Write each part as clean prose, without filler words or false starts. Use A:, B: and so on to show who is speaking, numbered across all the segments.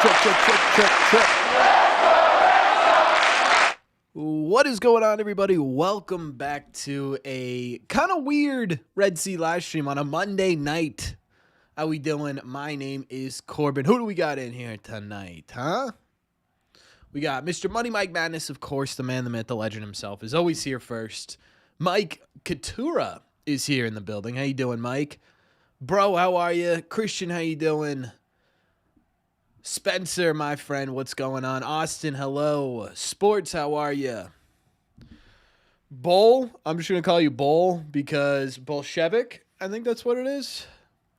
A: Check. What is going on, everybody? Welcome back to a kind of weird Red Sea live stream on a Monday night. How we doing? My name is Corbin. Who do we got in here tonight, huh? We got Mr. Money Mike Madness, of course, the man, the myth, the legend himself, is always here first. Mike Katura is here in the building. How you doing, Mike? Bro, how are you? Christian, how you doing? Spencer, my friend, what's going on? Austin, hello. Sports, how are you? Bull, I'm just going to call you Bull because Bolshevik, I think that's what it is.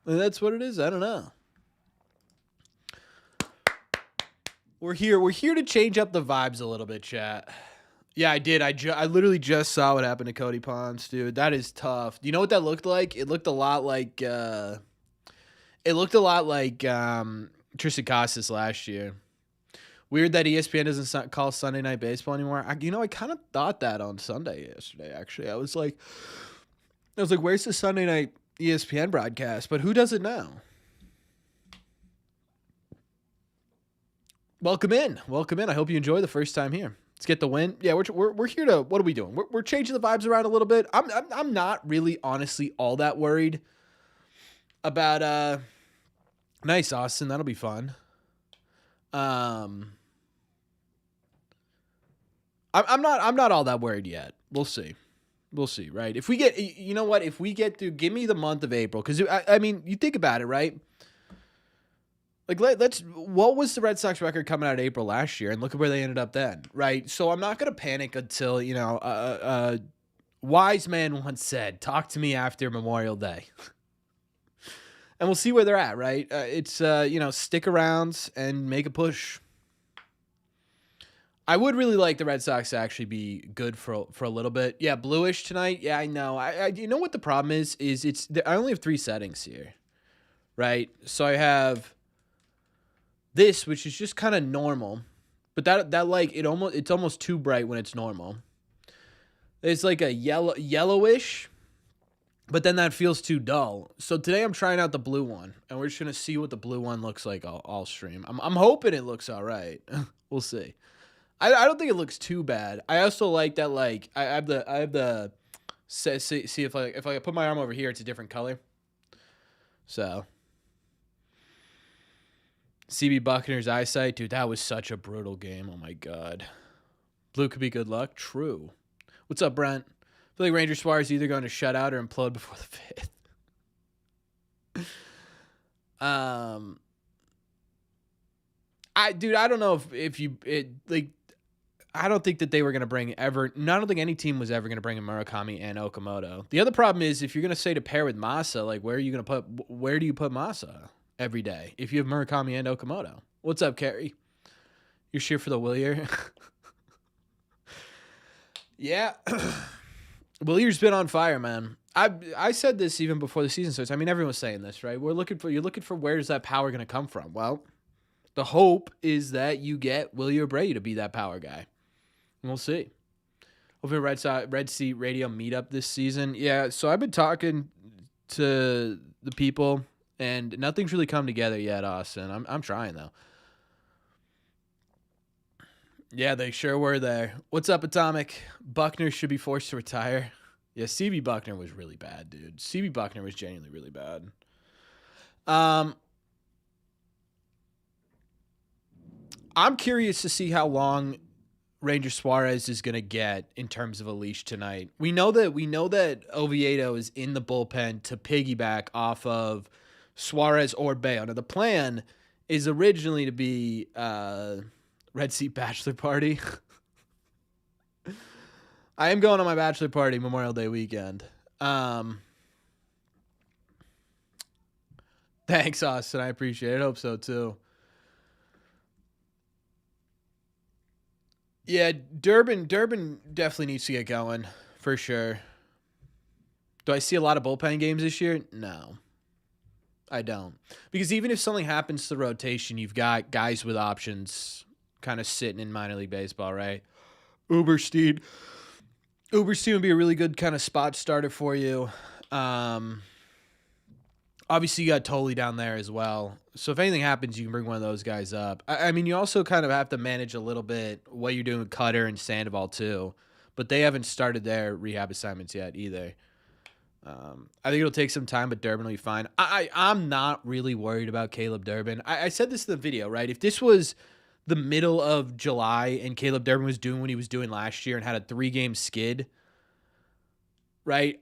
A: That's what it is. I don't know. We're here to change up the vibes a little bit, chat. Yeah, I did. I literally just saw what happened to Cody Pons, dude. That is tough. Do you know what that looked like? It looked a lot like Tristan Casas last year. Weird that ESPN doesn't call Sunday Night Baseball anymore. I kind of thought that on Sunday yesterday, actually. I was like, where's the Sunday Night ESPN broadcast? But who does it now? Welcome in. I hope you enjoy the first time here. Let's get the win. Yeah, we're here to, what are we doing? We're changing the vibes around a little bit. I'm not really honestly all that worried about nice, Austin. That'll be fun. I'm not all that worried yet. We'll see, right? If we get, you know what? If we get through, give me the month of April, because I mean, you think about it, right? Like what was the Red Sox record coming out of April last year, and look at where they ended up then, right? So I'm not gonna panic until wise man once said, "Talk to me after Memorial Day." And we'll see where they're at, right? It's stick around and make a push. I would really like the Red Sox to actually be good for a little bit. Yeah, bluish tonight. Yeah, I know. I you know what the problem is I only have 3 settings here, right? So I have this, which is just kind of normal, but that like it's almost too bright when it's normal. It's like a yellowish. But then that feels too dull. So today I'm trying out the blue one, and we're just gonna see what the blue one looks like all stream. I'm hoping it looks all right. We'll see. I don't think it looks too bad. I also like that, like I have the see if I put my arm over here, it's a different color. So CB Buckner's eyesight, dude, that was such a brutal game. Oh my god. Blue could be good luck. True. What's up, Brent? I feel like Ranger Suarez is either going to shut out or implode before the 5th. I don't know I don't think that they were going to bring I don't think any team was ever going to bring in Murakami and Okamoto. The other problem is if you're going to say to pair with Masa, like where do you put Masa every day if you have Murakami and Okamoto? What's up, Kerry? You're cheer for the Willier? Yeah. Willier's been on fire, man. I said this even before the season starts. I mean, everyone's saying this, right? You're looking for where's that power going to come from? Well, the hope is that you get Willie Abreu to be that power guy. And we'll see. Hopefully Red Sea Radio meetup this season. Yeah, so I've been talking to the people, and nothing's really come together yet, Austin. I'm trying, though. Yeah, they sure were there. What's up, Atomic? Buckner should be forced to retire. Yeah, CB Buckner was really bad, dude. CB Buckner was genuinely really bad. I'm curious to see how long Ranger Suarez is going to get in terms of a leash tonight. We know that Oviedo is in the bullpen to piggyback off of Suarez or Bayo. Now, the plan is originally to be Red Sea bachelor party. I am going on my bachelor party Memorial Day weekend. Thanks, Austin. I appreciate it. I hope so, too. Yeah, Durbin definitely needs to get going, for sure. Do I see a lot of bullpen games this year? No, I don't. Because even if something happens to the rotation, you've got guys with options kind of sitting in minor league baseball, right? Uberstein would be a really good kind of spot starter for you. Obviously, you got Tolley down there as well. So if anything happens, you can bring one of those guys up. I mean, you also kind of have to manage a little bit what you're doing with Cutter and Sandoval too. But they haven't started their rehab assignments yet either. I think it'll take some time, but Durbin will be fine. I'm not really worried about Caleb Durbin. I said this in the video, right? If this was the middle of July and Caleb Durbin was doing what he was doing last year and had a 3-game skid, right?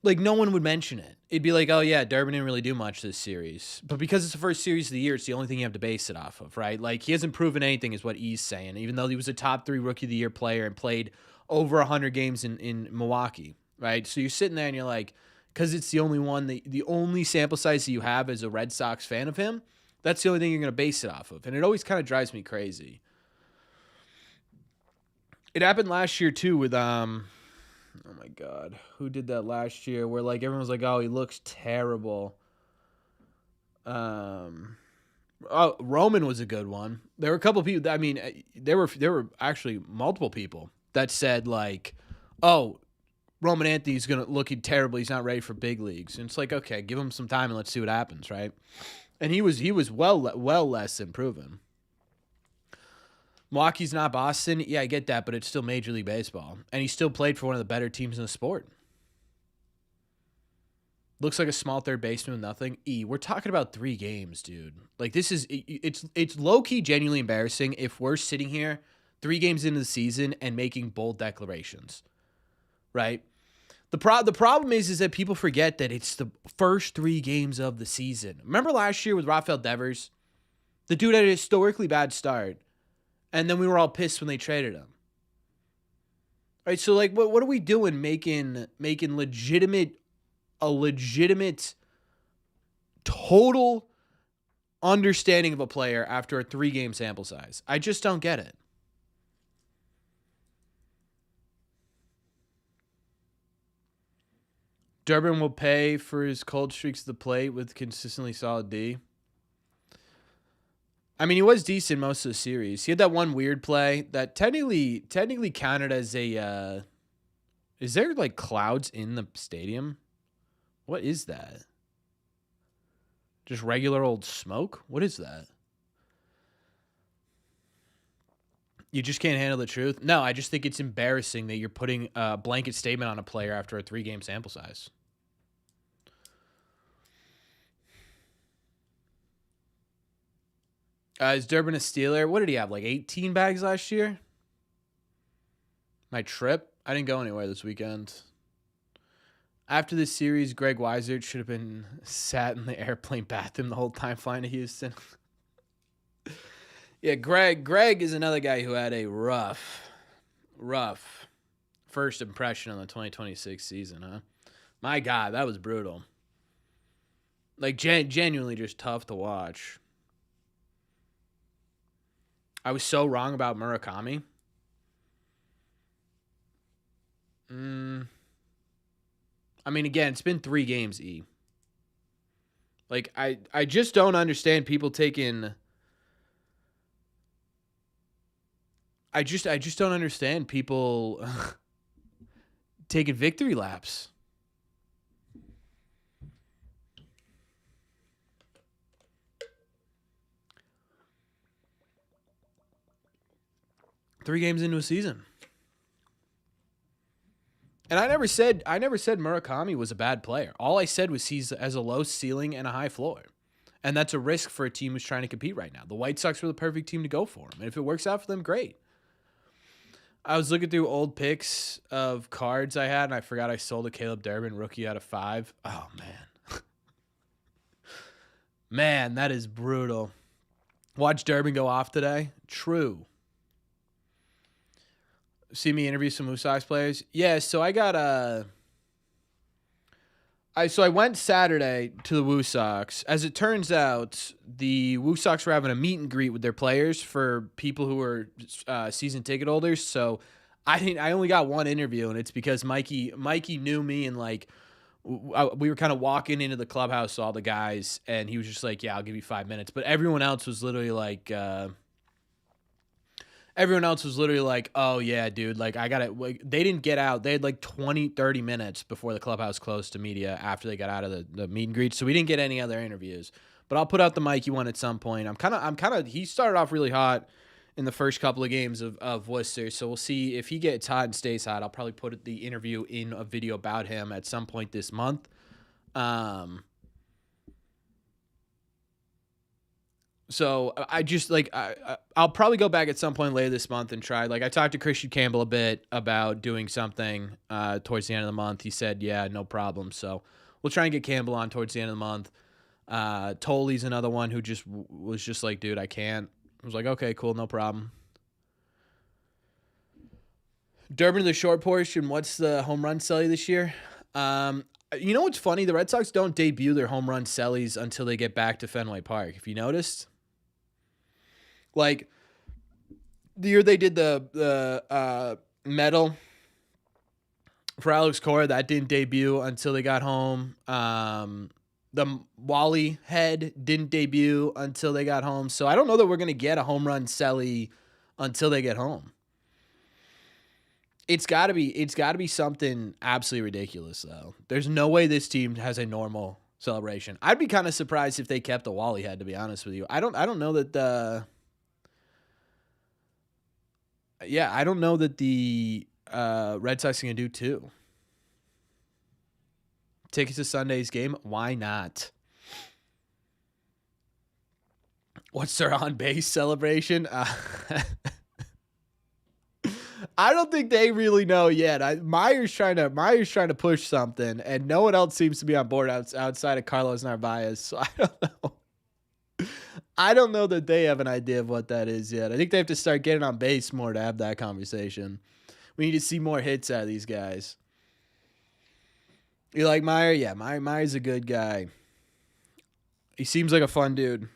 A: Like, no one would mention it. It'd be like, oh, yeah, Durbin didn't really do much this series. But because it's the first series of the year, it's the only thing you have to base it off of, right? Like, he hasn't proven anything is what he's saying, even though he was a top 3 Rookie of the Year player and played over 100 games in Milwaukee, right? So you're sitting there and you're like, because it's the only one, the only sample size that you have as a Red Sox fan of him, that's the only thing you're going to base it off of. And it always kind of drives me crazy. It happened last year, too, with oh my God, who did that last year? Where like everyone was like, "Oh, he looks terrible." Oh, Roman was a good one. There were a couple of people. I mean, there were actually multiple people that said like, "Oh, Roman Anthony's gonna looking terrible. He's not ready for big leagues." And it's like, okay, give him some time and let's see what happens, right? And he was well less than proven. Milwaukee's not Boston. Yeah, I get that, but it's still Major League Baseball. And he still played for one of the better teams in the sport. Looks like a small third baseman with nothing. We're talking about 3 games, dude. Like, this is, it's low-key genuinely embarrassing if we're sitting here 3 games into the season and making bold declarations, right? The problem is that people forget that it's the first 3 games of the season. Remember last year with Rafael Devers? The dude had a historically bad start. And then we were all pissed when they traded him. All right, so like, what are we doing making a legitimate total understanding of a player after a 3-game sample size? I just don't get it. Durbin will pay for his cold streaks to the plate with consistently solid D. I mean, he was decent most of the series. He had that one weird play that technically counted as a. Is there like clouds in the stadium? What is that? Just regular old smoke? What is that? You just can't handle the truth? No, I just think it's embarrassing that you're putting a blanket statement on a player after a 3-game sample size. Is Durbin a Steeler? What did he have? Like 18 bags last year? My trip? I didn't go anywhere this weekend. After this series, Greg Weisert should have been sat in the airplane bathroom the whole time flying to Houston. Yeah, Greg is another guy who had a rough first impression on the 2026 season, huh? My God, that was brutal. Like, genuinely just tough to watch. I was so wrong about Murakami. I mean, again, it's been 3 games, E. Like, I just don't understand people taking... I just don't understand people taking victory laps. Three games into a season. And I never said Murakami was a bad player. All I said was he's has a low ceiling and a high floor. And that's a risk for a team who's trying to compete right now. The White Sox were the perfect team to go for him. And if it works out for them, great. I was looking through old pics of cards I had, and I forgot I sold a Caleb Durbin rookie out of 5. Oh, man. Man, that is brutal. Watch Durbin go off today? True. See me interview some Woo Sox players? Yeah, so I got I went Saturday to the Woo Sox. As it turns out, the Woo Sox were having a meet and greet with their players for people who were season ticket holders. So I only got one interview, and it's because Mikey knew me, and like we were kind of walking into the clubhouse, all the guys, and he was just like, "Yeah, I'll give you 5 minutes." But everyone else was literally like. Everyone else was literally like, oh, yeah, dude, like, I got it. Like, they didn't get out. They had like 20, 30 minutes before the clubhouse closed to media after they got out of the meet and greet. So we didn't get any other interviews. But I'll put out the Mikey one at some point. He started off really hot in the first couple of games of Worcester. So we'll see if he gets hot and stays hot. I'll probably put the interview in a video about him at some point this month. So I just like I'll probably go back at some point later this month and try. Like I talked to Christian Campbell a bit about doing something towards the end of the month. He said, yeah, no problem. So we'll try and get Campbell on towards the end of the month. Tolley's another one who just was just like, dude, I can't. I was like, okay, cool, no problem. Durbin to the short portion. What's the home run celly this year? You know what's funny? The Red Sox don't debut their home run cellies until they get back to Fenway Park. If you noticed. Like, the year they did the medal for Alex Cora, that didn't debut until they got home. The Wally head didn't debut until they got home. So I don't know that we're going to get a home run celly until they get home. It's got to be something absolutely ridiculous, though. There's no way this team has a normal celebration. I'd be kind of surprised if they kept the Wally head, to be honest with you. I don't know that the... Yeah, I don't know that the Red Sox are going to do two. Tickets to Sunday's game? Why not? What's their on-base celebration? I don't think they really know yet. Meyer's trying to push something, and no one else seems to be on board outside of Carlos Narvaez. So I don't know. I don't know that they have an idea of what that is yet. I think they have to start getting on base more to have that conversation. We need to see more hits out of these guys. You like Meyer? Yeah, Meyer's a good guy. He seems like a fun dude.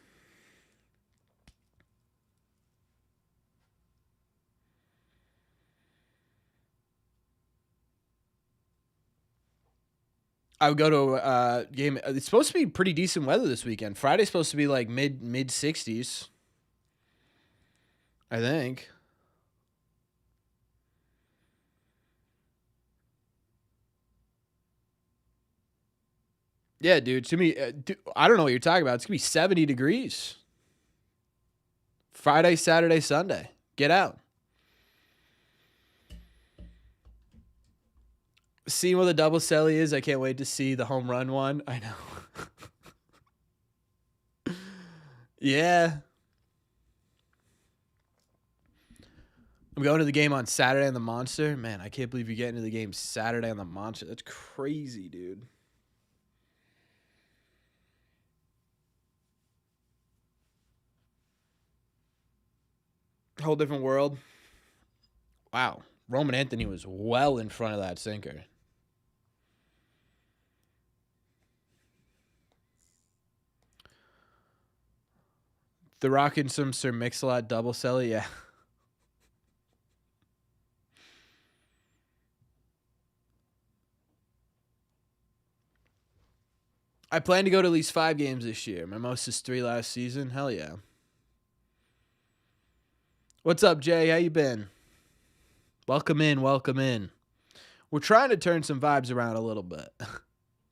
A: I would go to a game. It's supposed to be pretty decent weather this weekend. Friday's supposed to be like mid 60s. I think. Yeah, dude. To me, I don't know what you're talking about. It's gonna be 70 degrees. Friday, Saturday, Sunday. Get out. Seeing what the double celly is, I can't wait to see the home run one. I know. Yeah. I'm going to the game on Saturday on the Monster. Man, I can't believe you're getting to the game Saturday on the Monster. That's crazy, dude. Whole different world. Wow. Roman Anthony was well in front of that sinker. The Rock and some Sir Mix-a-Lot double celly, yeah. I plan to go to at least 5 games this year. My most is 3 last season. Hell yeah. What's up, Jay? How you been? Welcome in. We're trying to turn some vibes around a little bit.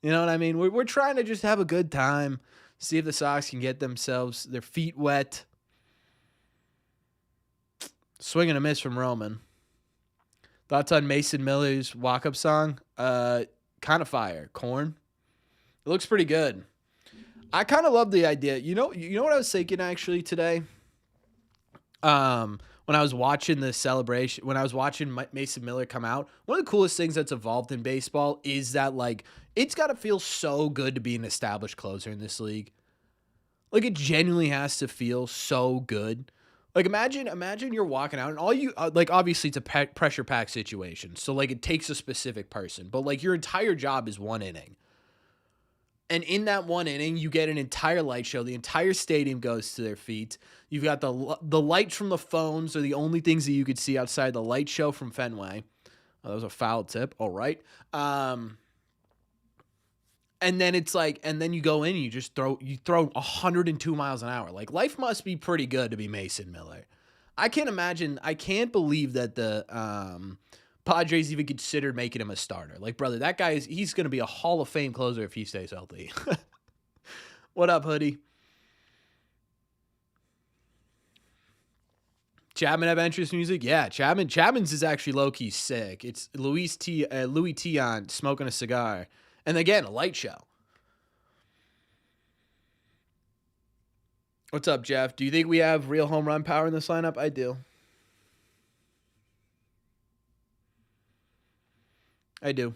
A: You know what I mean? We're trying to just have a good time, see if the Sox can get their feet wet. Swing and a miss from Roman. Thoughts on Mason Miller's walk-up song? Kind of fire. Corn. It looks pretty good. I kind of love the idea. You know what I was thinking actually today? When I was watching the celebration, when I was watching Mason Miller come out, one of the coolest things that's evolved in baseball is that, like, it's got to feel so good to be an established closer in this league. Like, it genuinely has to feel so good. Like, imagine you're walking out and all you, like, obviously it's a pressure pack situation. So, like, it takes a specific person, but, like, your entire job is 1 inning. And in that 1 inning, you get an entire light show. The entire stadium goes to their feet. You've got the lights from the phones are the only things that you could see outside the light show from Fenway. Oh, that was a foul tip. All right. And then it's like, and then you go in and you throw 102 miles an hour. Like, life must be pretty good to be Mason Miller. I can't imagine. I can't believe that the Padres even considered making him a starter. Like, brother, that guy he's going to be a Hall of Fame closer if he stays healthy. What up, Hoodie? Chapman have entrance music? Yeah, Chapman's is actually low-key sick. It's Louis T on smoking a cigar. And again, a light show. What's up, Jeff? Do you think we have real home run power in this lineup? I do. I do.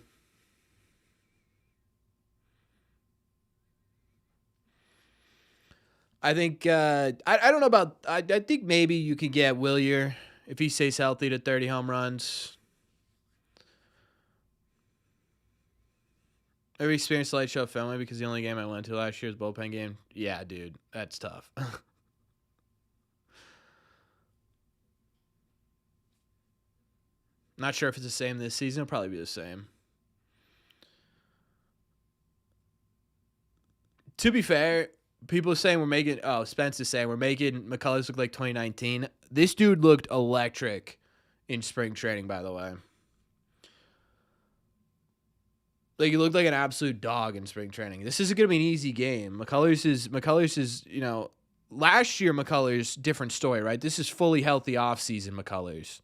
A: I think I don't know about I think maybe you can get Willier if he stays healthy to 30 home runs. Ever experienced light show family because the only game I went to last year was bullpen game? Yeah, dude, that's tough. Not sure if it's the same this season. It'll probably be the same. To be fair, people are saying we're making. Oh, Spence is saying we're making McCullers look like 2019. This dude looked electric in spring training, by the way. Like, he looked like an absolute dog in spring training. This isn't going to be an easy game. McCullers is, last year McCullers, different story, right? This is fully healthy offseason McCullers.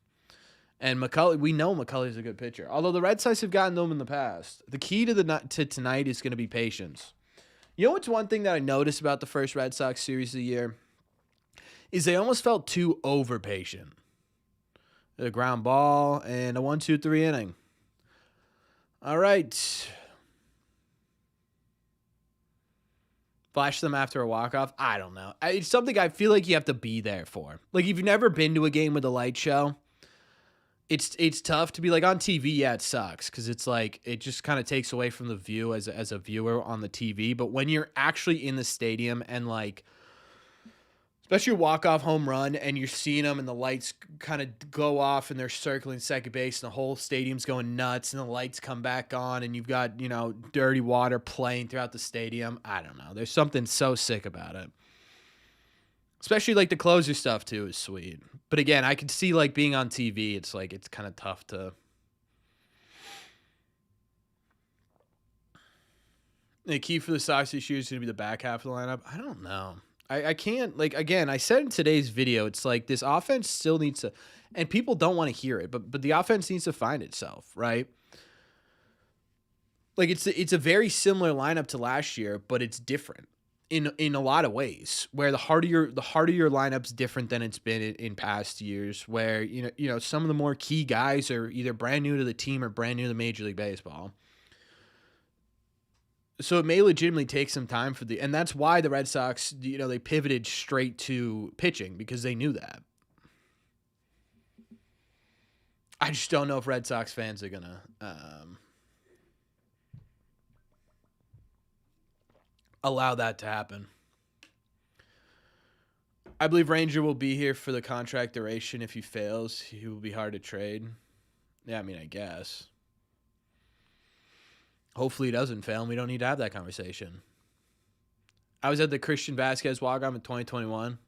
A: And we know McCullers a good pitcher. Although the Red Sox have gotten them in the past. The key to tonight is going to be patience. You know what's one thing that I noticed about the first Red Sox series of the year? Is they almost felt too over patient. A ground ball and a 1-2-3 inning. All right. Flash them after a walk-off? I don't know. It's something I feel like you have to be there for. Like, if you've never been to a game with a light show, it's tough to be like on TV. Yeah, it sucks because it's like it just kind of takes away from the view as a viewer on the TV. But when you're actually in the stadium and like, especially a walk-off home run and you're seeing them and the lights kind of go off and they're circling second base and the whole stadium's going nuts and the lights come back on and you've got, dirty water playing throughout the stadium. I don't know. There's something so sick about it. Especially like the closer stuff too is sweet. But again, I could see like being on TV, it's like it's kind of tough to. The key for the Sox this year is going to be the back half of the lineup. I don't know. I can't, like, again, I said in today's video, it's like this offense still needs to, and people don't want to hear it, but the offense needs to find itself, right? Like it's a very similar lineup to last year, but it's different in a lot of ways. Where the heart of your lineup's different than it's been in past years. Where some of the more key guys are either brand new to the team or brand new to Major League Baseball. So it may legitimately take some time and that's why the Red Sox, they pivoted straight to pitching because they knew that. I just don't know if Red Sox fans are gonna allow that to happen. I believe Ranger will be here for the contract duration. If he fails, he will be hard to trade. Yeah, I mean, I guess. Hopefully he doesn't fail, and we don't need to have that conversation. I was at the Christian Vasquez walk-off in 2021.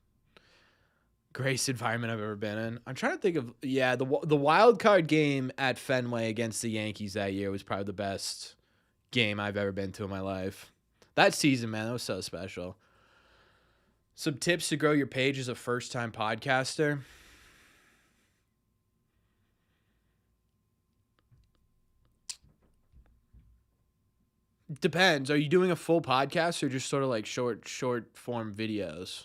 A: Greatest environment I've ever been in. I'm trying to think of, the wild card game at Fenway against the Yankees that year was probably the best game I've ever been to in my life. That season, man, that was so special. Some tips to grow your page as a first-time podcaster. Depends. Are you doing a full podcast or just sort of like short form videos?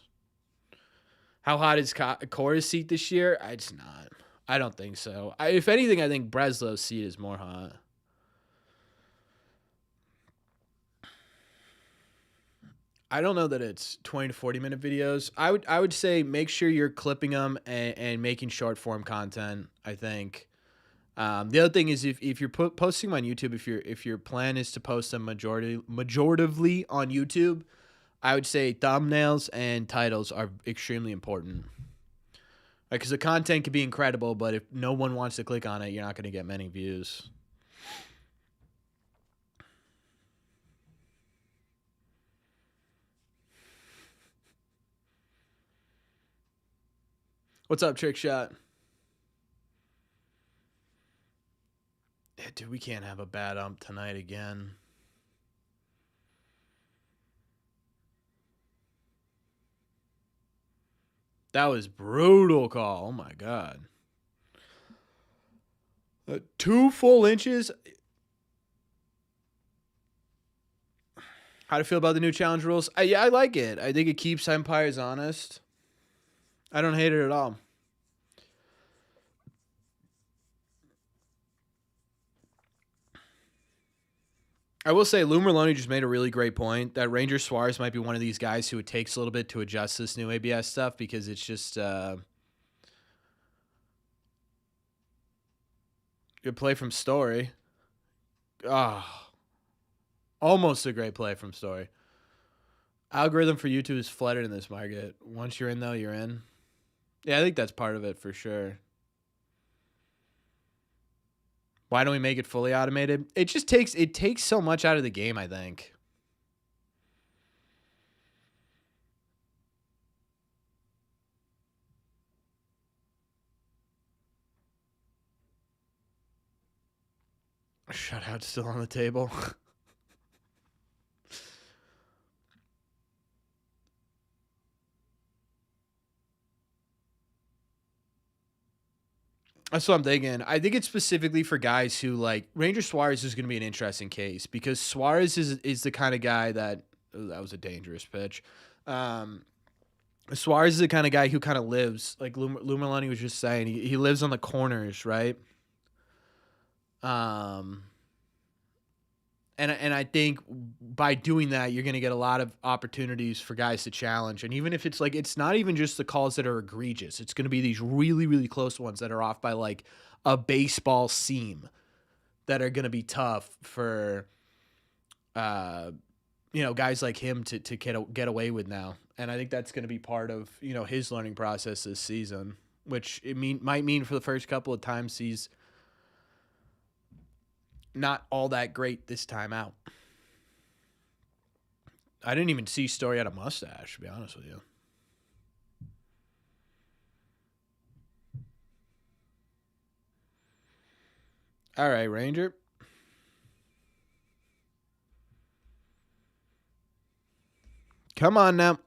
A: How hot is Cora's seat this year? It's not. I don't think so. If anything, I think Breslow's seat is more hot. I don't know that it's 20 to 40 minute videos. I would say make sure you're clipping them and making short form content. I think. The other thing is if you're posting them on YouTube, if your plan is to post them majoritively on YouTube, I would say thumbnails and titles are extremely important. Because the content can be incredible, but if no one wants to click on it, you're not going to get many views. What's up, Trick Shot? Yeah, dude, we can't have a bad ump tonight again. That was brutal call. Oh my god. 2 full inches. How do you feel about the new challenge rules? Yeah, I like it. I think it keeps umpires honest. I don't hate it at all. I will say Lou Merlone just made a really great point that Ranger Suarez might be one of these guys who it takes a little bit to adjust this new ABS stuff because it's just good play from Story. Ah, almost a great play from Story. Algorithm for YouTube is flooded in this market. Once you're in, though, you're in. Yeah, I think that's part of it for sure. Why don't we make it fully automated? It just takes so much out of the game, I think. Shutout still on the table. That's what I'm thinking. I think it's specifically for guys who like Ranger Suarez is going to be an interesting case because Suarez is the kind of guy that that was a dangerous pitch. Suarez is the kind of guy who kind of lives like Lou Merlone was just saying. He lives on the corners, right? Um, and I think by doing that, you're going to get a lot of opportunities for guys to challenge. And even if it's like, it's not even just the calls that are egregious. It's going to be these really, really close ones that are off by like a baseball seam that are going to be tough for, guys like him to get away with now. And I think that's going to be part of, his learning process this season, which might mean for the first couple of times he's not all that great this time out. I didn't even see Story had a mustache, to be honest with you. All right, Ranger. Come on now.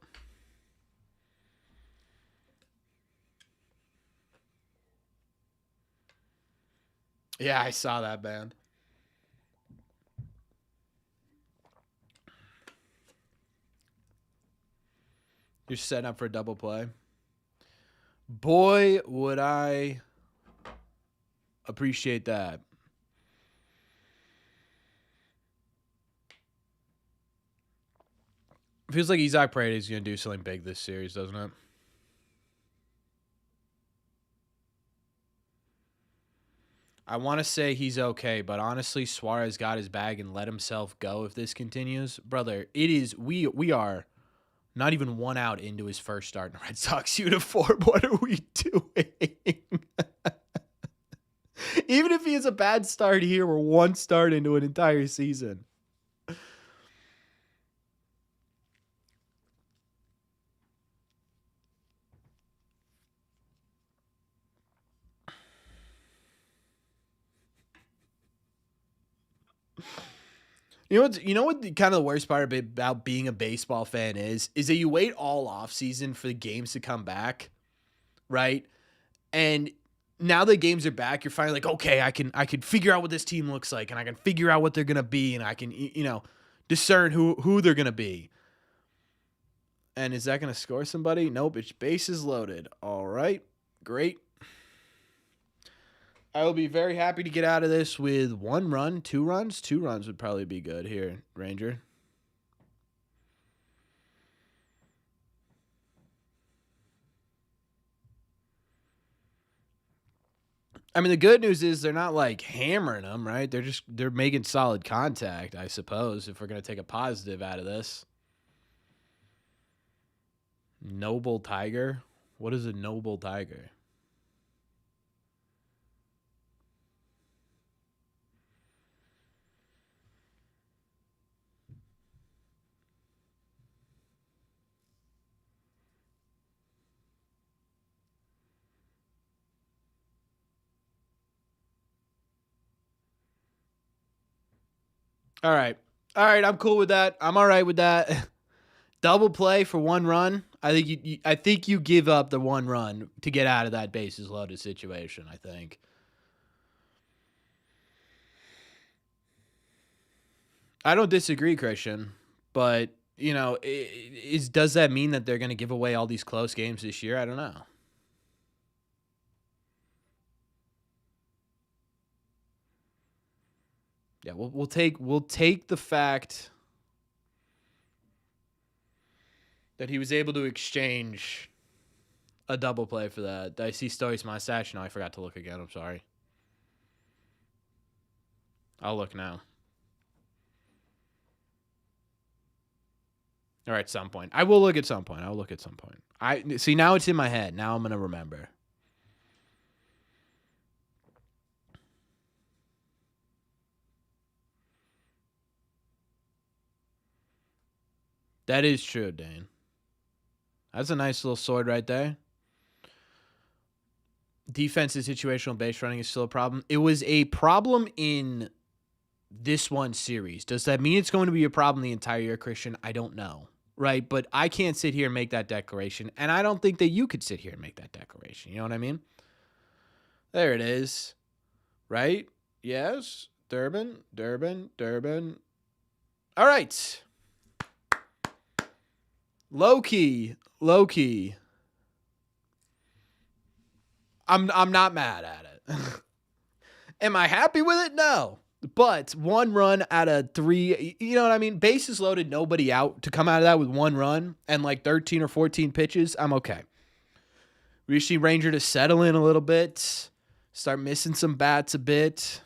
A: Yeah, I saw that, band. You're setting up for a double play. Boy, would I appreciate that. Feels like Isaac Paredes is going to do something big this series, doesn't it? I want to say he's okay, but honestly, Suarez got his bag and let himself go if this continues. Brother, it is we are not even 1 out into his first start in a Red Sox uniform. What are we doing? Even if he has a bad start here, we're 1 start into an entire season. You know what kind of the worst part about being a baseball fan is that you wait all off season for the games to come back, right? And now the games are back, you're finally like, okay, I can figure out what this team looks like, and I can figure out what they're gonna be, and I can discern who they're gonna be. And is that gonna score somebody? Nope, it's bases loaded. All right, great. I will be very happy to get out of this with 1 run, 2 runs. 2 runs would probably be good here, Ranger. I mean, the good news is they're not like hammering them, right? They're making solid contact, I suppose, if we're going to take a positive out of this. Noble Tiger? What is a noble tiger? All right. All right, I'm cool with that. I'm all right with that. Double play for one run. I think you give up the one run to get out of that bases loaded situation, I think. I don't disagree, Christian, but does that mean that they're going to give away all these close games this year? I don't know. Yeah, we'll take the fact that he was able to exchange a double play for that. Did I see Story's mustache? No, I forgot to look again. I'm sorry. I'll look now. All right, some point. I will look at some point. I'll look at some point. I see now it's in my head. Now I'm gonna remember. That is true, Dane. That's a nice little sword right there. Defensive situational base running is still a problem. It was a problem in this one series. Does that mean it's going to be a problem the entire year, Christian? I don't know. Right? But I can't sit here and make that declaration. And I don't think that you could sit here and make that declaration. You know what I mean? There it is. Right? Yes. Durbin. All right. Low key. I'm not mad at it. Am I happy with it? No. But one run out of three, you know what I mean? Bases loaded, nobody out. To come out of that with one run and like 13 or 14 pitches, I'm okay. We just need Ranger to settle in a little bit, start missing some bats a bit.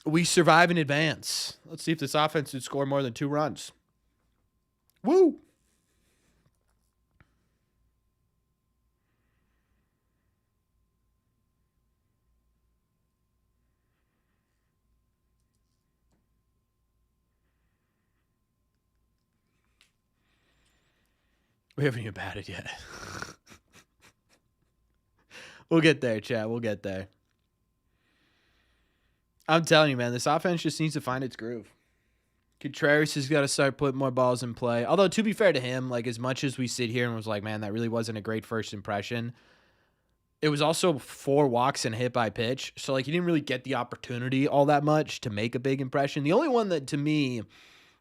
A: We survive in advance. Let's see if this offense would score more than 2 runs. Woo! We haven't even batted yet. We'll get there, chat. We'll get there. I'm telling you, man, this offense just needs to find its groove. Contreras has got to start putting more balls in play. Although, to be fair to him, like as much as we sit here and was like, man, that really wasn't a great first impression, it was also 4 walks and a hit by pitch. So, like, he didn't really get the opportunity all that much to make a big impression. The only one that, to me,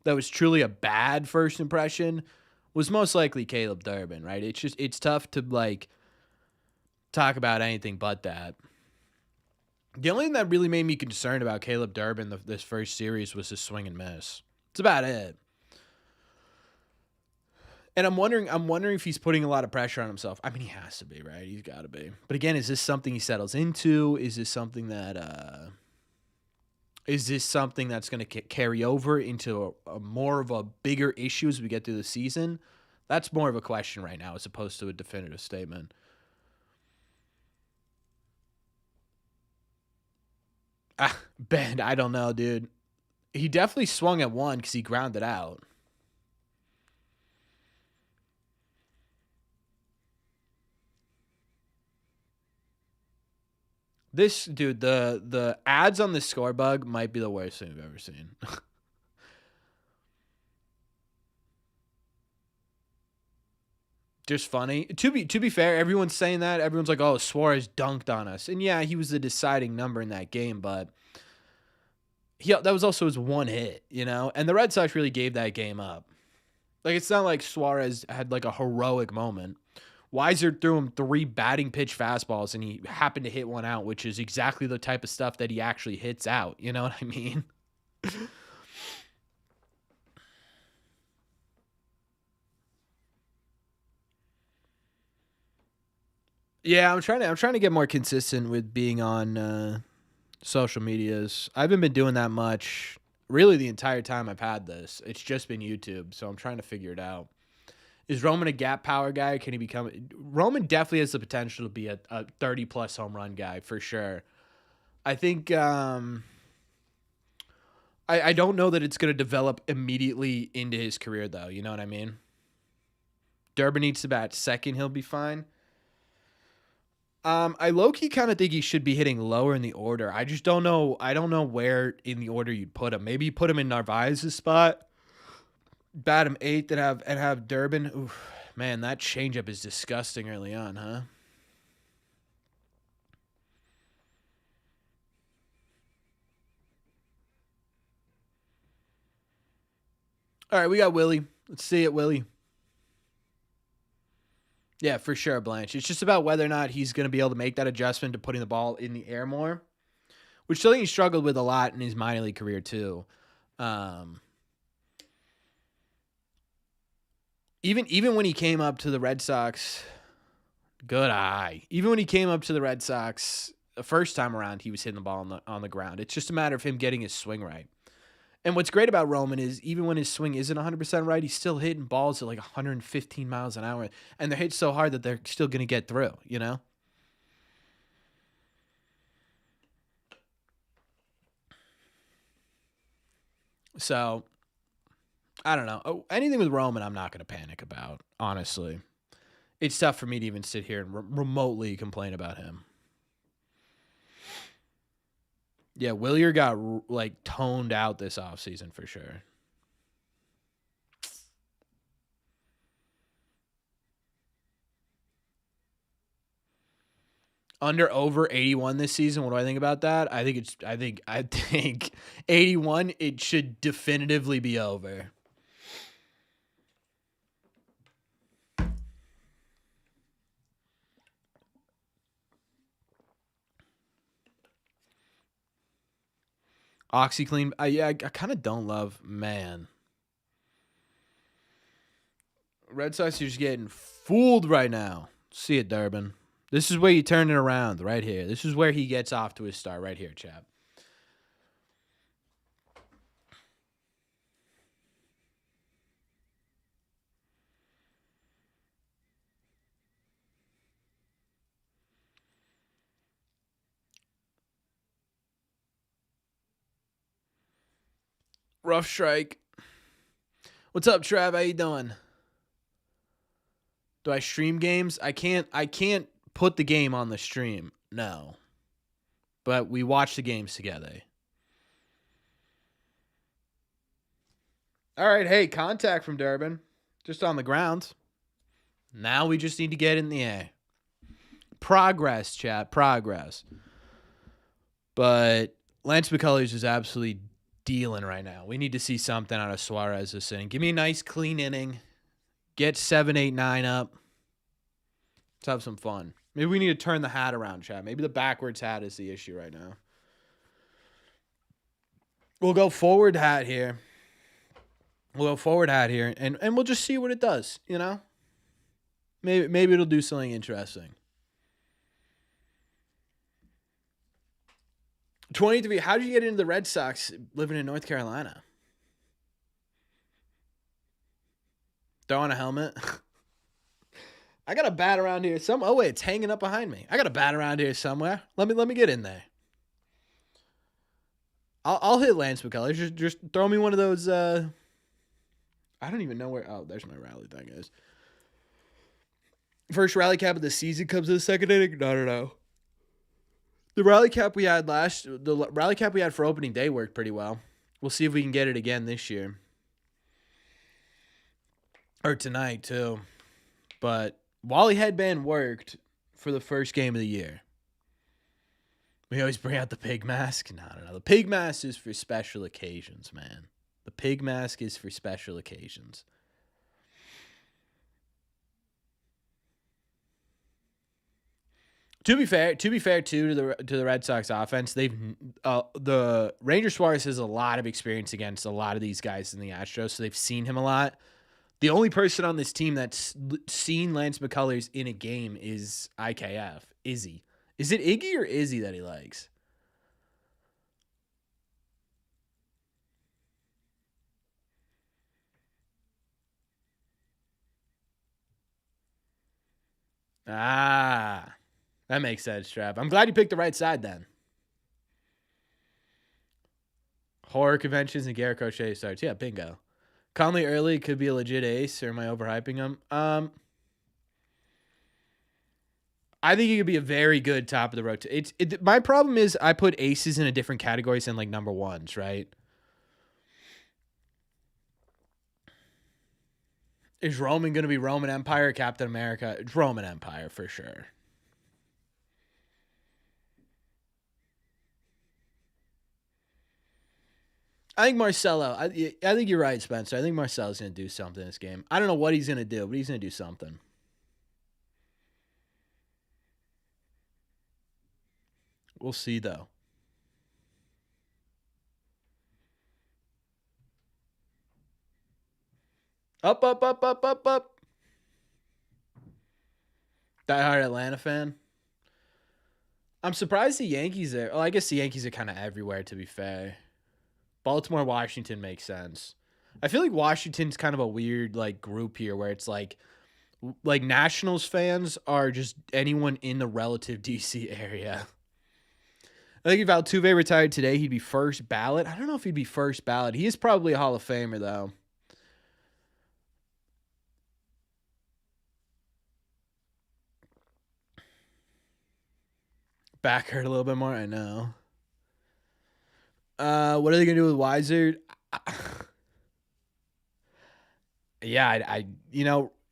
A: that was truly a bad first impression was most likely Caleb Durbin, right? It's tough to, like, talk about anything but that. The only thing that really made me concerned about Caleb Durbin this first series was his swing and miss. That's about it. And I'm wondering if he's putting a lot of pressure on himself. I mean, he has to be, right? He's got to be. But again, is this something he settles into? Is this something that that's going to carry over into a more of a bigger issue as we get through the season? That's more of a question right now as opposed to a definitive statement. Ben, I don't know, dude. He definitely swung at one because he grounded out. This dude, the ads on the score bug might be the worst thing I've ever seen. Just funny. To be fair, everyone's saying that. Everyone's like, "Oh, Suarez dunked on us," and yeah, he was the deciding number in that game, but that was also his one hit, you know. And the Red Sox really gave that game up. Like, it's not like Suarez had like a heroic moment. Weiser threw him 3 batting pitch fastballs, and he happened to hit one out, which is exactly the type of stuff that he actually hits out. You know what I mean? Yeah, I'm trying to get more consistent with being on social medias. I haven't been doing that much really the entire time I've had this. It's just been YouTube, so I'm trying to figure it out. Is Roman a gap power guy? Can he become? Roman definitely has the potential to be a 30-plus home run guy for sure. I think I don't know that it's going to develop immediately into his career, though. You know what I mean? Durbin needs to bat second. He'll be fine. I low-key kind of think he should be hitting lower in the order. I just don't know. I don't know where in the order you'd put him. Maybe you put him in Narvaez's spot, bat him 8th, and have Durbin. Oof, man, that changeup is disgusting early on, huh? All right, we got Willie. Let's see it, Willie. Yeah, for sure, Blanche. It's just about whether or not he's going to be able to make that adjustment to putting the ball in the air more, which something he struggled with a lot in his minor league career too. Um, even when he came up to the Red Sox, good eye. Even when he came up to the Red Sox the first time around, he was hitting the ball on the ground. It's just a matter of him getting his swing right. And what's great about Roman is even when his swing isn't 100% right, he's still hitting balls at like 115 miles an hour. And they're hit so hard that they're still going to get through, you know? So, I don't know. Anything with Roman, I'm not going to panic about, honestly. It's tough for me to even sit here and remotely complain about him. Yeah, Willier got like toned out this offseason for sure. Under over 81 this season. What do I think about that? I think 81 it should definitively be over. OxyClean. I kind of don't love, man. Red Sox are just getting fooled right now. See it, Durbin. This is where you turn it around right here. This is where he gets off to his start right here, chap. Rough strike. What's up, Trav? How you doing? Do I stream games? I can't put the game on the stream. No. But we watch the games together. All right, hey, contact from Durbin. Just on the ground. Now we just need to get in the air. Progress, chat. Progress. But Lance McCullers is absolutely dealing right now. We need to see something out of Suarez this inning. Give me a nice, clean inning. Get 7, 8, 9 up. Let's have some fun. Maybe we need to turn the hat around, chat. Maybe the backwards hat is the issue right now. We'll go forward hat here. And we'll just see what it does, you know? Maybe it'll do something interesting. 23. How did you get into the Red Sox living in North Carolina? Throw on a helmet. I got a bat around here somewhere. Oh wait, it's hanging up behind me. I got a bat around here somewhere. Let me get in there. I'll hit Lance McCullers. Just throw me one of those. I don't even know where. Oh, there's my rally thing is. First rally cap of the season comes in the second inning. No. The rally cap we had for opening day worked pretty well. We'll see if we can get it again this year. Or tonight, too. But Wally Headband worked for the first game of the year. We always bring out the pig mask. No. The pig mask is for special occasions, man. The pig mask is for special occasions. To be fair too to the Red Sox offense, the Ranger Suarez has a lot of experience against a lot of these guys in the Astros, so they've seen him a lot. The only person on this team that's seen Lance McCullers in a game is IKF. Izzy. Is it Iggy or Izzy that he likes? Ah, that makes sense, Trav. I'm glad you picked the right side then. Horror conventions and Garrett Crochet starts. Yeah, bingo. Conley early could be a legit ace, or am I overhyping him? I think he could be a very good top of the road. My problem is I put aces in a different categories than like number ones, right? Is Roman going to be Roman Empire or Captain America? It's Roman Empire for sure. I think Marcelo. I think you're right, Spencer. I think Marcelo's going to do something in this game. I don't know what he's going to do, but he's going to do something. We'll see, though. Up, up, up, up, up, up. Diehard Atlanta fan. I'm surprised the Yankees are. Well, I guess the Yankees are kind of everywhere, to be fair. Baltimore, Washington makes sense. I feel like Washington's kind of a weird like group here where it's like Nationals fans are just anyone in the relative DC area. I think if Altuve retired today, he'd be first ballot. I don't know if he'd be first ballot. He is probably a Hall of Famer, though. Back hurt a little bit more. I know. What are they gonna do with Weiser? Yeah,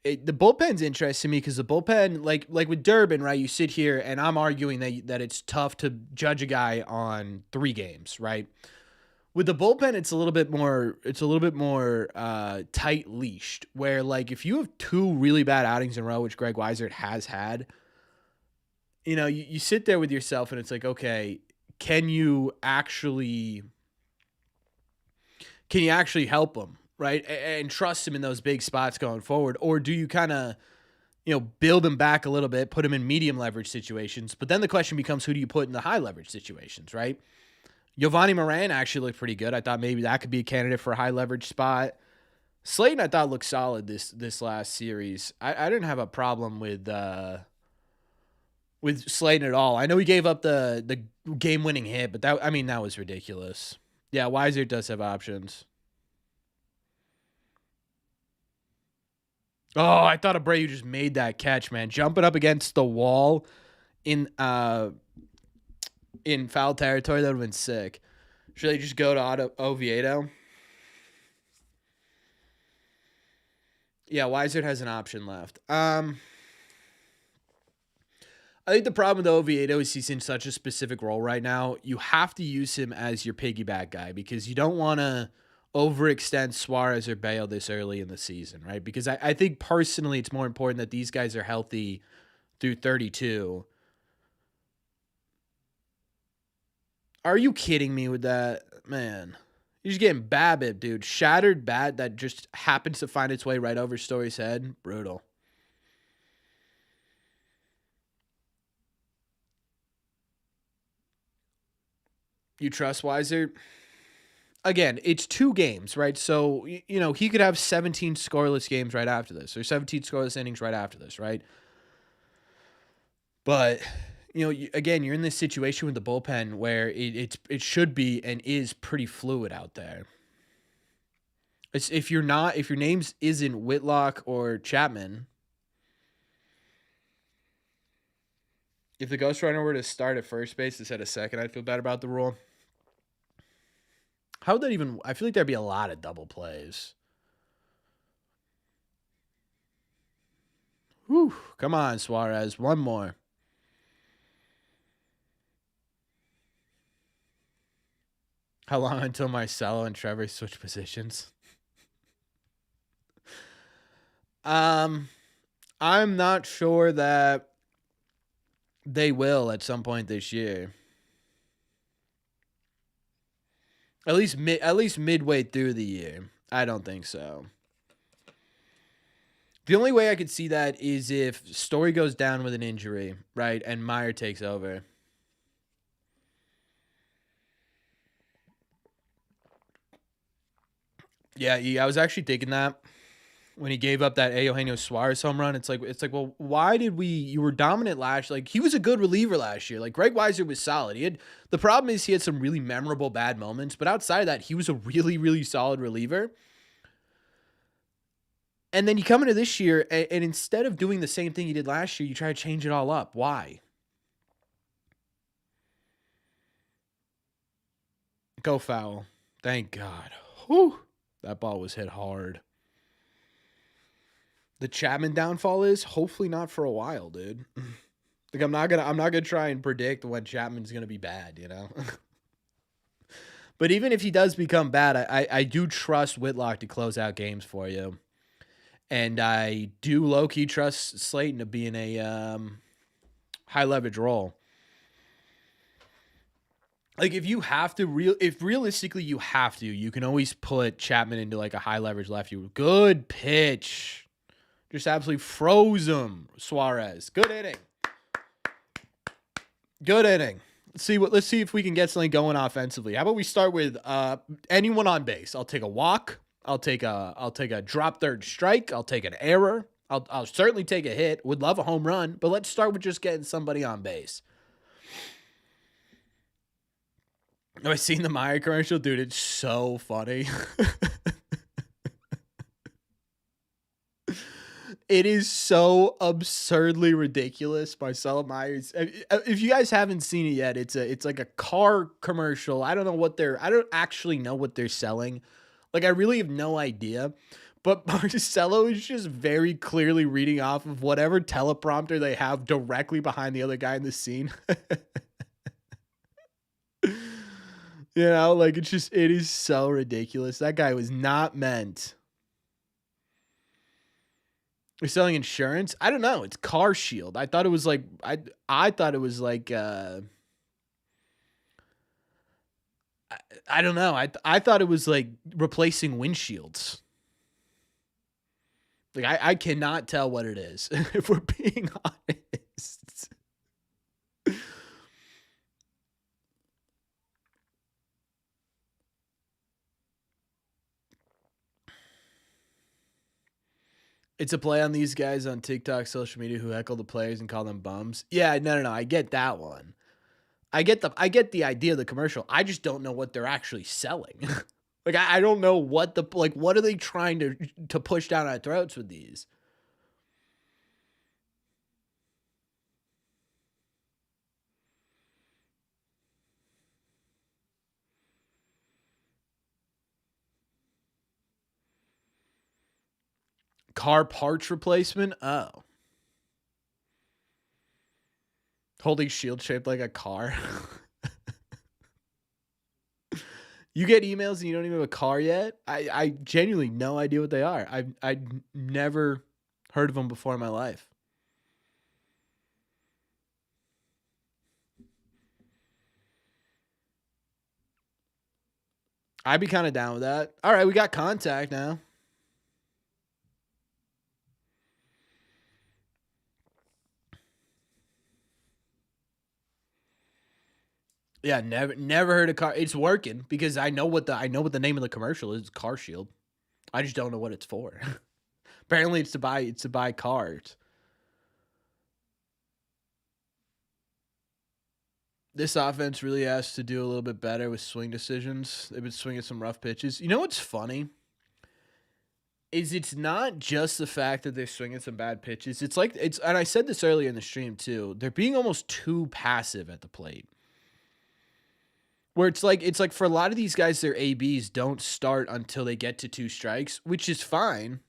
A: the bullpen's interesting to me because the bullpen, like with Durbin, right? You sit here and I'm arguing that it's tough to judge a guy on 3 games, right? With the bullpen, it's a little bit more. It's a little bit more tight leashed. Where like if you have 2 really bad outings in a row, which Greg Weissert has had, you sit there with yourself and it's like, okay, can you actually help him, right? And trust him in those big spots going forward, or do you kind of build him back a little bit, put him in medium leverage situations? But then the question becomes, who do you put in the high leverage situations, right? Giovanni Moran actually looked pretty good. I thought maybe that could be a candidate for a high leverage spot. Slayton, I thought looked solid this last series. I didn't have a problem with Slayton at all. I know he gave up the game winning hit, but that was ridiculous. Yeah, Weiser does have options. Oh, I thought Abreu just made that catch, man. Jumping up against the wall in foul territory, that would have been sick. Should they just go to Oviedo? Yeah, Weiser has an option left. I think the problem with Oviedo is he's in such a specific role right now. You have to use him as your piggyback guy because you don't want to overextend Suarez or Bale this early in the season, right? Because I think personally it's more important that these guys are healthy through 32. Are you kidding me with that? Man, you're just getting BABIP, dude. Shattered bat that just happens to find its way right over Story's head. Brutal. You trust Weiser? Again, it's 2 games, right? So, he could have 17 scoreless games right after this, or 17 scoreless innings right after this, right? But, again, you're in this situation with the bullpen where it should be and is pretty fluid out there. If your names isn't Whitlock or Chapman, if the Ghost Runner were to start at first base instead of second, I'd feel bad about the rule. How would that even... I feel like there'd be a lot of double plays. Whew. Come on, Suarez. One more. How long until Marcelo and Trevor switch positions? I'm not sure that they will at some point this year. At least midway through the year. I don't think so. The only way I could see that is if Story goes down with an injury, right, and Meyer takes over. Yeah, I was actually thinking that when he gave up that Eugenio Suarez home run. It's like, well, why did you were dominant last year? Like, he was a good reliever last year. Like, Greg Weiser was solid. The problem is he had some really memorable bad moments, but outside of that, he was a really, really solid reliever. And then you come into this year, and instead of doing the same thing you did last year, you try to change it all up. Why? Go foul. Thank God. Whew. That ball was hit hard. The Chapman downfall is hopefully not for a while, dude. Like I'm not gonna try and predict when Chapman's gonna be bad, you know. But even if he does become bad, I do trust Whitlock to close out games for you. And I do low-key trust Slayton to be in a high leverage role. Like if you have to if realistically you have to, you can always put Chapman into like a high leverage lefty. Good pitch. Just absolutely froze him, Suarez. Good inning. Good inning. Let's see if we can get something going offensively. How about we start with anyone on base? I'll take a walk. I'll take a drop third strike. I'll take an error. I'll certainly take a hit. Would love a home run, but let's start with just getting somebody on base. Have I seen the Meyer commercial? Dude, it's so funny. It is so absurdly ridiculous. Marcelo Myers. If you guys haven't seen it yet, it's like a car commercial. I don't actually know what they're selling. Like I really have no idea. But Marcelo is just very clearly reading off of whatever teleprompter they have directly behind the other guy in the scene. You know, like it is so ridiculous. That guy was not meant. They're selling insurance? I don't know. It's Car Shield. I thought it was like I thought it was like I don't know. I thought it was like replacing windshields. Like I cannot tell what it is if we're being honest. It's a play on these guys on TikTok, social media who heckle the players and call them bums. Yeah, no. I get that one. I get the idea of the commercial. I just don't know what they're actually selling. Like I don't know what what are they trying to push down our throats with these? Car parts replacement? Oh. Holding shield shaped like a car. You get emails and you don't even have a car yet? I genuinely no idea what they are. I've never heard of them before in my life. I'd be kind of down with that. All right, we got contact now. Yeah, never heard of car. It's working because I know what the name of the commercial is. Car Shield. I just don't know what it's for. Apparently, it's to buy cars. This offense really has to do a little bit better with swing decisions. They've been swinging some rough pitches. You know what's funny? Is it's not just the fact that they're swinging some bad pitches. And I said this earlier in the stream too. They're being almost too passive at the plate. Where it's like for a lot of these guys, their ABs don't start until they get to 2 strikes, which is fine,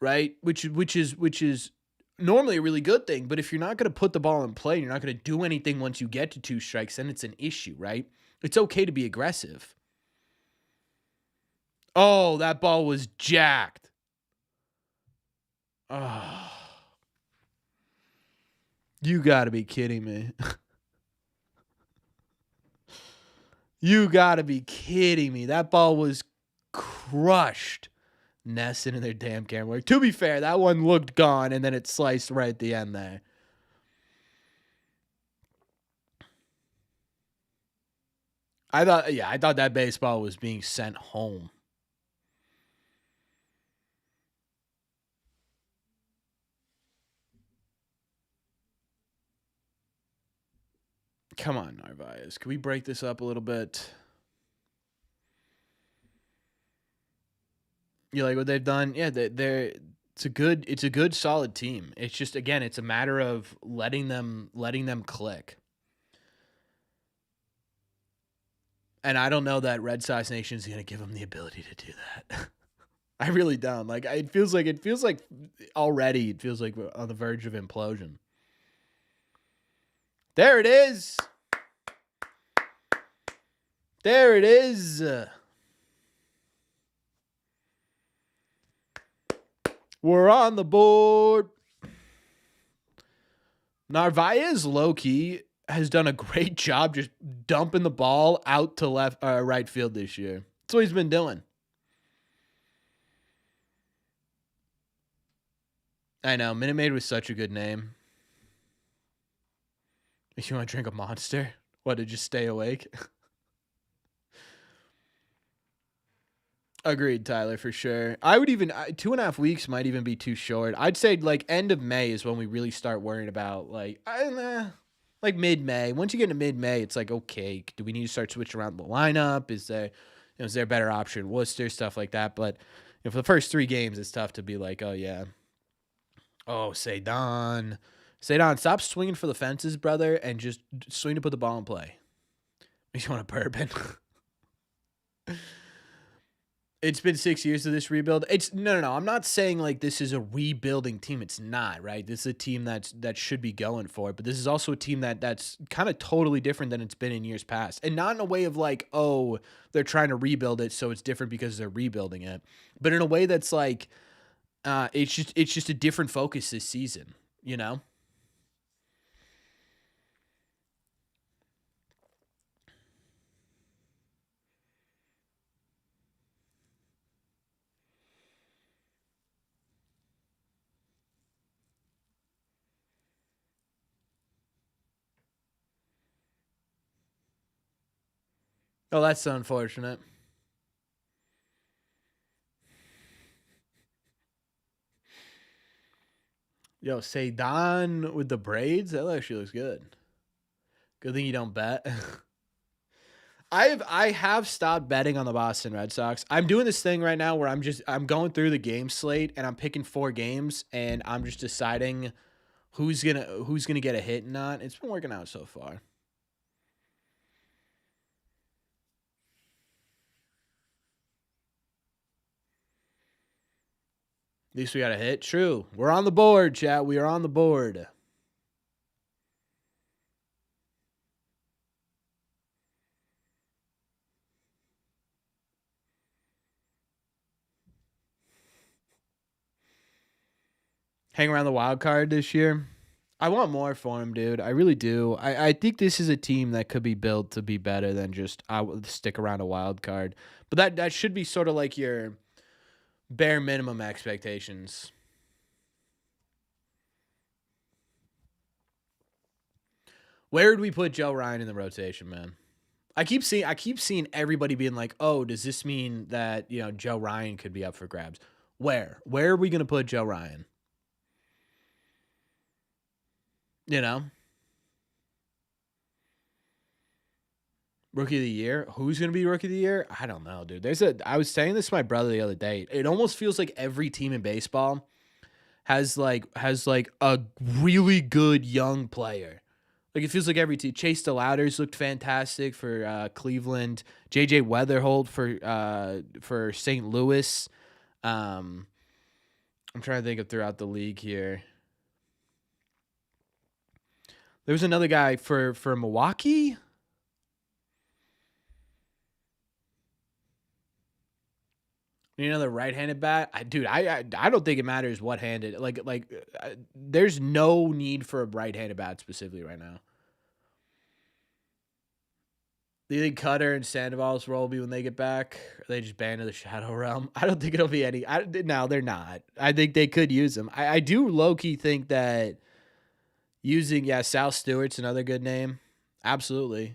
A: right? Which is normally a really good thing. But if you're not going to put the ball in play, you're not going to do anything once you get to 2 strikes, then it's an issue, right? It's okay to be aggressive. Oh, that ball was jacked. Oh, you got to be kidding me. You gotta be kidding me. That ball was crushed. Nesson in their damn camera. To be fair, that one looked gone, and then it sliced right at the end there. I thought that baseball was being sent home. Come on, Narvaez. Can we break this up a little bit? You like what they've done? Yeah, they're it's a good solid team. It's just again, it's a matter of letting them click. And I don't know that Red Sox Nation is going to give them the ability to do that. I really don't. Like it feels like already it feels like we're on the verge of implosion. There it is. There it is. We're on the board. Narvaez low-key has done a great job just dumping the ball out to right field this year. That's what he's been doing. I know. Minute Maid was such a good name. If you want to drink a Monster, what, to just stay awake? Agreed, Tyler, for sure. I would even 2.5 weeks might even be too short. I'd say like end of May is when we really start worrying about like mid-May. Once you get into mid-May, it's like, okay, do we need to start switching around the lineup? Is there a better option? Worcester, stuff like that. But for the first 3 games, it's tough to be like, oh yeah, oh Cedon, stop swinging for the fences, brother, and just swing to put the ball in play. You want a bourbon? It's been 6 years of this rebuild. It's no. I'm not saying like this is a rebuilding team. It's not, right? This is a team that should be going for it. But this is also a team that's kind of totally different than it's been in years past. And not in a way of like, oh, they're trying to rebuild it, so it's different because they're rebuilding it. But in a way that's like, it's just a different focus this season, you know? Oh, that's unfortunate. Yo, Cedon with the braids, that actually looks good. Good thing you don't bet. I have stopped betting on the Boston Red Sox. I'm doing this thing right now where I'm going through the game slate and I'm picking 4 games and I'm just deciding who's gonna get a hit and not. It's been working out so far. At least we got a hit. True. We're on the board, chat. We are on the board. Hang around the wild card this year. I want more for him, dude. I really do. I think this is a team that could be built to be better than just I will stick around a wild card. But that should be sort of like your bare minimum expectations. Where would we put Joe Ryan in the rotation, man? I keep seeing everybody being like, "Oh, does this mean that, Joe Ryan could be up for grabs?" Where? Where are we going to put Joe Ryan? You know? Rookie of the year? Who's going to be rookie of the year? I don't know, dude. I was saying this to my brother the other day. It almost feels like every team in baseball has like a really good young player. Like it feels like every team. Chase DeLauder's looked fantastic for Cleveland. JJ Weatherhold for St. Louis. I'm trying to think of throughout the league here. There was another guy for Milwaukee. Another right-handed bat. I don't think it matters what handed. There's no need for a right-handed bat specifically right now. Do you think Cutter and Sandoval's role will be when they get back? Are they just banned to the Shadow Realm? I don't think it'll be any. No, they're not. I think they could use them. I do low-key think that Sal Stewart's another good name. Absolutely.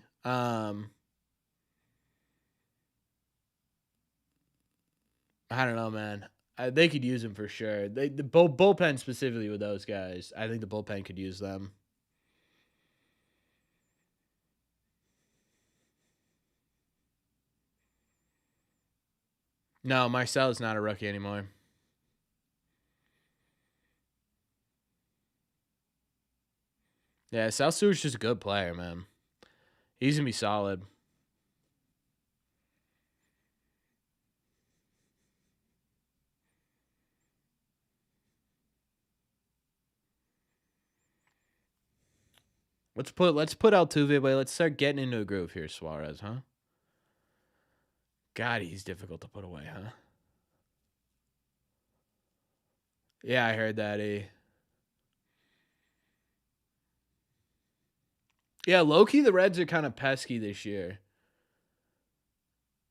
A: I don't know, man. They could use him for sure. The bullpen specifically with those guys. I think the bullpen could use them. No, Marcel's not a rookie anymore. Yeah, South Stewart's just a good player, man. He's going to be solid. Let's put Altuve away. Let's start getting into a groove here, Suarez, huh? God, he's difficult to put away, huh? Yeah, I heard that. Yeah, low-key, the Reds are kind of pesky this year.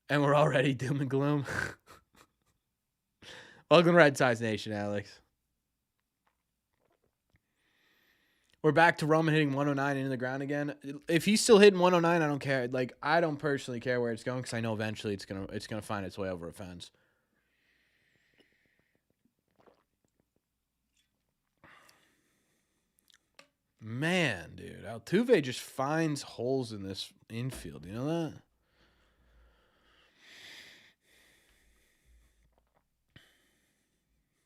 A: And we're already doom and gloom. Welcome to Red Sox Nation, Alex. We're back to Roman hitting 109 into the ground again. If he's still hitting 109, I don't care. Like, I don't personally care where it's going because I know eventually it's gonna find its way over a fence. Man, dude, Altuve just finds holes in this infield. You know that?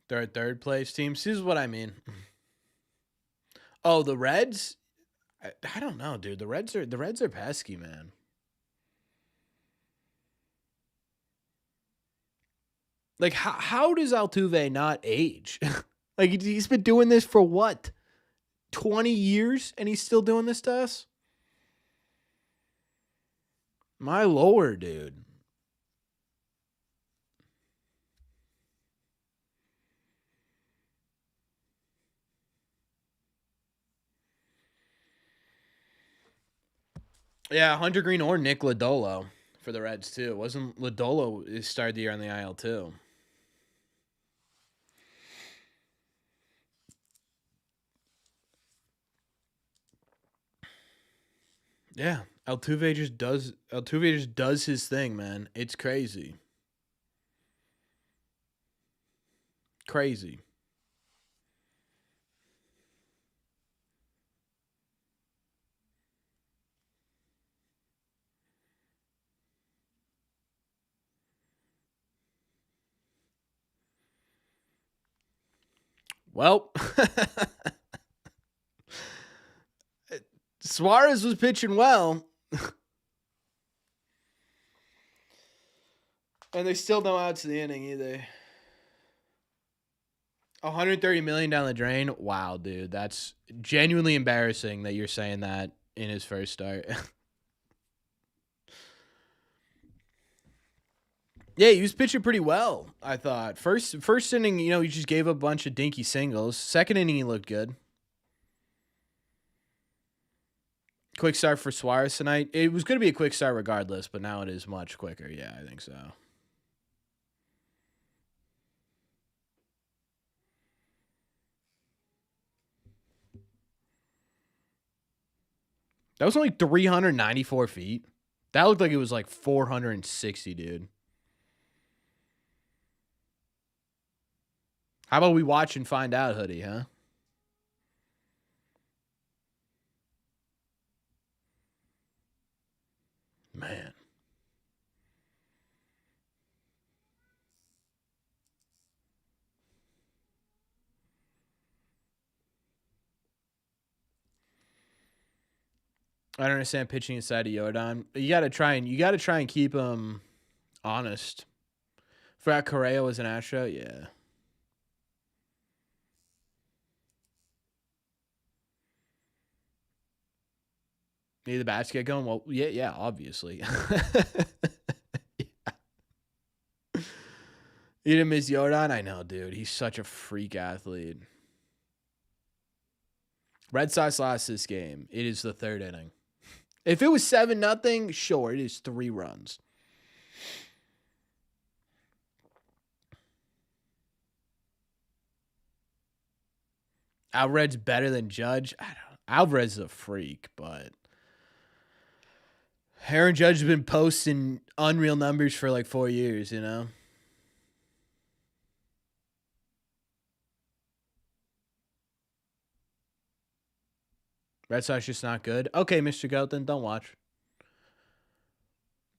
A: They're a third place team. This is what I mean. Oh, the Reds? I don't know, dude. The Reds are pesky, man. Like, how does Altuve not age? Like, he's been doing this for what? 20 years and he's still doing this to us? My lord, dude. Yeah, Hunter Green or Nick Lodolo for the Reds, too. Wasn't Lodolo started the year on the IL, too? Yeah, Altuve just does his thing, man. It's crazy. Crazy. Well, Suarez was pitching well. And they still don't out to the inning either. 130 million down the drain. Wow, dude, that's genuinely embarrassing that you're saying that in his first start. Yeah, he was pitching pretty well, I thought. First inning, he just gave up a bunch of dinky singles. Second inning, he looked good. Quick start for Suarez tonight. It was going to be a quick start regardless, but now it is much quicker. Yeah, I think so. That was only 394 feet. That looked like it was like 460, dude. How about we watch and find out, Hoodie, huh? Man. I don't understand pitching inside of Jordan. You gotta try and keep him honest. Forgot Correa was an Astro, yeah. Need the bats get going? Well, yeah, obviously. You didn't miss Jordan? I know, dude. He's such a freak athlete. Red Sox lost this game. It is the third inning. If it was 7-0, sure, it is 3 runs. Alvarez better than Judge? I don't know. Alvarez is a freak, but Aaron Judge has been posting unreal numbers for like 4 years, Red Sox just not good. Okay, Mr. Goat, then don't watch.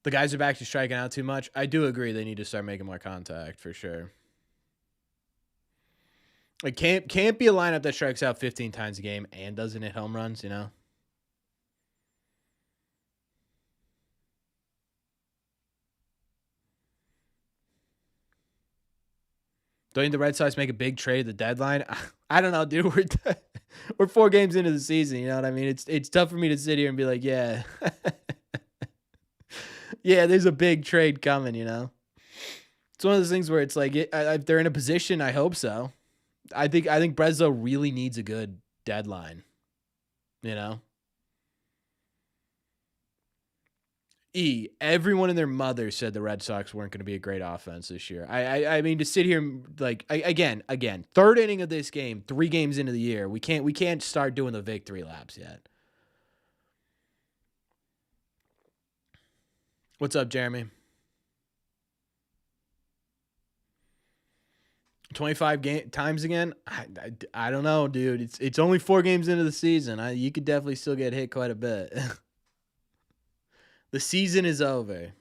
A: The guys are back to striking out too much. I do agree they need to start making more contact for sure. It can't be a lineup that strikes out 15 times a game and doesn't hit home runs, you know? Don't you think the Red Sox make a big trade at the deadline? I don't know, dude. We're 4 games into the season, you know what I mean? It's tough for me to sit here and be like, yeah. Yeah, there's a big trade coming, you know? It's one of those things where it's like, if they're in a position, I hope so. I think Breslow really needs a good deadline, you know? Everyone and their mother said the Red Sox weren't going to be a great offense this year. I mean, to sit here and like again, third inning of this game, 3 games into the year, we can't start doing the victory laps yet. What's up, Jeremy? 25 times again? I don't know, dude. It's only 4 games into the season. You could definitely still get hit quite a bit. The season is over.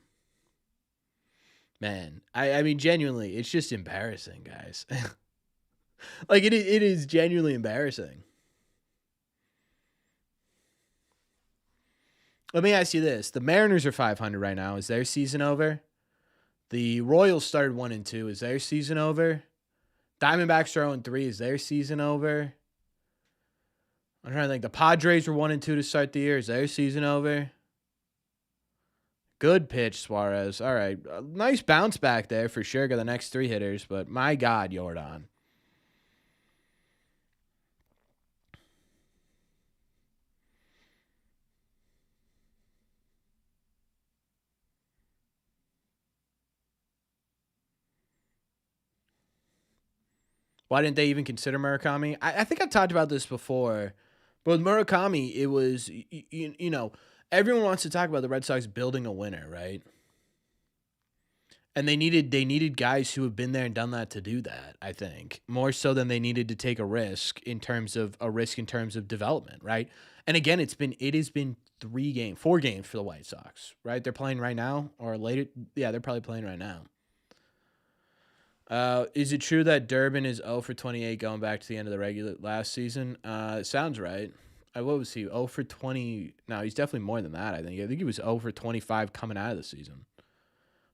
A: Man, I mean, genuinely, it's just embarrassing, guys. Like, it is genuinely embarrassing. Let me ask you this. The Mariners are 500 right now. Is their season over? The Royals started 1-2. Is their season over? Diamondbacks are 0-3. Is their season over? I'm trying to think. The Padres were 1-2 to start the year. Is their season over? Good pitch, Suarez. All right. Nice bounce back there for sure. Got the next 3 hitters, but my God, Jordan. Why didn't they even consider Murakami? I think I've talked about this before, but with Murakami, it was, you know, everyone wants to talk about the Red Sox building a winner, right? And they needed guys who have been there and done that to do that, I think. More so than they needed to take a risk in terms of development, right? And again, it has been 4 games for the White Sox, right? They're playing right now or later. Yeah, they're probably playing right now. Is it true that Durbin is 0 for 28 going back to the end of the regular last season? Sounds right. What was he? 0 for 20. No, he's definitely more than that, I think. I think he was 0 for 25 coming out of the season.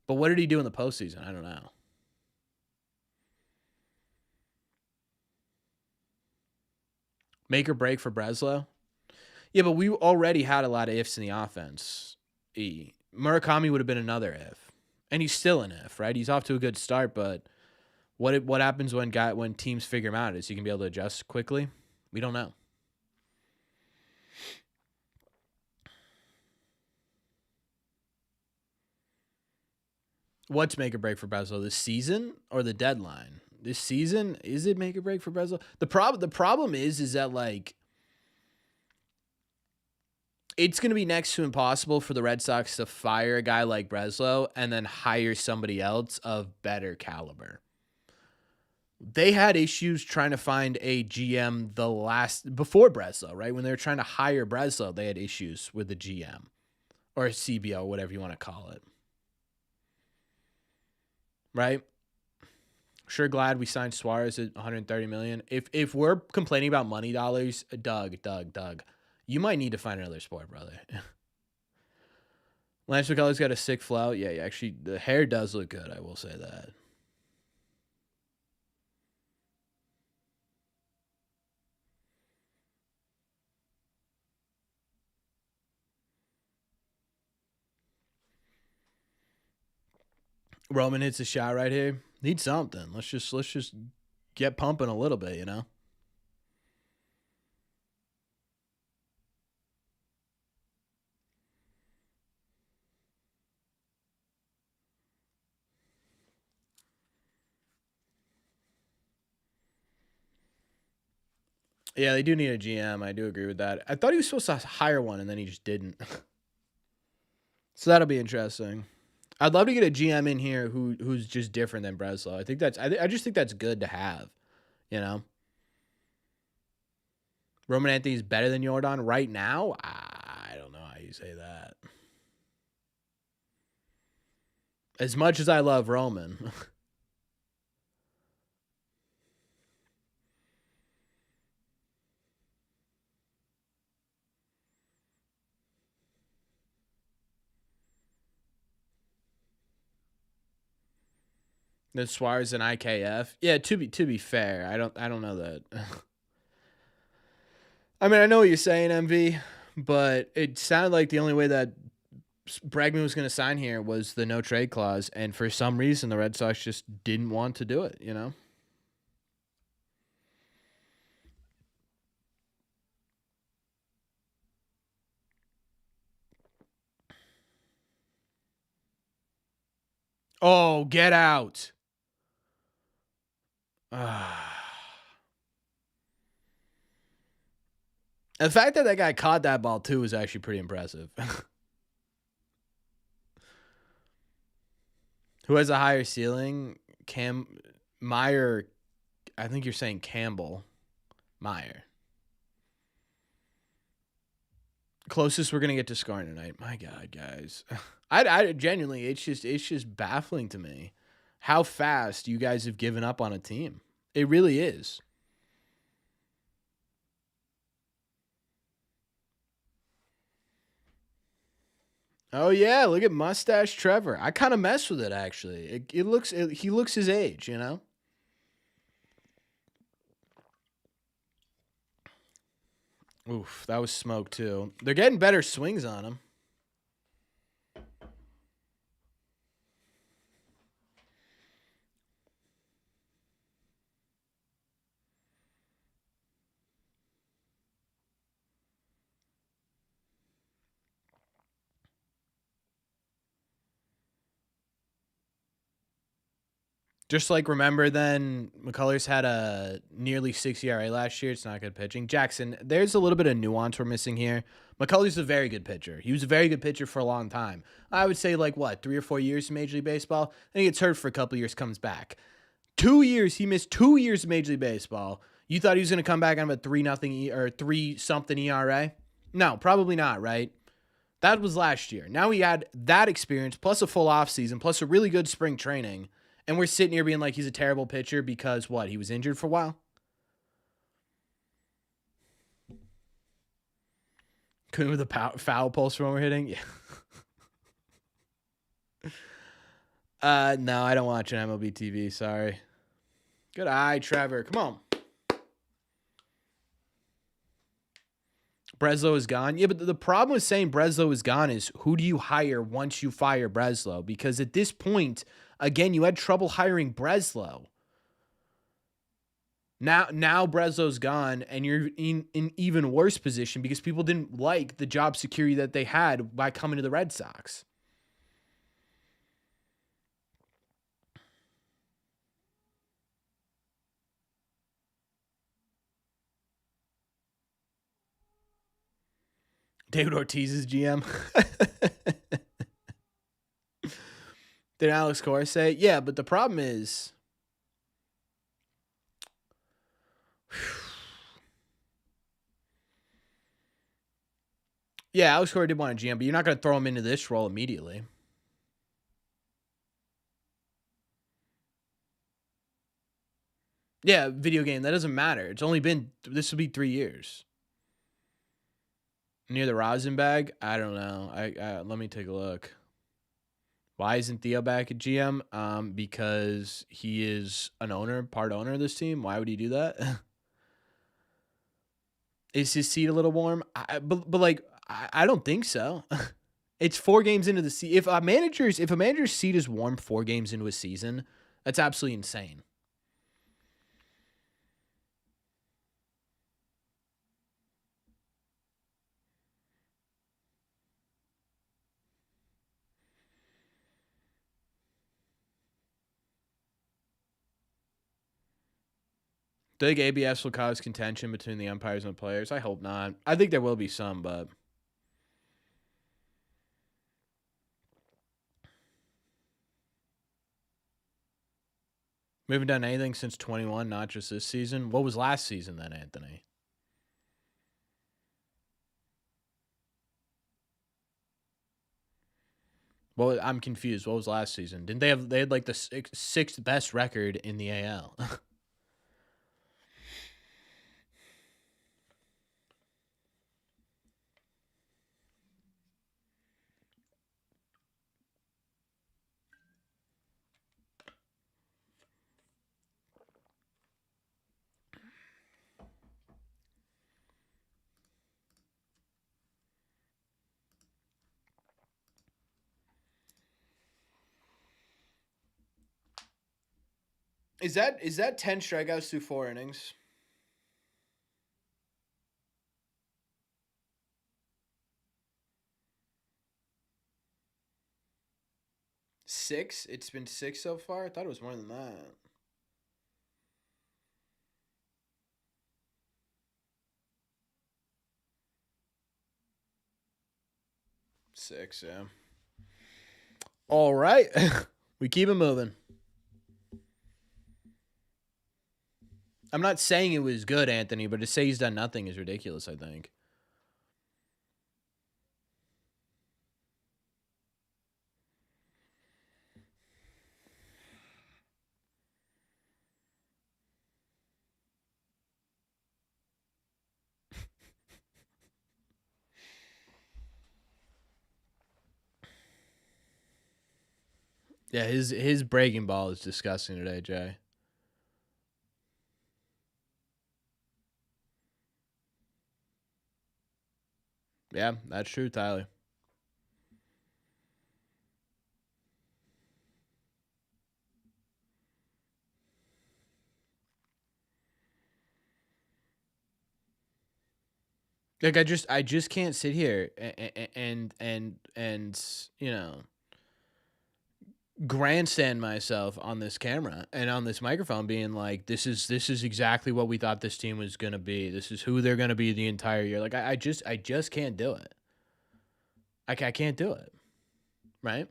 A: But what did he do in the postseason? I don't know. Make or break for Breslow? Yeah, but we already had a lot of ifs in the offense. Murakami would have been another if. And he's still an if, right? He's off to a good start, but what happens when teams figure him out? Is he going to be able to adjust quickly? We don't know. What's make or break for Breslow? This season or the deadline? This season, is it make or break for Breslow? The problem is that like it's going to be next to impossible for the Red Sox to fire a guy like Breslow and then hire somebody else of better caliber. They had issues trying to find a GM before Breslow, right? When they were trying to hire Breslow, they had issues with the GM or CBO, whatever you want to call it. Right? Sure glad we signed Suarez at $130 million. If we're complaining about money dollars, Doug, you might need to find another sport, brother. Lance McCullers got a sick flout. Yeah, actually, the hair does look good. I will say that. Roman hits a shot right here. Need something. Let's just get pumping a little bit, you know? Yeah, they do need a GM. I do agree with that. I thought he was supposed to hire one, and then he just didn't. So that'll be interesting. I'd love to get a GM in here who's just different than Breslow. I just think that's good to have, you know? Roman Anthony's better than Jordan right now? I don't know how you say that. As much as I love Roman. The Suarez and IKF. Yeah, to be fair, I don't know that. I mean, I know what you're saying, MV, but it sounded like the only way that Bregman was going to sign here was the no trade clause, and for some reason, the Red Sox just didn't want to do it. You know. Oh, get out! The fact that guy caught that ball too is actually pretty impressive. Who has a higher ceiling? Meyer. I think you're saying Campbell. Meyer. Closest we're gonna get to scoring tonight. My God, guys. I genuinely, it's just baffling to me how fast you guys have given up on a team. It really is. Oh yeah, look at mustache Trevor. I kind of mess with it actually. He looks his age, you know. Oof, that was smoke too. They're getting better swings on him. Just like remember then McCullers had a nearly 6 ERA last year. It's not good pitching. Jackson, there's a little bit of nuance we're missing here. McCullers a very good pitcher. He was a very good pitcher for a long time. I would say like what, 3 or 4 years in Major League Baseball? Then he gets hurt for a couple years, comes back. 2 years, he missed 2 years of Major League Baseball. You thought he was going to come back on a 3-0 or 3-something ERA? No, probably not, right? That was last year. Now he had that experience plus a full offseason plus a really good spring training. And we're sitting here being like he's a terrible pitcher because what? He was injured for a while? Couldn't with a foul pulse when we're hitting? Yeah. No, I don't watch an MLB TV. Sorry. Good eye, Trevor. Come on. Breslow is gone. Yeah, but the problem with saying Breslow is gone is who do you hire once you fire Breslow? Because at this point, again, you had trouble hiring Breslow. Now Breslow's gone, and you're in an even worse position because people didn't like the job security that they had by coming to the Red Sox. David Ortiz's GM. Did Alex Cora say? Yeah, but the problem is. Yeah, Alex Cora did want a GM, but you're not going to throw him into this role immediately. Yeah, video game. That doesn't matter. It's only been. This will be 3 years. Near the Rosenbag? I don't know. Let me take a look. Why isn't Theo back at GM? Because he is an owner, part owner of this team. Why would he do that? Is his seat a little warm? But like, I don't think so. It's 4 games into the season. If a manager's seat is warm 4 games into a season, that's absolutely insane. Do you think ABS will cause contention between the umpires and the players? I hope not. I think there will be some, but we haven't done anything since 21, not just this season. What was last season then, Anthony? Well, I'm confused. What was last season? Didn't they had like the sixth best record in the AL? Is that 10 strikeouts through 4 innings? 6? It's been 6 so far? I thought it was more than that. 6, yeah. All right. We keep it moving. I'm not saying it was good, Anthony, but to say he's done nothing is ridiculous, I think. Yeah, his breaking ball is disgusting today, Jay. Yeah, that's true, Tyler. Like I just can't sit here and you know grandstand myself on this camera and on this microphone being like this is exactly what we thought this team was gonna be. This is who they're gonna be the entire year. Like I just can't do it. I can't do it. Right?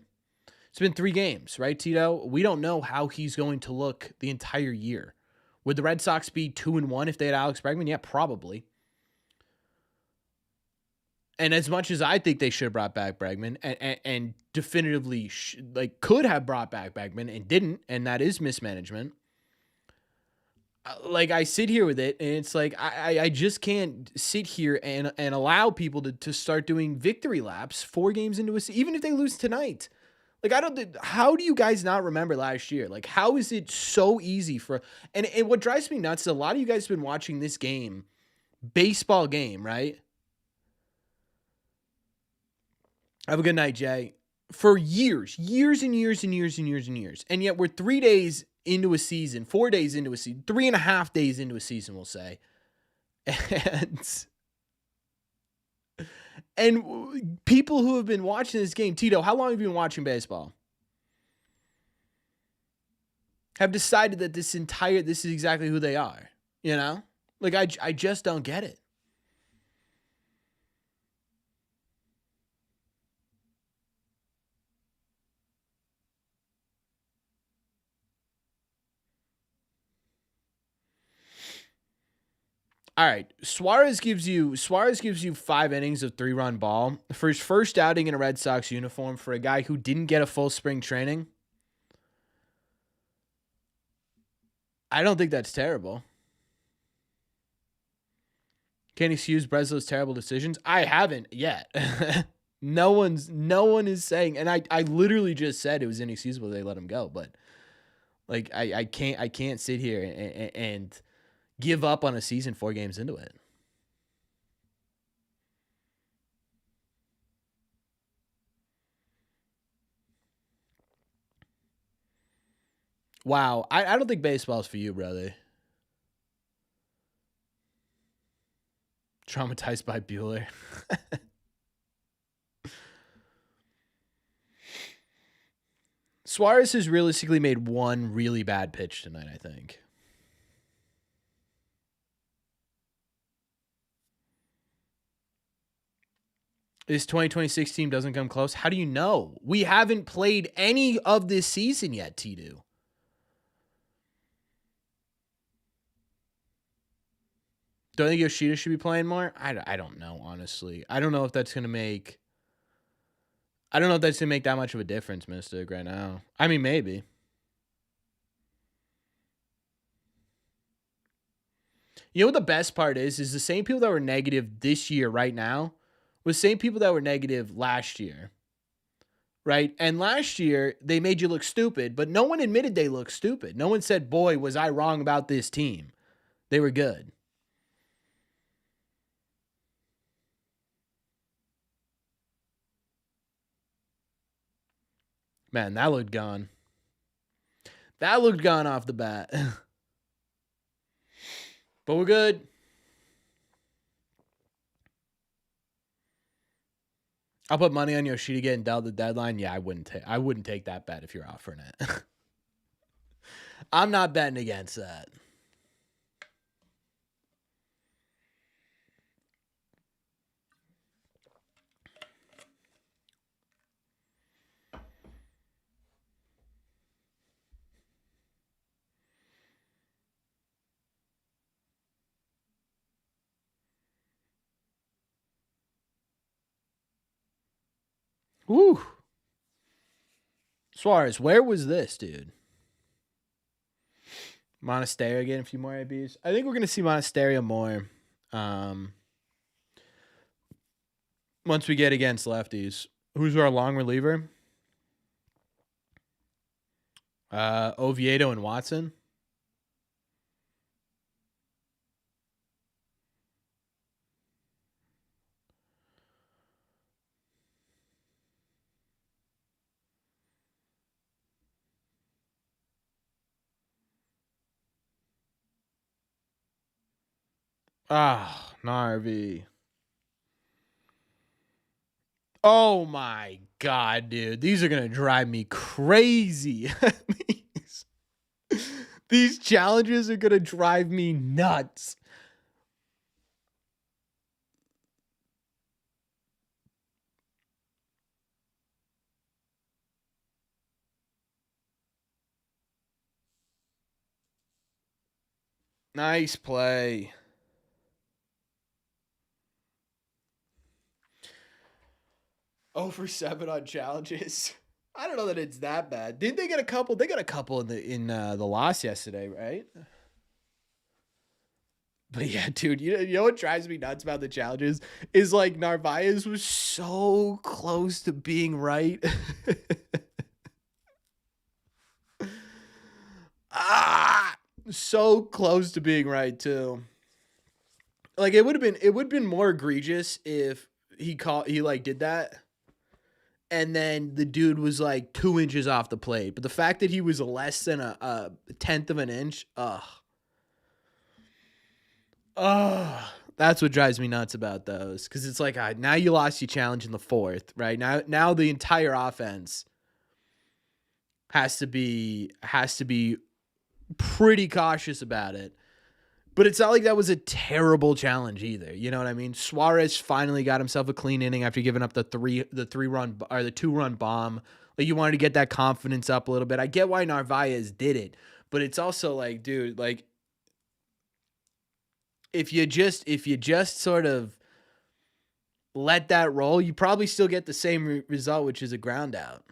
A: It's been 3 games, right, Tito? We don't know how he's going to look the entire year. Would the Red Sox be 2-1 if they had Alex Bregman? Yeah, probably. And as much as I think they should have brought back Bregman and definitively could have brought back Bregman and didn't, and that is mismanagement. Like I sit here with it, and it's like I just can't sit here and allow people to start doing victory laps 4 games into a season, even if they lose tonight. Like I don't. How do you guys not remember last year? Like how is it so easy for? And what drives me nuts is a lot of you guys have been watching this game, baseball game, right? Have a good night, Jay. For years, years and years and years and years and years. And yet we're 3 days into a season, 4 days into a season, 3.5 days into a season, we'll say. And people who have been watching this game, Tito, how long have you been watching baseball? Have decided that this is exactly who they are. You know? Like I just don't get it. All right, Suarez gives you 5 innings of 3-run ball for his first outing in a Red Sox uniform for a guy who didn't get a full spring training. I don't think that's terrible. Can he excuse Breslow's terrible decisions? I haven't yet. No one is saying, and I literally just said it was inexcusable they let him go, but like I can't sit here and give up on a season 4 games into it. Wow, I don't think baseball's for you, brother. Traumatized by Bueller. Suarez has realistically made one really bad pitch tonight, I think. This 2026 team doesn't come close. How do you know? We haven't played any of this season yet, T2. Do I think Yoshida should be playing more? I don't know, honestly. I don't know if that's going to make... I don't know if that's going to make that much of a difference, Mystic, right now. I mean, maybe. You know what the best part is the same people that were negative this year right now was the same people that were negative last year. Right? And last year, they made you look stupid, but no one admitted they looked stupid. No one said, boy, was I wrong about this team. They were good. Man, that looked gone. That looked gone off the bat. But we're good. I'll put money on Yoshida getting dealt the deadline. Yeah, I wouldn't take that bet if you're offering it. I'm not betting against that. Woo. Suarez, where was this, dude? Monasterio getting a few more ABs. I think we're gonna see Monasterio more. Once we get against lefties. Who's our long reliever? Oviedo and Watson. Ah, Narvi. Oh my god, dude. These are gonna drive me crazy. These challenges are gonna drive me nuts. Nice play. Oh for 7 on challenges. I don't know that it's that bad. Didn't they get a couple? They got a couple in the loss yesterday, right? But yeah, dude, you know what drives me nuts about the challenges is like Narvaez was so close to being right. So close to being right too. Like it would have been more egregious if he did that and then the dude was like 2 inches off the plate. But the fact that he was less than a tenth of an inch, that's what drives me nuts about those. Because it's like, now you lost your challenge in the 4th, right? Now the entire offense has to be pretty cautious about it. But it's not like that was a terrible challenge either. You know what I mean? Suarez finally got himself a clean inning after giving up the 2-run bomb. Like you wanted to get that confidence up a little bit. I get why Narvaez did it, but it's also like, dude, like if you just sort of let that roll, you probably still get the same result, which is a ground out.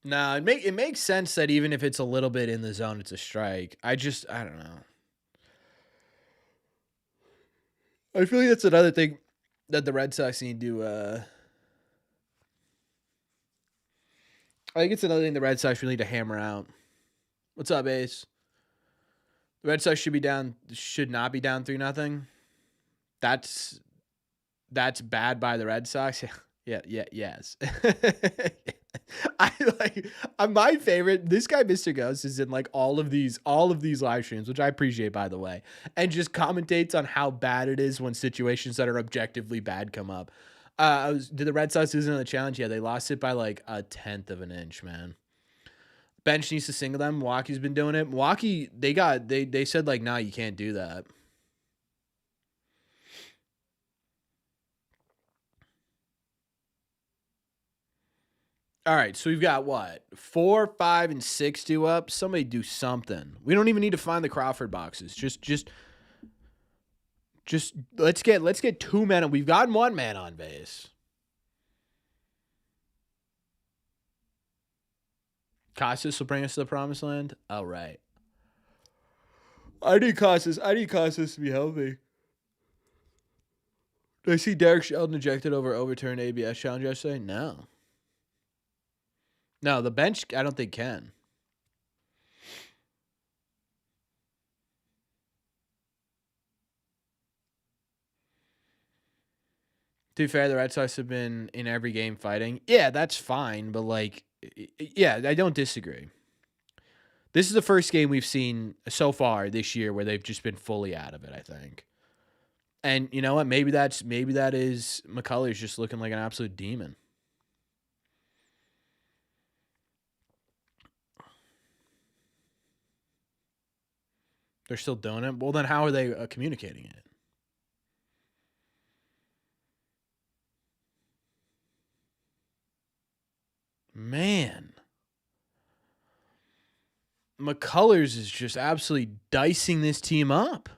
A: No, it makes sense that even if it's a little bit in the zone, it's a strike. I don't know. I feel like that's another thing that the Red Sox need to. I think it's another thing the Red Sox really need to hammer out. What's up, Ace? The Red Sox should not be down 3-0. That's bad by the Red Sox. Yes. My favorite. This guy, Mr. Ghost, is in like all of these live streams, which I appreciate, by the way, and just commentates on how bad it is when situations that are objectively bad come up. Did the Red Sox lose another challenge? Yeah, they lost it by like a tenth of an inch, man. Bench needs to single them. Milwaukee's been doing it. Milwaukee, they said like, nah, you can't do that. All right, so we've got what? 4, 5, and 6 due up. Somebody do something. We don't even need to find the Crawford boxes. Just Just let's get 2 men. We've gotten 1 man on base. Casas will bring us to the promised land. All right. I need Casas to be healthy. Did I see Derek Sheldon ejected over overturned ABS challenge yesterday? No. No, the bench I don't think can. To be fair, the Red Sox have been in every game fighting. Yeah, that's fine, but yeah, I don't disagree. This is the first game we've seen so far this year where they've just been fully out of it, I think. And you know what? Maybe that is McCullers just looking like an absolute demon. They're still doing it. Well, then how are they communicating it? Man. McCullers is just absolutely dicing this team up.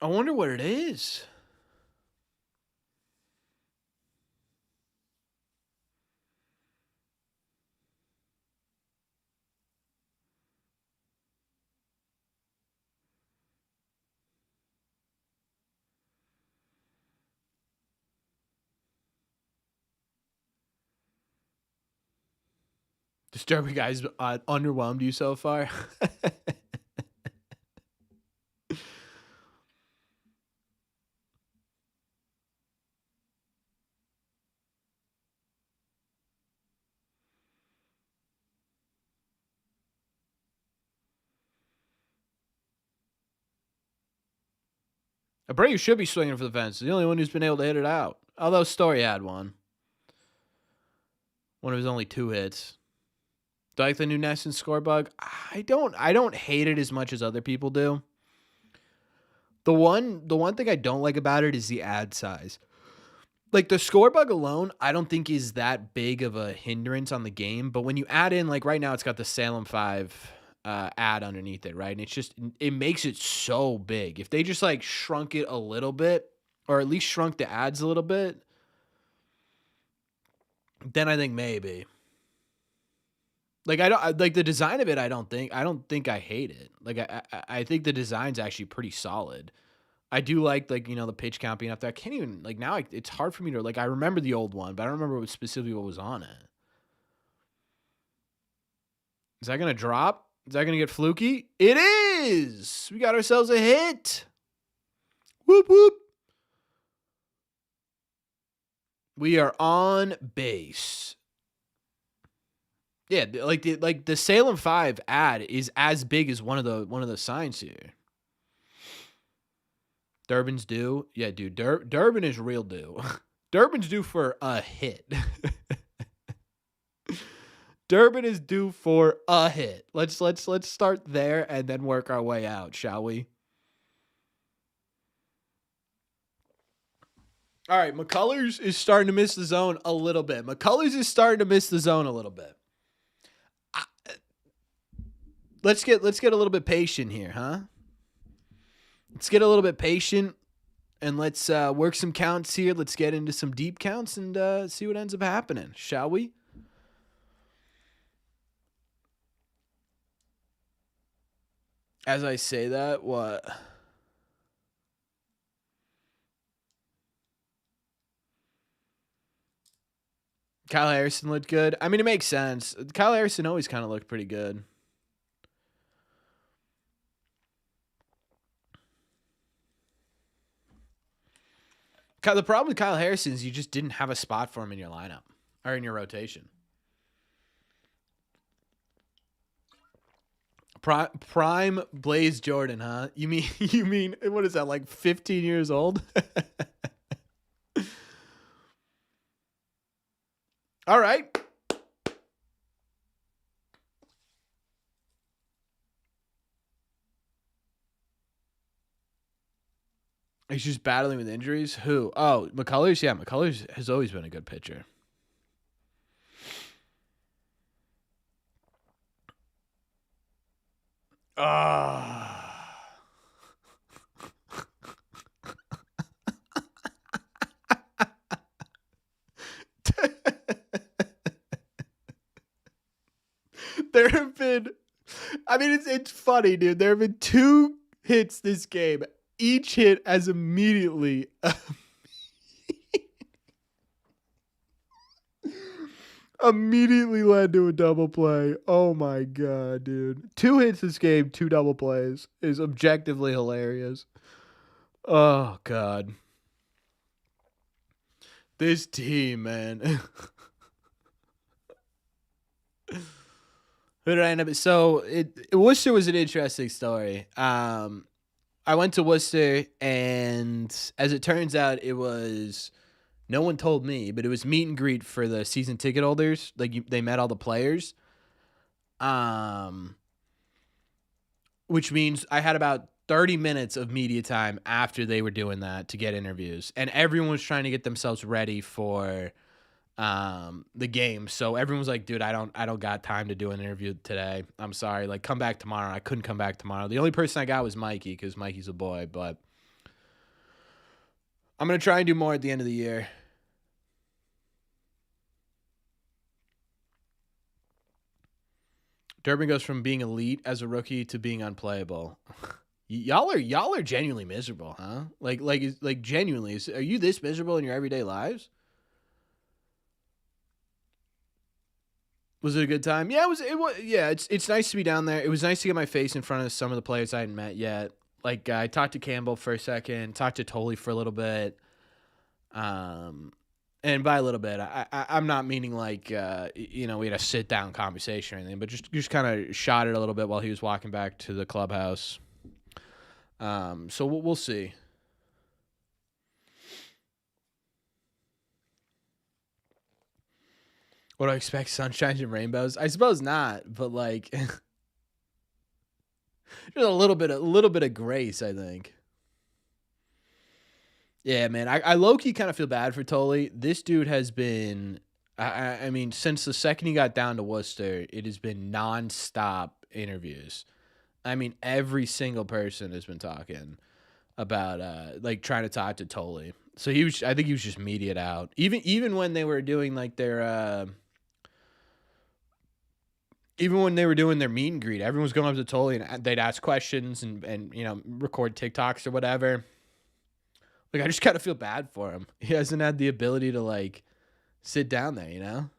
A: I wonder what it is. Disturbing guys underwhelmed you so far? Abreu should be swinging for the fence. The only one who's been able to hit it out. Although Story had one. One of his only 2 hits. Do I like the new Nesson score bug? I don't hate it as much as other people do. The one thing I don't like about it is the ad size. Like the score bug alone, I don't think is that big of a hindrance on the game. But when you add in, like right now, it's got the Salem 5 ad underneath it, right? And it makes it so big. If they just like shrunk it a little bit, or at least shrunk the ads a little bit, then I think maybe. Like I don't like the design of it. I don't think I hate it. Like I think the design's actually pretty solid. I do like the pitch count being up there. I can't even now. It's hard for me to I remember the old one, but I don't remember specifically what was on it. Is that gonna drop? Is that gonna get fluky? It is. We got ourselves a hit. Whoop whoop. We are on base. Yeah, like the Salem 5 ad is as big as one of the signs here. Durbin's due. Yeah, dude. Durbin is real due. Durbin's due for a hit. Durbin is due for a hit. Let's start there and then work our way out, shall we? All right, McCullers is starting to miss the zone a little bit. Let's get a little bit patient here, huh? Let's get a little bit patient and let's work some counts here. Let's get into some deep counts and see what ends up happening, shall we? As I say that, what? Kyle Harrison looked good. I mean, it makes sense. Kyle Harrison always kind of looked pretty good. The problem with Kyle Harrison is you just didn't have a spot for him in your lineup or in your rotation. Prime Blaze Jordan, huh? You mean what is that, like 15 years old? All right. He's just battling with injuries. Who? Oh, McCullers? Yeah, McCullers has always been a good pitcher. There have been, I mean, it's funny, dude. There have been 2 hits this game. Each hit has immediately led to a double play. Oh my god, dude. 2 hits this game, 2 double plays is objectively hilarious. Oh god. This team, man. Who did I end up? So Worcester was an interesting story. I went to Worcester, and as it turns out, it was no one told me, but it was meet and greet for the season ticket holders. Like they met all the players, which means I had about 30 minutes of media time after they were doing that to get interviews, and everyone was trying to get themselves ready for the game. So everyone was like, dude, I don't got time to do an interview today. I'm sorry. Like, come back tomorrow. I couldn't come back tomorrow. The only person I got was Mikey, because Mikey's a boy, but I'm going to try and do more at the end of the year. Durbin goes from being elite as a rookie to being unplayable. Y'all are genuinely miserable, huh? Like genuinely. Are you this miserable in your everyday lives? Was it a good time? Yeah, it was. Yeah, it's nice to be down there. It was nice to get my face in front of some of the players I hadn't met yet. Like I talked to Campbell for a second, talked to Tolley for a little bit. And by a little bit, I'm not meaning like we had a sit down conversation or anything, but just kind of shot it a little bit while he was walking back to the clubhouse. So we'll see. What do I expect? Sunshines and rainbows? I suppose not, but like just a little bit of grace, I think. Yeah, man. I low-key kind of feel bad for Tolley. This dude has been, I mean, since the second he got down to Worcester, it has been nonstop interviews. I mean, every single person has been talking about like trying to talk to Tolley. So I think he was just mediated out. Even when they were doing like their even when they were doing their meet and greet, everyone was going up to Tolley and they'd ask questions and record TikToks or whatever. Like, I just kind of feel bad for him. He hasn't had the ability to like sit down there, Yeah,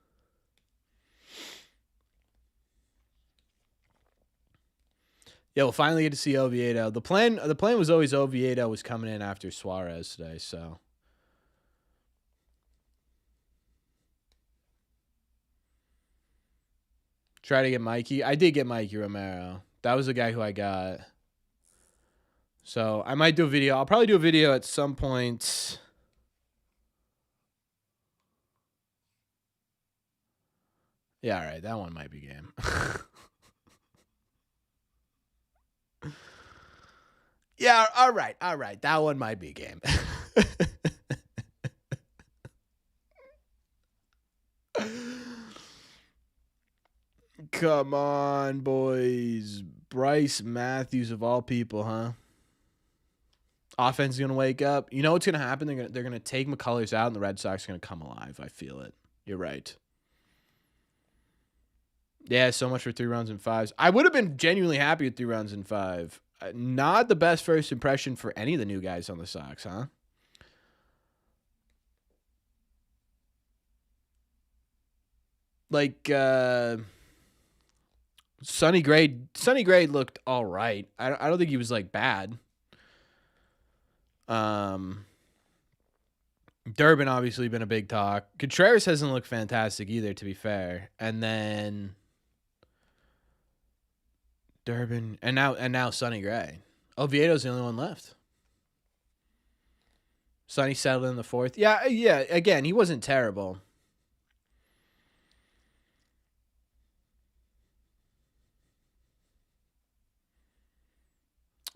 A: we'll finally get to see Oviedo. The plan was always Oviedo was coming in after Suarez today, so. Try to get Mikey. I did get Mikey Romero. That was the guy who I got. So I might do a video. I'll probably do a video at some point. Yeah, all right. That one might be game. Yeah, all right. All right. That one might be game. Come on, boys. Bryce Matthews of all people, huh? Offense is going to wake up. You know what's going to happen? They're going to take McCullers out, and the Red Sox are going to come alive. I feel it. You're right. Yeah, so much for 3 rounds and 5s. I would have been genuinely happy with 3 rounds and 5. Not the best first impression for any of the new guys on the Sox, huh? Like, Sonny Gray looked all right. I don't think he was like bad. Durbin obviously been a big talk. Contreras hasn't looked fantastic either, to be fair. And then Durbin and now Sonny Gray. Oviedo's the only one left. Sonny settled in the 4th. Yeah. Again, he wasn't terrible.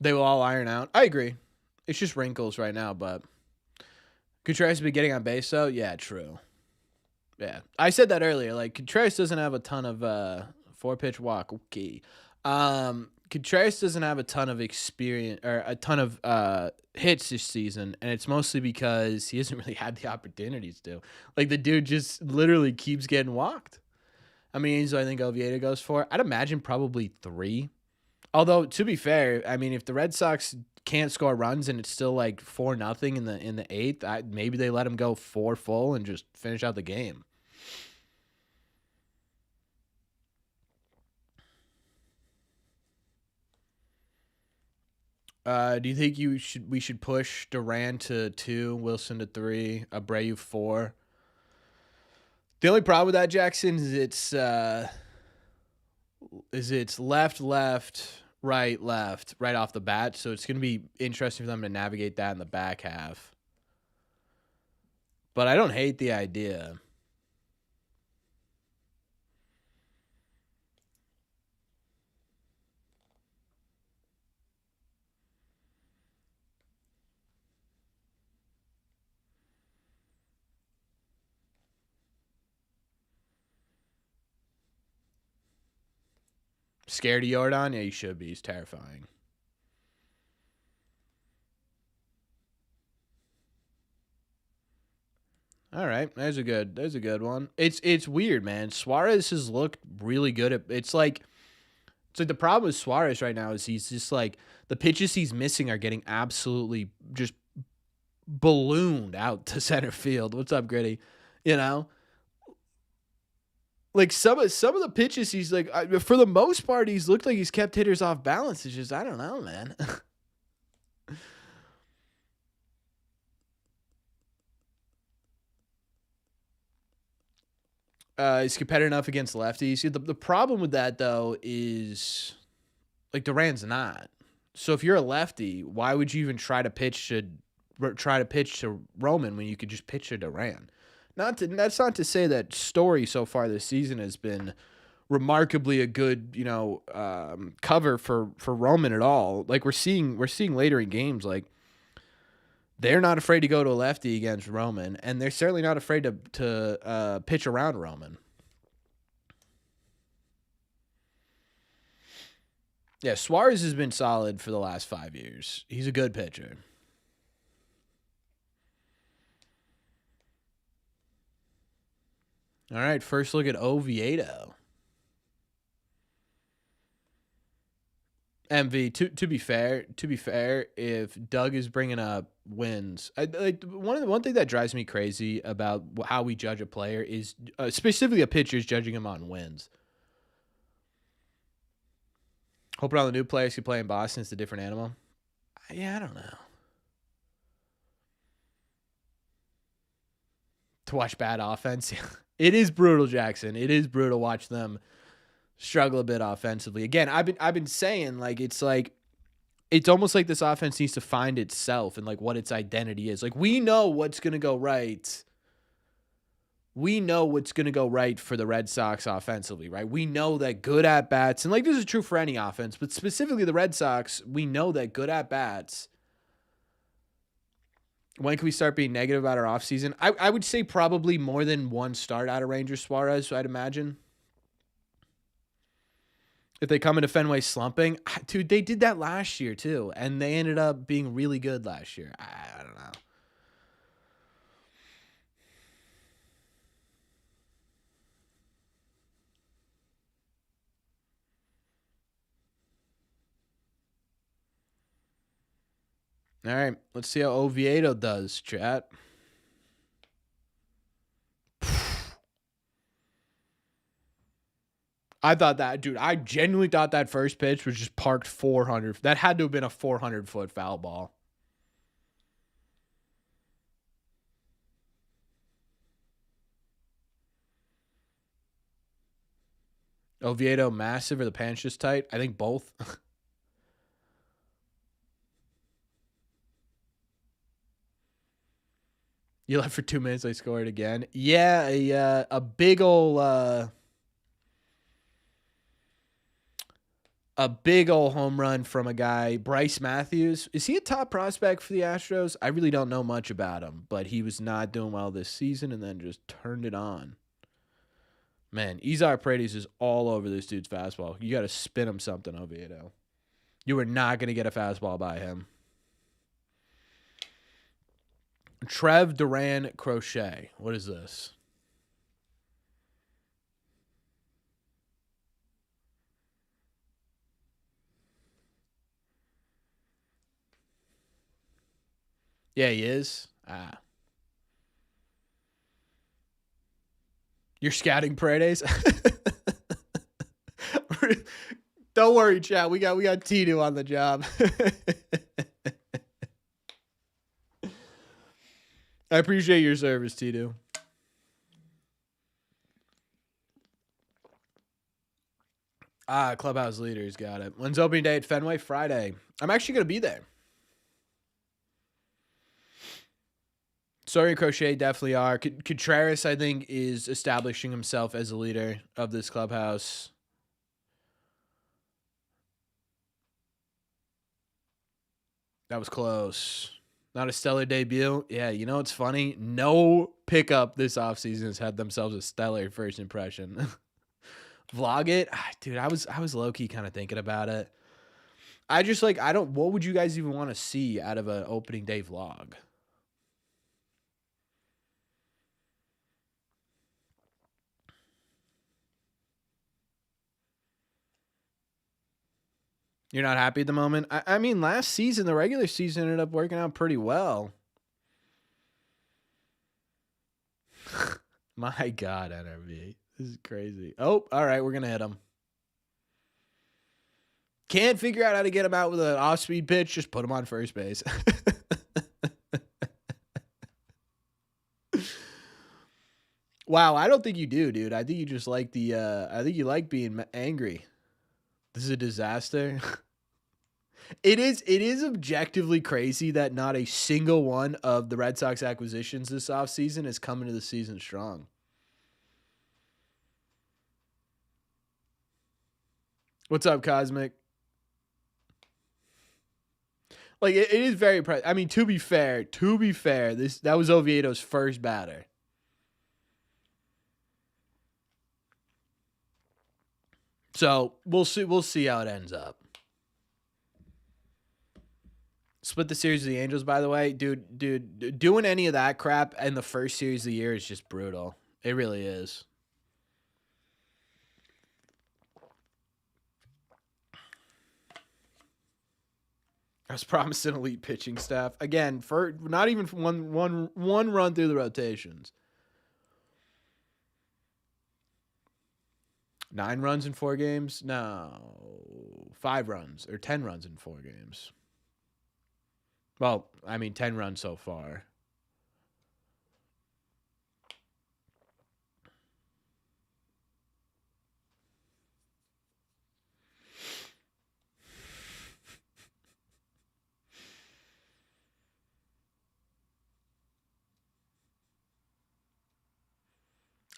A: They will all iron out. I agree. It's just wrinkles right now, but Contreras been getting on base, though? Yeah, true. Yeah. I said that earlier. Like, Contreras doesn't have a ton of 4-pitch walk. Okay. Contreras doesn't have a ton of experience or a ton of hits this season, and it's mostly because he hasn't really had the opportunities to. Like, the dude just literally keeps getting walked. How many innings do I think Oviedo goes for? I'd imagine probably 3. Although to be fair, I mean, if the Red Sox can't score runs and it's still like 4-0 in the eighth, maybe they let him go 4 full and just finish out the game. Do you think we should push Duran to 2, Wilson to 3, Abreu 4? The only problem with that, Jackson, is it's left, right off the bat. So it's going to be interesting for them to navigate that in the back half. But I don't hate the idea. Scared of Jordan? Yeah, you should be. He's terrifying. All right, there's a good one. It's weird, man. Suarez has looked really good at. It's like the problem with Suarez right now is he's just like the pitches he's missing are getting absolutely just ballooned out to center field. What's up, Gritty? You know, like some of the pitches he's like for the most part he's looked like he's kept hitters off balance. It's just I don't know, man. He's competitive enough against lefties. The problem with that though is like Duran's not. So if you're a lefty, why would you even try to pitch to Roman when you could just pitch to Duran? That's not to say that Story so far this season has been remarkably a good, cover for Roman at all. Like we're seeing later in games, like they're not afraid to go to a lefty against Roman, and they're certainly not afraid to pitch around Roman. Yeah, Suarez has been solid for the last 5 years. He's a good pitcher. All right, first look at Oviedo. MV. To be fair, if Doug is bringing up wins, one thing that drives me crazy about how we judge a player is specifically a pitcher is judging him on wins. Hoping all the new players who play in Boston is a different animal. Yeah, I don't know. To watch bad offense, it is brutal, Jackson. It is brutal to watch them struggle a bit offensively. Again, I've been saying it's almost like this offense needs to find itself and like what its identity is. Like we know what's going to go right. We know what's going to go right for the Red Sox offensively, right? We know that good at bats, and like this is true for any offense, but specifically the Red Sox, we know that good at bats. When can we start being negative about our offseason? I would say probably more than one start out of Ranger Suarez, I'd imagine. If they come into Fenway slumping, dude, they did that last year too, and they ended up being really good last year. I don't know. All right, let's see how Oviedo does, chat. I thought that, dude, I genuinely thought that first pitch was just parked 400. That had to have been a 400-foot foul ball. Oviedo massive or the pants just tight? I think both. You left for 2 minutes, I scored again. Yeah, a big ol' home run from a guy, Bryce Matthews. Is he a top prospect for the Astros? I really don't know much about him, but he was not doing well this season and then just turned it on. Man, Izar Paredes is all over this dude's fastball. You got to spin him something, Oviedo. You are not going to get a fastball by him. Trev Duran Crochet. What is this? Yeah, he is. Ah. You're scouting Paredes? Don't worry, chat. We got Tito on the job. I appreciate your service, Tito. Clubhouse leaders got it. When's opening day at Fenway? Friday. I'm actually gonna be there. Sorry, Crochet definitely are. Contreras, I think, is establishing himself as a leader of this clubhouse. That was close. Not a stellar debut. Yeah, you know what's funny? No pickup this offseason has had themselves a stellar first impression. Vlog it? Dude, I was low-key kind of thinking about it. I just what would you guys even want to see out of an opening day vlog? You're not happy at the moment? I mean, last season, the regular season ended up working out pretty well. My God, NRV. This is crazy. Oh, all right. We're going to hit him. Can't figure out how to get him out with an off-speed pitch. Just put him on first base. Wow, I don't think you do, dude. I think you just like I think you like being angry. This is a disaster. It is objectively crazy that not a single one of the Red Sox acquisitions this offseason is coming to the season strong. What's up, Cosmic? Like it is very I mean, to be fair, that was Oviedo's first batter. So we'll see how it ends up. Split the series of the Angels, by the way. Dude, doing any of that crap in the first series of the year is just brutal. It really is. I was promised an elite pitching staff. Again, for not even one run through the rotations. 9 runs in 4 games? No. 5 runs or 10 runs in 4 games. Well, I mean 10 runs so far.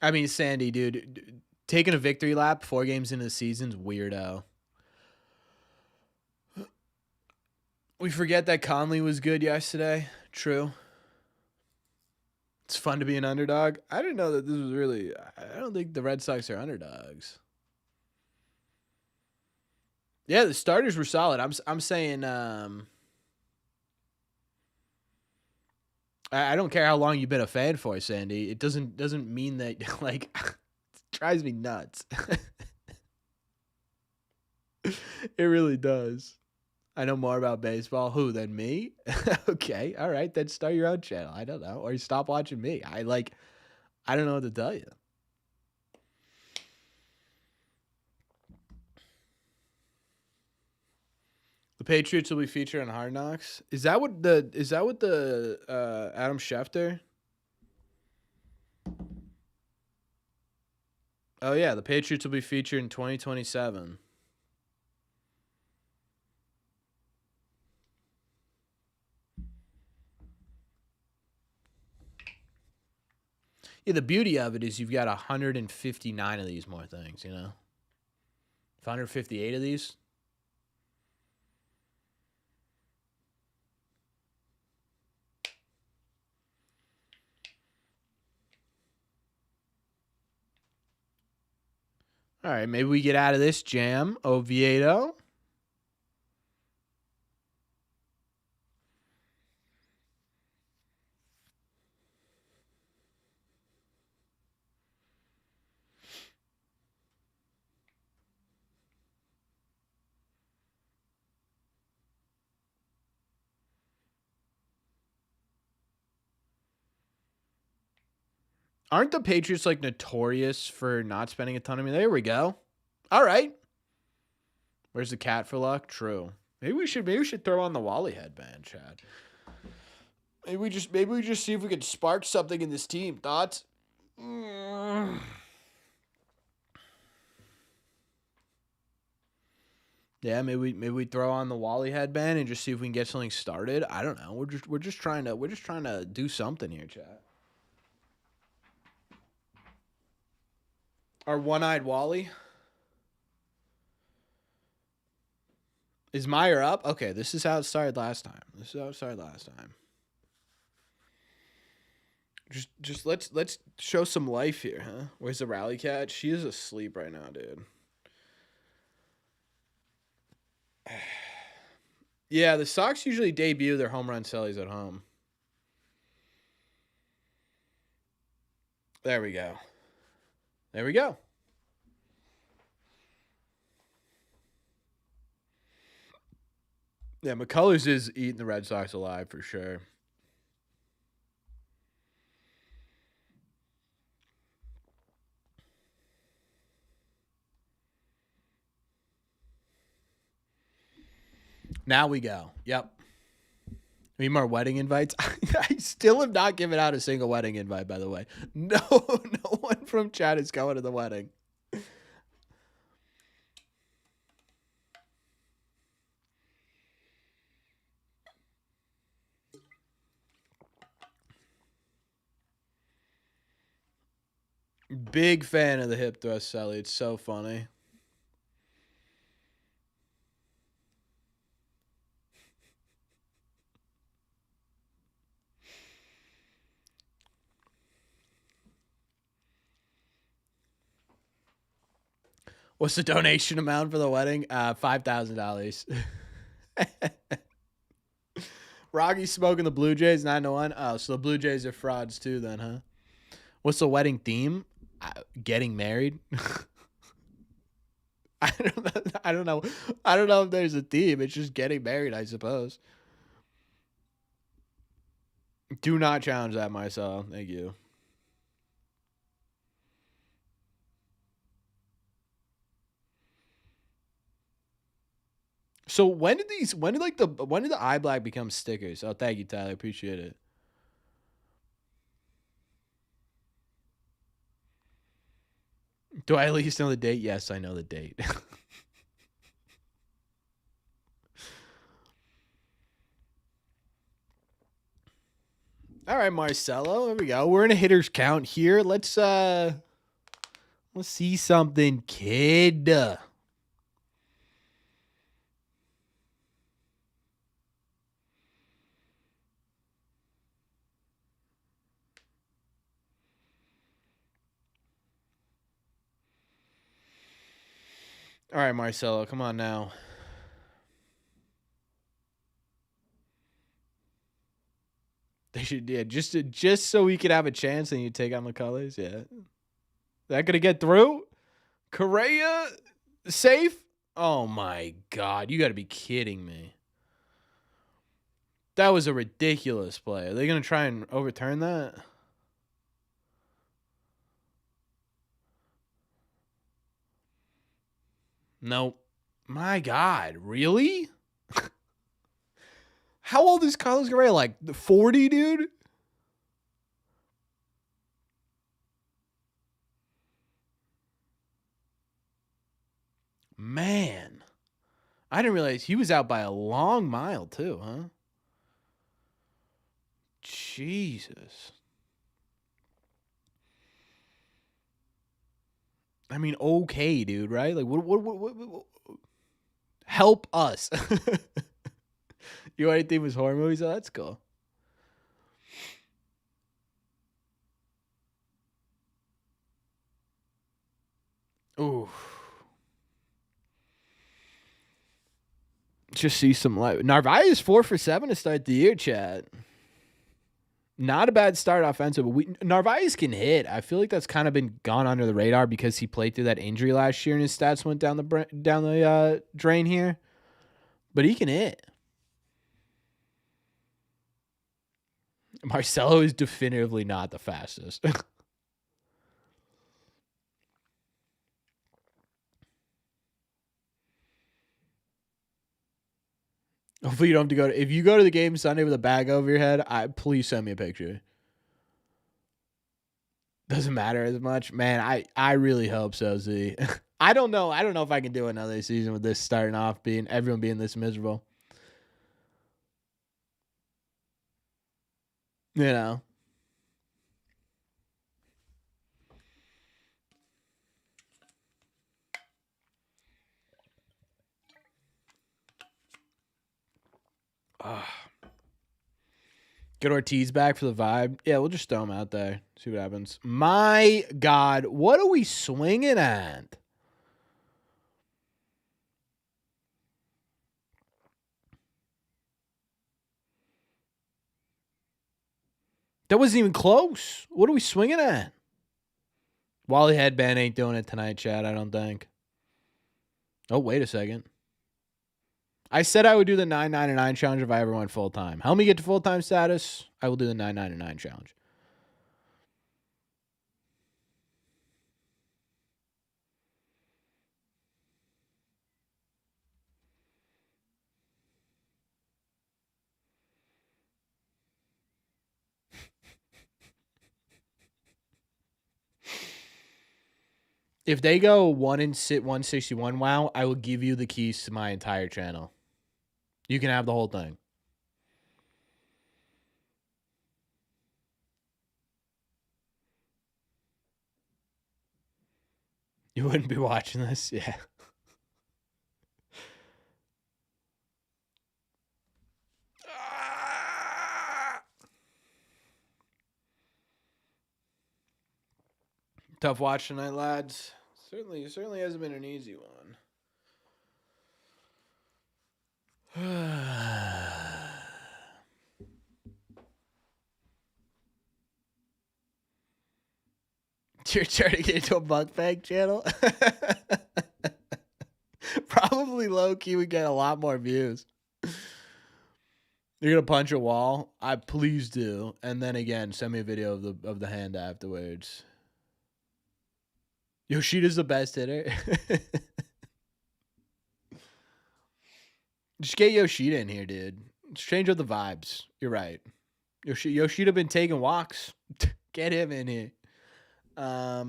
A: I mean, Sandy, dude, taking a victory lap 4 games into the season's weirdo. We forget that Conley was good yesterday. True. It's fun to be an underdog. I didn't know that this was really. I don't think the Red Sox are underdogs. Yeah, the starters were solid. I'm saying. I don't care how long you've been a fan for, Sandy. It doesn't mean that like it drives me nuts. It really does. I know more about baseball. Who than me? Okay, all right. Then start your own channel. I don't know, or stop watching me. I don't know what to tell you. The Patriots will be featured on Hard Knocks. Is that what the Adam Schefter? Oh yeah, the Patriots will be featured in 2027. Yeah, the beauty of it is you've got 159 of these more things, you know? 158 of these. All right, maybe we get out of this jam. Oviedo. Aren't the Patriots like notorious for not spending a ton of money? There we go. All right. Where's the cat for luck? True. Maybe we should throw on the Wally headband, Chad. Maybe we just see if we could spark something in this team. Thoughts? Yeah, maybe we throw on the Wally headband and just see if we can get something started. I don't know. We're just trying to do something here, chat. Our one-eyed Wally. Is Meyer up? Okay, this is how it started last time. Just let's show some life here, huh? Where's the rally cat? She is asleep right now, dude. Yeah, the Sox usually debut their home run sellies at home. There we go. Yeah, McCullers is eating the Red Sox alive for sure. Now we go. Yep. Need more wedding invites? I still have not given out a single wedding invite, by the way. No one from chat is going to the wedding. Big fan of the hip thrust, Sally. It's so funny. What's the donation amount for the wedding? $5,000. Rocky's smoking the Blue Jays 9-1. Oh, so the Blue Jays are frauds too, then, huh? What's the wedding theme? Getting married. I don't know if there's a theme. It's just getting married, I suppose. Do not challenge that, Marcel. Thank you. So when did the eye black become stickers? Oh, thank you, Tyler. Appreciate it. Do I at least know the date? Yes, I know the date. All right, Marcelo. There we go. We're in a hitter's count here. Let's see something, kid. All right, Marcelo, come on now. They should, yeah, just so we could have a chance and you take on McCullers, yeah. That gonna get through? Correa safe? Oh my god, you gotta be kidding me. That was a ridiculous play. Are they gonna try and overturn that? Nope. My god, really? How old is Carlos Correa? Like 40, dude? Man. I didn't realize he was out by a long mile, too, huh? Jesus. I mean, okay, dude, right? Like, what help us. You already think it was horror movies? Oh, that's cool. Ooh. Just see some light. Narvaez 4 for 7 to start the year, Chad. Not a bad start offensive, but Narvaez can hit. I feel like that's kind of been gone under the radar because he played through that injury last year and his stats went down the drain here. But he can hit. Marcelo is definitively not the fastest. Hopefully you don't have to go to, if you go to the game Sunday with a bag over your head, please send me a picture. Doesn't matter as much. Man, I really hope so, Z. I don't know. I don't know if I can do another season with this starting off everyone being this miserable. You know. Get Ortiz back for the vibe. Yeah, we'll just throw him out there. See what happens. My God, what are we swinging at? That wasn't even close. What are we swinging at? Wally Headband ain't doing it tonight, Chad, I don't think. Oh, wait a second. I said I would do the 999 challenge if I ever went full time. Help me get to full time status. I will do the 999 challenge. If they go 161, wow, I will give you the keys to my entire channel. You can have the whole thing. You wouldn't be watching this? Yeah. Tough watch tonight, lads. Certainly hasn't been an easy one. You're trying to get into a mukbang channel? Probably low key would get a lot more views. You're gonna punch a wall? I please do. And then again, send me a video of the hand afterwards. Yoshida's the best hitter. Just get Yoshida in here, dude. Just change up the vibes. You're right. Yoshida been taking walks. Get him in here. I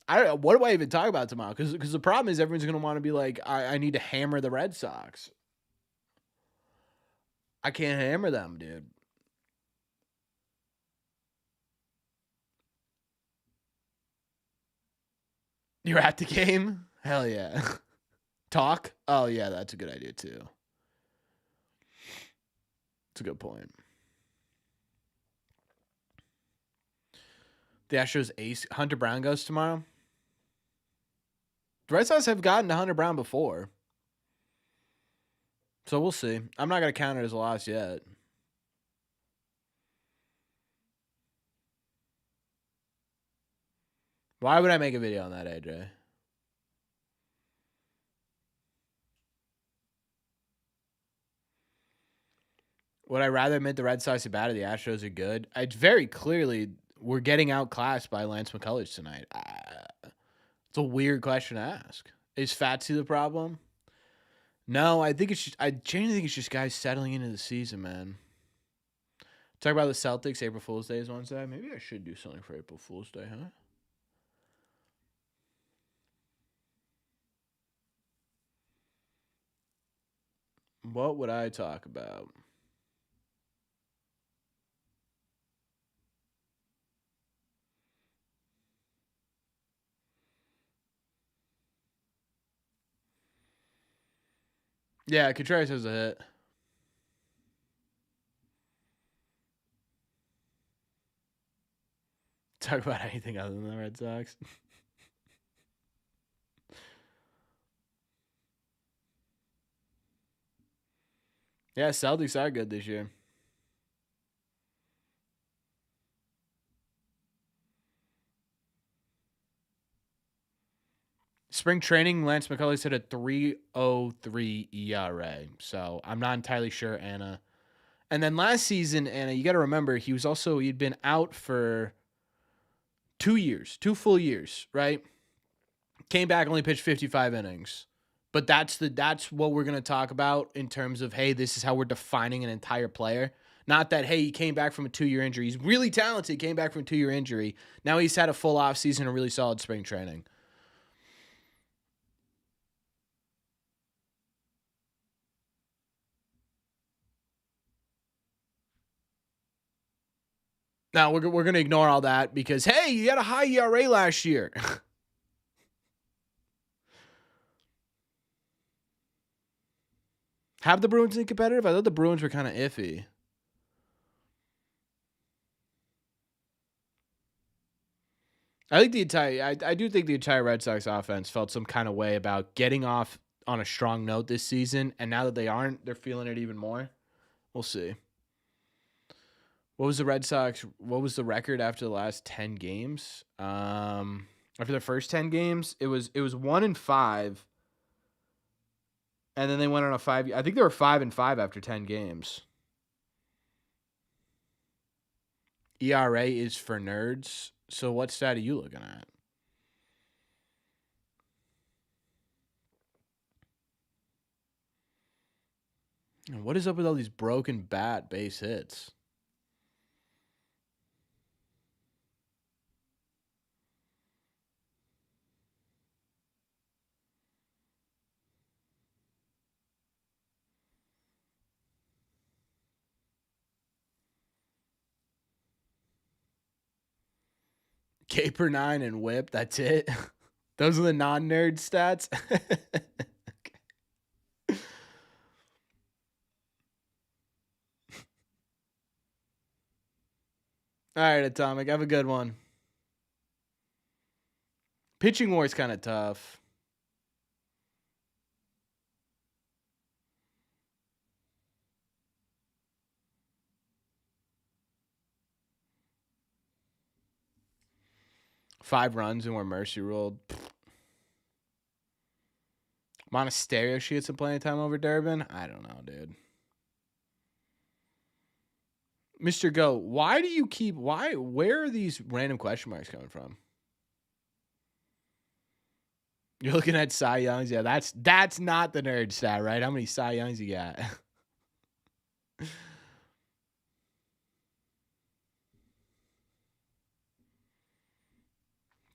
A: don't know. What do I even talk about tomorrow? Because the problem is everyone's gonna want to be like, I need to hammer the Red Sox. I can't hammer them, dude. You're at the game? Hell yeah. Talk? Oh yeah, that's a good idea too. It's a good point. The Astros ace Hunter Brown goes tomorrow. The Red Sox have gotten to Hunter Brown before. So we'll see. I'm not going to count it as a loss yet. Why would I make a video on that, AJ? Would I rather admit the Red Sox are bad or the Astros are good? It's very clearly we're getting outclassed by Lance McCullers tonight. It's a weird question to ask. Is Fatsy the problem? No, I genuinely think it's just guys settling into the season, man. Talk about the Celtics. April Fool's Day is Wednesday. Maybe I should do something for April Fool's Day, huh? What would I talk about? Yeah, Contreras has a hit. Talk about anything other than the Red Sox. Yeah, Celtics are good this year. Spring training, Lance McCullers hit a 3.03 ERA. So I'm not entirely sure, Anna. And then last season, Anna, you got to remember, he'd been out for 2 years, 2 full years, right? Came back, only pitched 55 innings. But that's what we're gonna talk about in terms of, hey, this is how we're defining an entire player. Not that, hey, he came back from a 2-year injury. He's really talented, came back from a 2-year injury. Now he's had a full offseason and a really solid spring training. Now we're going to ignore all that because, hey, you had a high ERA last year. Have the Bruins been competitive? I thought the Bruins were kind of iffy. I think I do think the entire Red Sox offense felt some kind of way about getting off on a strong note this season, and now that they aren't, they're feeling it even more. We'll see. What was the Red Sox? What was the record after the last 10 games? After the first 10 games, it was 1-5, and then they went on a 5. I think they were 5-5 after 10 games. ERA is for nerds. So what stat are you looking at? And what is up with all these broken bat base hits? K per 9 and whip. That's it. Those are the non-nerd stats. All right, Atomic. Have a good one. Pitching war is kind of tough. Five runs and we're mercy ruled. Monasterio should get some playing time over Durbin? I don't know, dude. Mr. Go, why do you keep where are these random question marks coming from? You're looking at Cy Youngs. Yeah, that's not the nerd stat, right? How many Cy Youngs you got?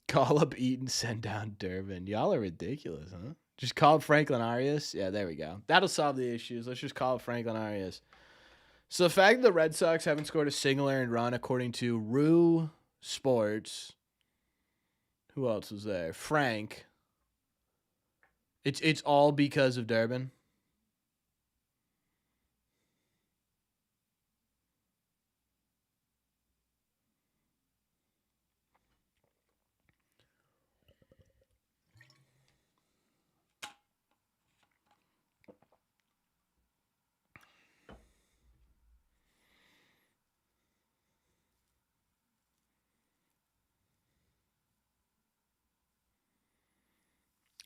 A: Call up Eaton, send down Durbin. Y'all are ridiculous, huh? Just call up Franklin Arias. Yeah, there we go. That'll solve the issues. Let's just call up Franklin Arias. So the fact that the Red Sox haven't scored a single earned run, according to Rue Sports. Who else was there? Frank. It's all because of Durbin.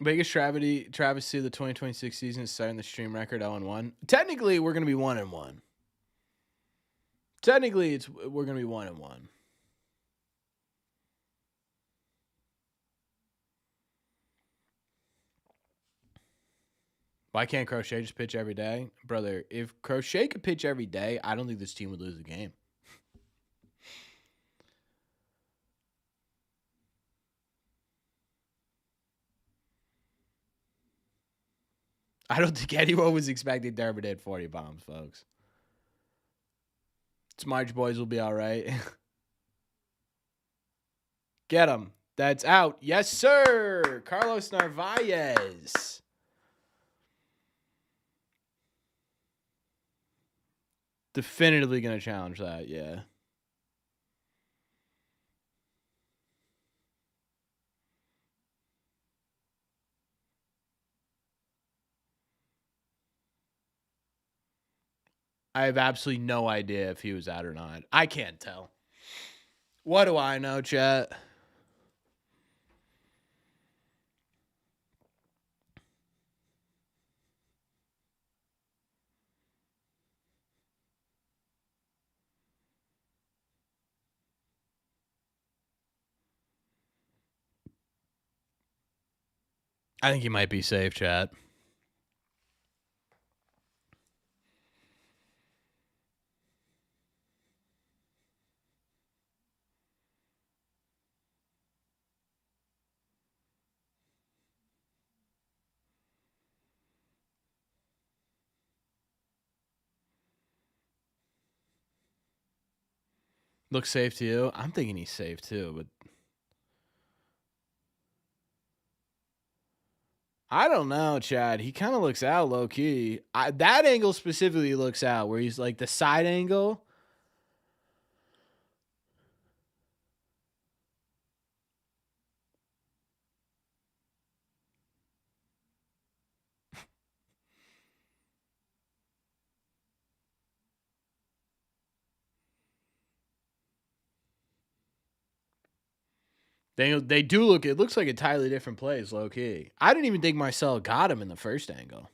A: Biggest travesty of the 2026 season is setting the stream record 0-1. Technically, we're gonna be 1-1. Technically, we're gonna be 1-1. Why can't Crochet just pitch every day? Brother, if Crochet could pitch every day, I don't think this team would lose the game. I don't think anyone was expecting Durbin to hit 40 bombs, folks. Smarge boys will be all right. Get him. That's out. Yes, sir. Carlos Narvaez. Definitively going to challenge that, yeah. I have absolutely no idea if he was out or not. I can't tell. What do I know, chat? I think he might be safe, chat. Looks safe to you. I'm thinking he's safe too, but I don't know, Chad. He kind of looks out low key. That angle specifically looks out where he's like the side angle. They do look. It looks like entirely different plays, low key. I didn't even think Marcel got him in the first angle.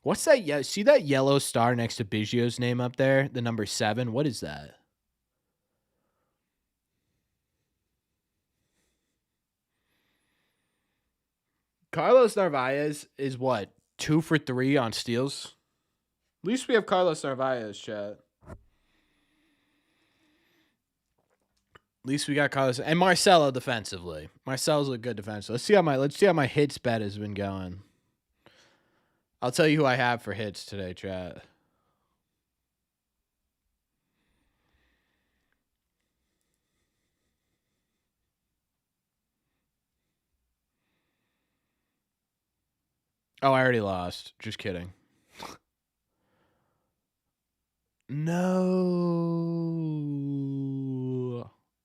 A: What's that? Yeah, see that yellow star next to Biggio's name up there, the number 7. What is that? Carlos Narvaez is what, 2 for 3 on steals. At least we have Carlos Narvaez, chat. At least we got Carlos and Marcelo defensively. Marcelo's a good defensive. Let's see how my hits bet has been going. I'll tell you who I have for hits today, chat. Oh, I already lost. Just kidding. No.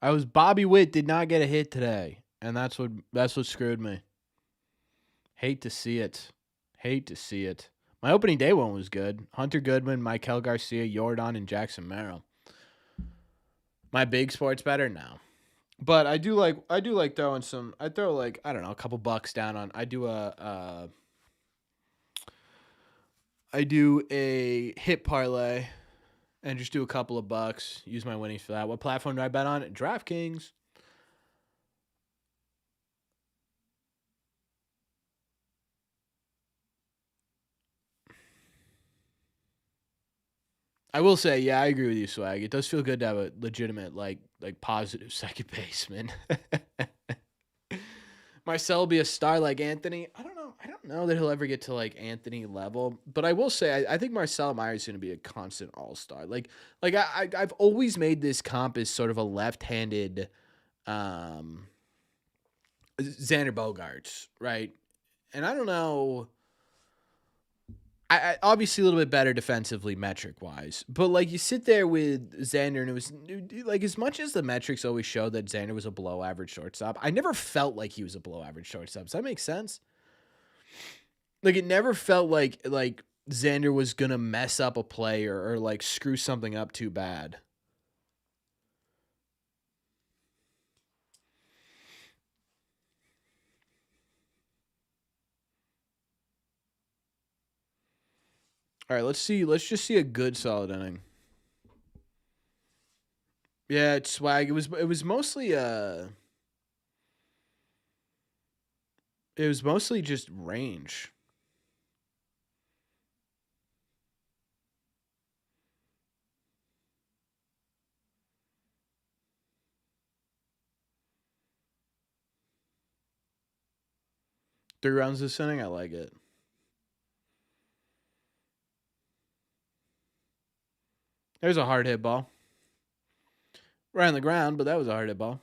A: I was Bobby Witt did not get a hit today, and that's what screwed me. Hate to see it. Hate to see it. My opening day one was good. Hunter Goodman, Michael Garcia, Jordan, and Jackson Merrill. My big sports better now. But I do like throwing some. I throw like, I don't know, a couple bucks down on. I do a hit parlay and just do a couple of bucks. Use my winnings for that. What platform do I bet on? DraftKings. I will say, yeah, I agree with you, Swag. It does feel good to have a legitimate, like positive second baseman. Marcel will be a star like Anthony. I don't know that he'll ever get to like Anthony level, but I will say I think Marcel Myers is going to be a constant all-star. I've always made this comp as sort of a left-handed Xander Bogaerts, right? And I don't know. I obviously a little bit better defensively metric wise, but like you sit there with Xander and it was like, as much as the metrics always show that Xander was a below average shortstop, I never felt like he was a below average shortstop. Does that make sense? Like it never felt like Xander was gonna mess up a play or like screw something up too bad. All right, let's see. Let's just see a good solid inning. Yeah, it's Swag. It was mostly just range. Three rounds this inning, I like it. There's a hard hit ball. Right on the ground, but that was a hard hit ball.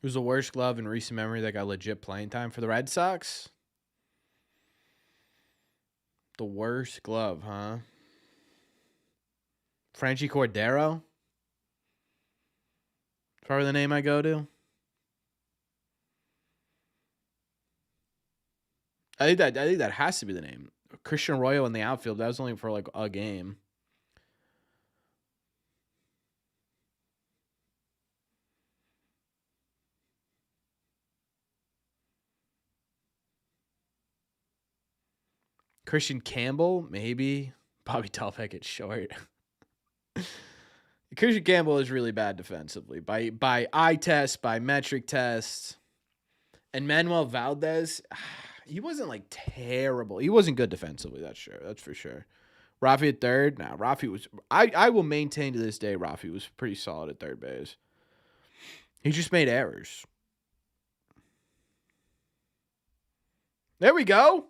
A: Who's the worst glove in recent memory that got legit playing time for the Red Sox? The worst glove, huh? Franchi Cordero? Probably the name I go to. I think that has to be the name. Christian Arroyo in the outfield. That was only for like a game. Christian Campbell, maybe. Bobby Dalbec at short. Christian Campbell is really bad defensively by eye test, by metric test. And Manuel Valdez, he wasn't like terrible. He wasn't good defensively. That's sure. That's for sure. Rafi at third. Nah, Rafi was. I will maintain to this day Rafi was pretty solid at third base. He just made errors. There we go.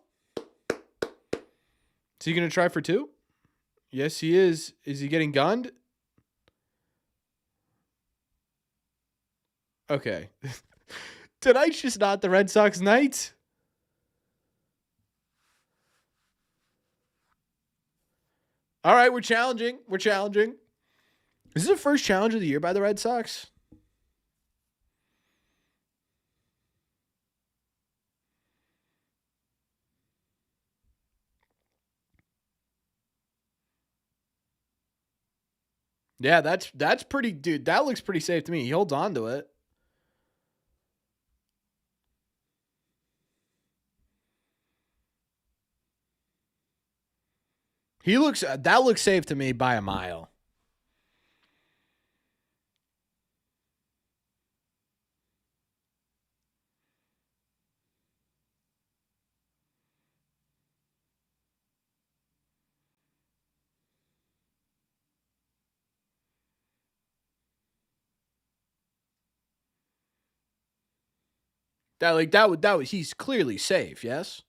A: Is he going to try for two? Yes, he is. Is he getting gunned? Okay. Tonight's just not the Red Sox night. All right, we're challenging. We're challenging. Is this the first challenge of the year by the Red Sox? Yeah, that's pretty, dude. That looks pretty safe to me. He holds on to it. That looks safe to me by a mile. That was he's clearly safe, yes?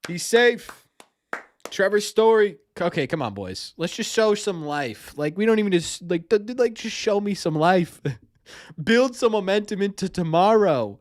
A: He's safe. Trevor Story. Okay, come on, boys. Let's just show some life. Like, we don't even just just show me some life. Build some momentum into tomorrow.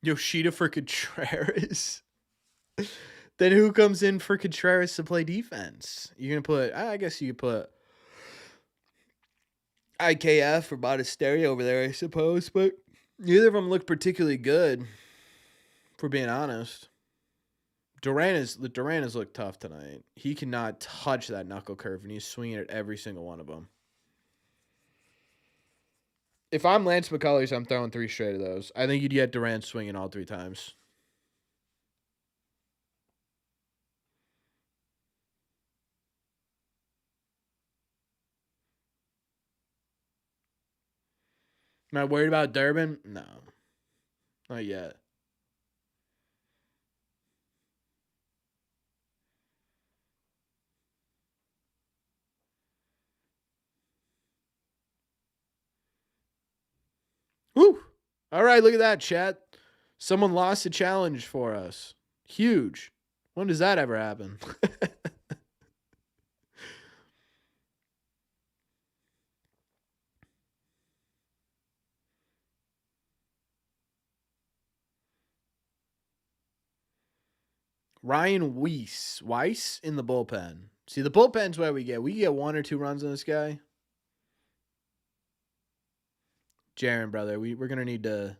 A: Yoshida for Contreras. Then who comes in for Contreras to play defense? You're going to put, I guess you could put IKF or Monasterio over there, I suppose, but neither of them look particularly good, for being honest. Duran has looked tough tonight. He cannot touch that knuckle curve, and he's swinging at every single one of them. If I'm Lance McCullers, I'm throwing 3 straight of those. I think you'd get Duran swinging all 3 times. Am I worried about Durbin? No. Not yet. Woo! All right, look at that, chat. Someone lost a challenge for us. Huge. When does that ever happen? Ryan Weiss in the bullpen. See, the bullpen's where we get 1 or 2 runs on this guy. Jaron, brother, we're gonna need to.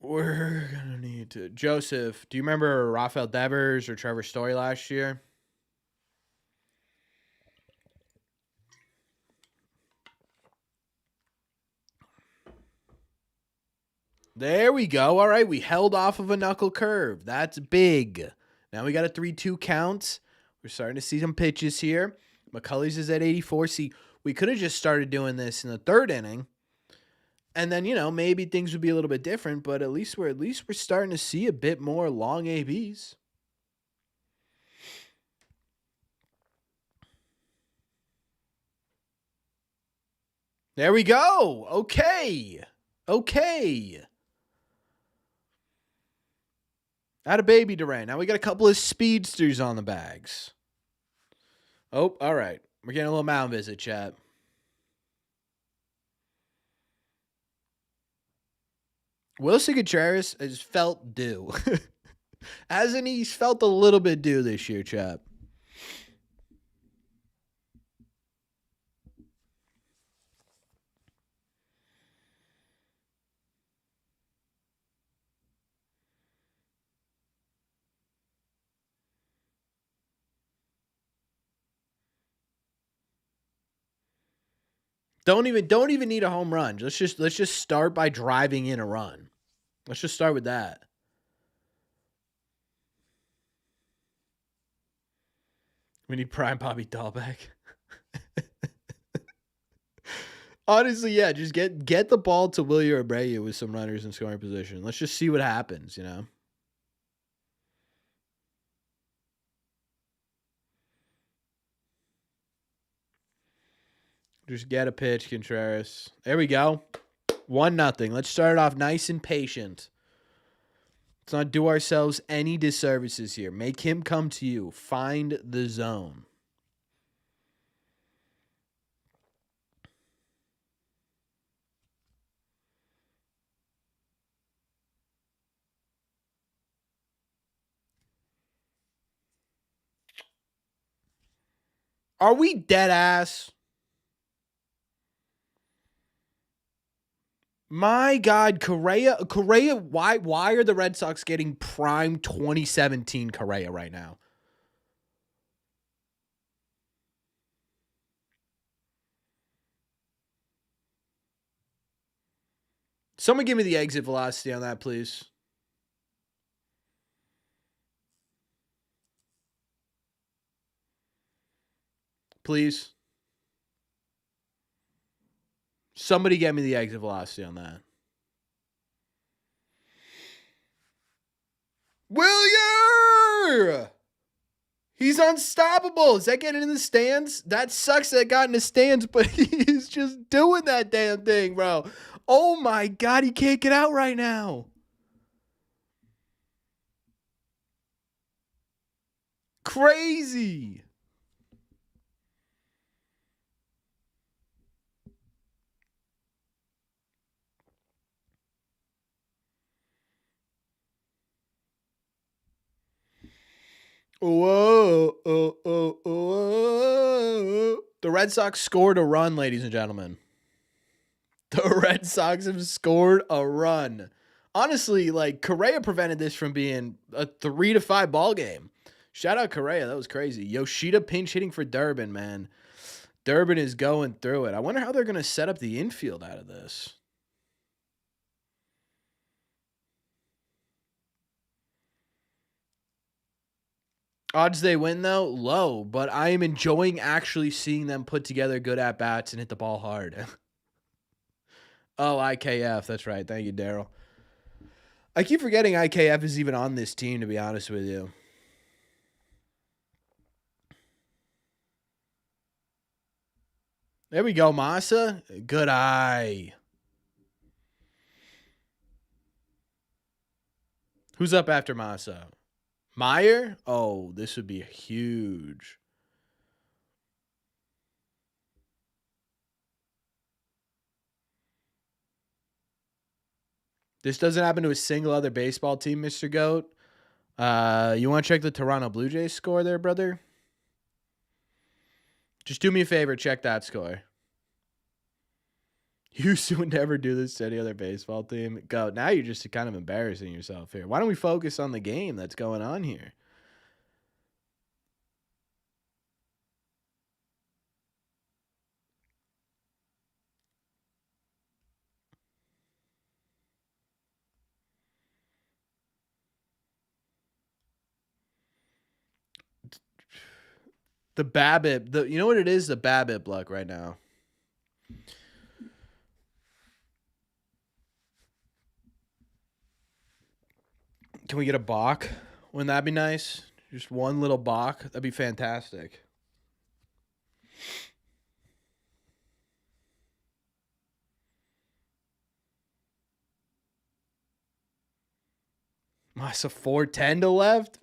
A: We're gonna need to. Joseph, do you remember Rafael Devers or Trevor Story last year? There we go. All right, we held off of a knuckle curve. That's big. Now we got a 3-2 count. We're starting to see some pitches here. McCullers is at 84. See, we could have just started doing this in the 3rd inning. And then, maybe things would be a little bit different, but at least we're starting to see a bit more long ABs. There we go. Okay. Out of baby Duran. Now we got a couple of speedsters on the bags. Oh, all right. We're getting a little mound visit, chat. Wilson Contreras has felt due. Hasn't he? He's felt a little bit due this year, chat. Don't even need a home run. Let's just start by driving in a run. Let's just start with that. We need prime Bobby Dahlbeck. Honestly, yeah, just get the ball to Wilyer Abreu with some runners in scoring position. Let's just see what happens, you know? Just get a pitch, Contreras. There we go. 1-0. Let's start it off nice and patient. Let's not do ourselves any disservices here. Make him come to you. Find the zone. Are we dead ass? My God, Correa, why are the Red Sox getting prime 2017 Correa right now? Someone give me the exit velocity on that, please. Please. Somebody get me the exit velocity on that. Wilyer! He's unstoppable. Is that getting in the stands? That sucks that it got in the stands, but he's just doing that damn thing, bro. Oh my God, he can't get out right now. Crazy. Whoa, whoa. The Red Sox scored a run, ladies and gentlemen. The Red Sox have scored a run. Honestly, like, Correa prevented this from being a 3-5 ball game. Shout out Correa. That was crazy. Yoshida pinch hitting for Durbin, man. Durbin is going through it. I wonder how they're going to set up the infield out of this. Odds they win, though, low, but I am enjoying actually seeing them put together good at-bats and hit the ball hard. Oh, IKF. That's right. Thank you, Daryl. I keep forgetting IKF is even on this team, to be honest with you. There we go, Massa. Good eye. Who's up after Massa? Meyer? Oh, this would be huge. This doesn't happen to a single other baseball team, Mr. Goat. You want to check the Toronto Blue Jays score there, brother? Just do me a favor, check that score. You would never do this to any other baseball team. Go. Now you're just kind of embarrassing yourself here. Why don't we focus on the game that's going on here? The BABIP, you know what it is? The BABIP luck right now. Can we get a balk? Wouldn't that be nice? Just one little balk? That'd be fantastic. Massa 410 to left?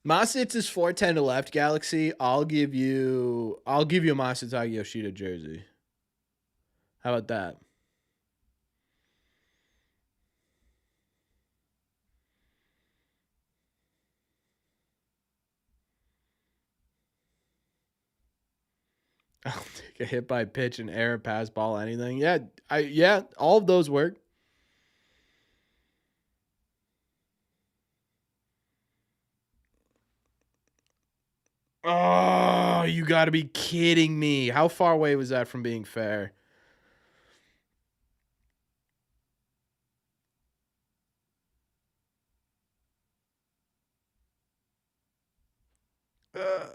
A: Masa hits his 410 to left, Galaxy. I'll give you a Masataka Yoshida jersey. How about that? I'll take a hit by pitch, an error, pass, ball, anything. Yeah, all of those work. Oh, you got to be kidding me. How far away was that from being fair? Uh,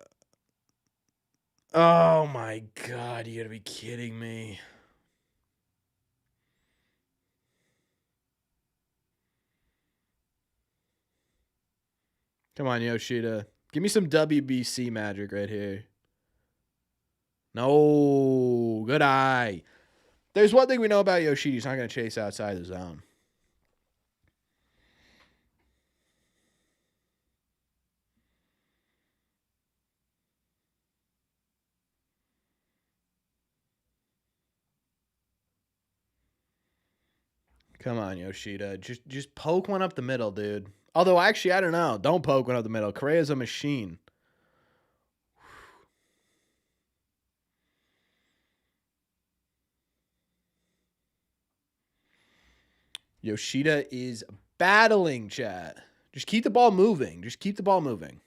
A: oh, my God. You got to be kidding me. Come on, Yoshida. Give me some WBC magic right here. No. Good eye. There's one thing we know about Yoshida. He's not going to chase outside the zone. Come on, Yoshida. Just poke one up the middle, dude. Although, actually, I don't know. Don't poke one up the middle. Correa's a machine. Yoshida is battling, chat. Just keep the ball moving. Just keep the ball moving.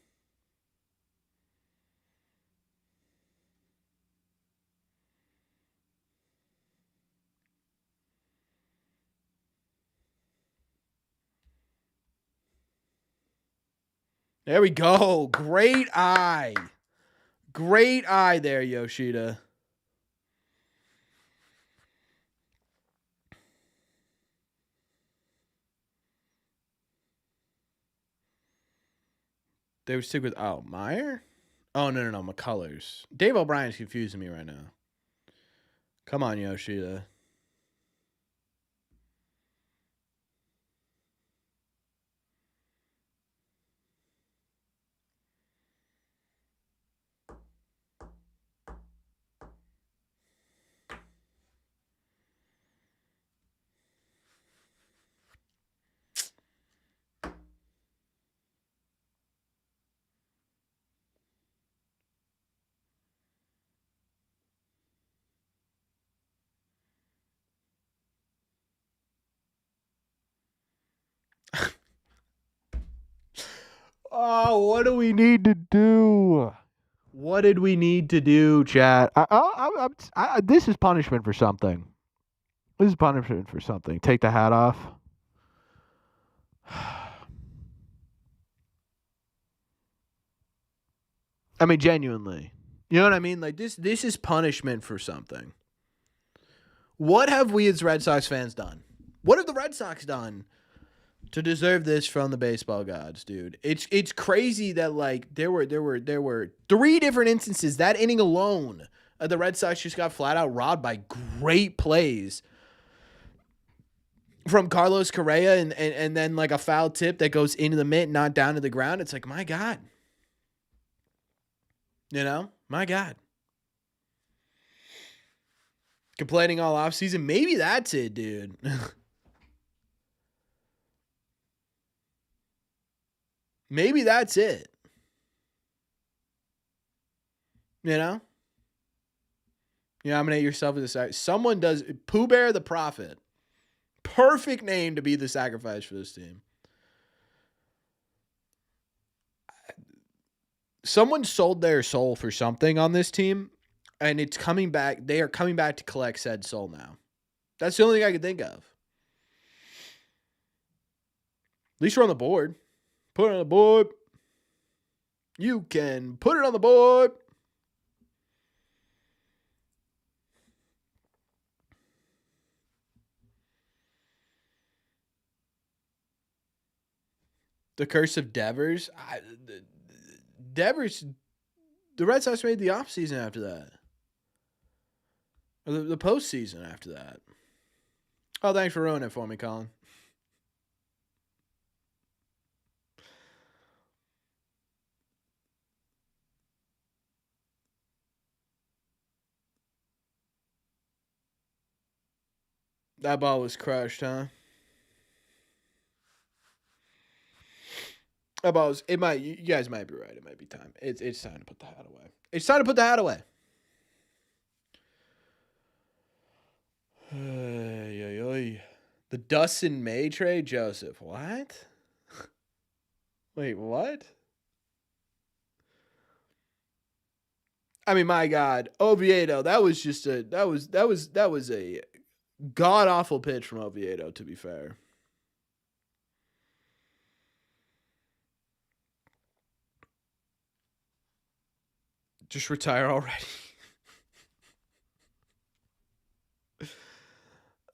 A: There we go. Great eye. Great eye there, Yoshida. They would stick with, Meyer? Oh, no. McCullers. Dave O'Brien's confusing me right now. Come on, Yoshida. Oh, what do we need to do? What did we need to do, chat? This is punishment for something. This is punishment for something. Take the hat off. I mean, genuinely. You know what I mean? Like this is punishment for something. What have we as Red Sox fans done? What have the Red Sox done to deserve this from the baseball gods, dude? It's crazy that like there were 3 different instances that inning alone. The Red Sox just got flat out robbed by great plays from Carlos Correa and then like a foul tip that goes into the mitt, not down to the ground. It's like, my God. You know? My God. Complaining all offseason. Maybe that's it, dude. Maybe that's it. You know? You nominate yourself as a someone does. Pooh Bear the Prophet. Perfect name to be the sacrifice for this team. Someone sold their soul for something on this team, and it's coming back. They are coming back to collect said soul now. That's the only thing I can think of. At least we're on the board. Put it on the board. You can put it on the board. The curse of Devers. Devers, the Red Sox made the offseason after that. Or the postseason after that. Oh, thanks for ruining it for me, Colin. That ball was crushed, huh? That ball was, it might, you guys might be right. It might be time. It's time to put the hat away. It's time to put the hat away. The Dustin May trade, Joseph. What? Wait, what? I mean, my God, Oviedo. That was just a that was a god awful pitch from Oviedo. To be fair, just retire already.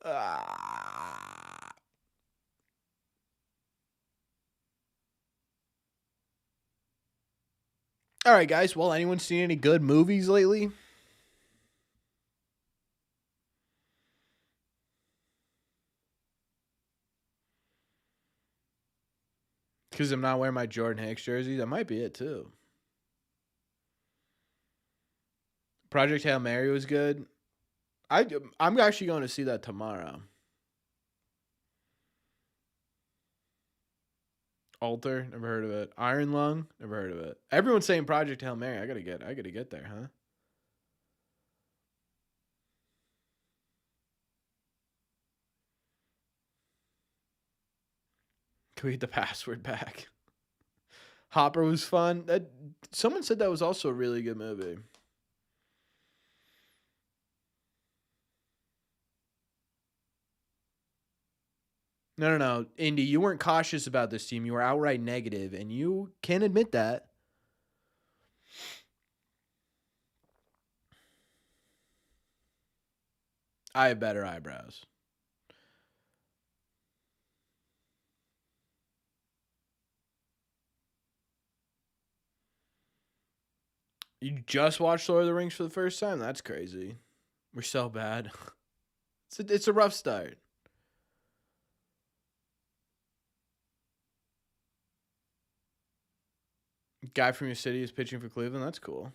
A: Ah. All right, guys. Well, anyone seen any good movies lately? Because I'm not wearing my Jordan Hicks jersey. That might be it too. Project Hail Mary was good. I'm actually going to see that tomorrow. Alter, never heard of it. Iron Lung, never heard of it. Everyone's saying Project Hail Mary. I gotta get there, huh? Can we get the password back? Hopper was fun. That someone said that was also a really good movie. No. Indy, you weren't cautious about this team. You were outright negative, and you can admit that. I have better eyebrows. You just watched Lord of the Rings for the first time? That's crazy. We're so bad. It's a rough start. Guy from your city is pitching for Cleveland. That's cool.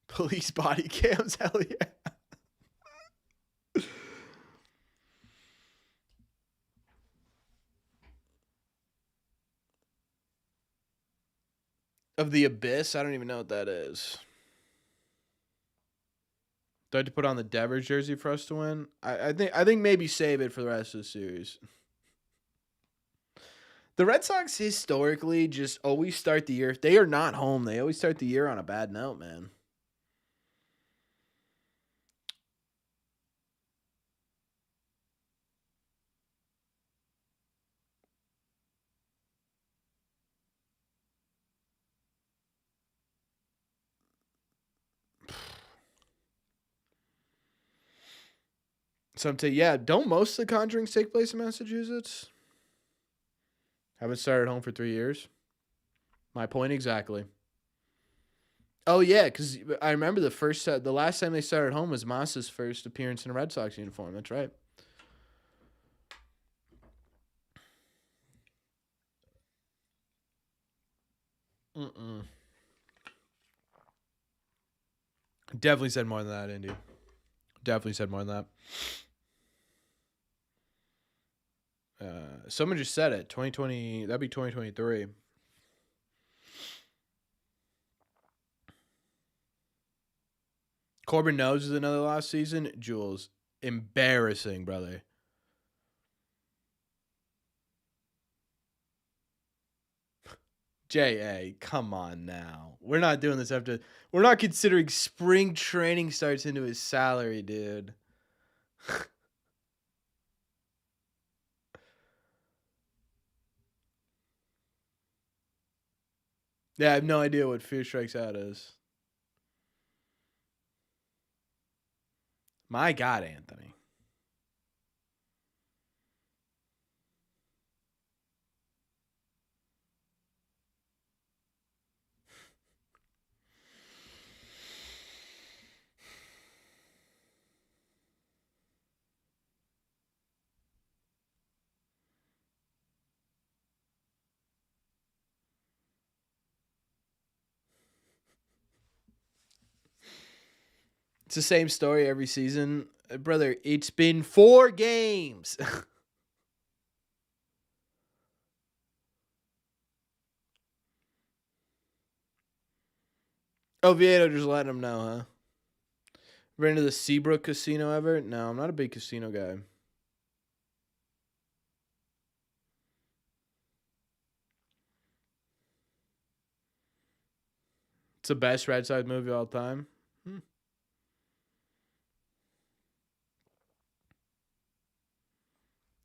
A: Police body cams. Hell yeah. Of the Abyss? I don't even know what that is. Do I have to put on the Devers jersey for us to win? I think maybe save it for the rest of the series. The Red Sox historically just always start the year. If they are not home, they always start the year on a bad note, man. So I'm saying, yeah, don't most of the Conjurings take place in Massachusetts? Haven't started home for 3 years. My point exactly. Oh yeah, because I remember the last time they started home was Masa's first appearance in a Red Sox uniform. That's right. Mm-mm. Definitely said more than that, Indy. Definitely said more than that. Someone just said it. 2020. That'd be 2023. Corbin knows is another last season. Jules, embarrassing, brother. JA, come on now. We're not doing this after. We're not considering spring training starts into his salary, dude. Yeah, I have no idea what Fear Strikes Out is. My God, Anthony. It's the same story every season. Brother, it's been 4 games. Oviedo just letting him know, huh? Been to the Seabrook Casino ever? No, I'm not a big casino guy. It's the best Red Sox movie of all time.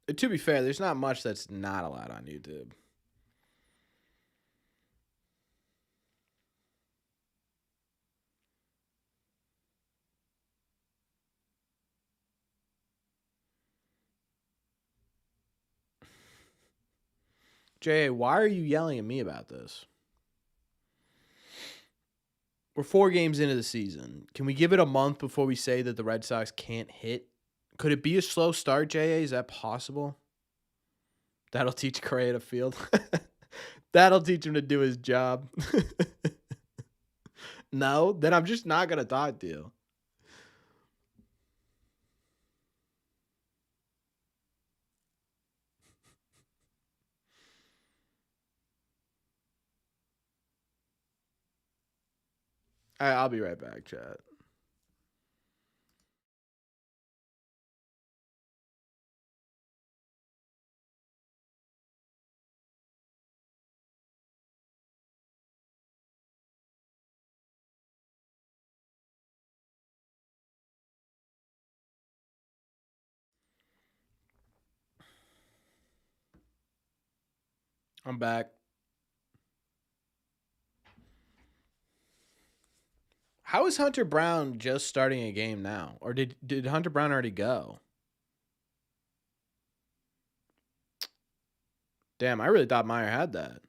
A: To be fair, there's not much that's not allowed on YouTube. Jay, why are you yelling at me about this? We're 4 games into the season. Can we give it a month before we say that the Red Sox can't hit? Could it be a slow start, JA? Is that possible? That'll teach Correa to field. That'll teach him to do his job. No, then I'm just not going to talk to you. All right, I'll be right back, chat. I'm back. How is Hunter Brown just starting a game now? Or did Hunter Brown already go? Damn, I really thought Meyer had that.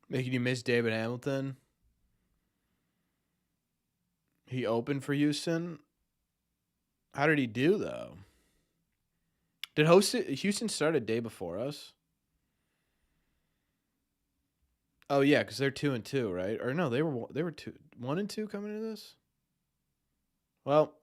A: Making you miss David Hamilton? He opened for Houston? How did he do, though? Did Houston start a day before us? Oh yeah, because they're 2-2, right? Or no, they were 1-2 coming into this. Well,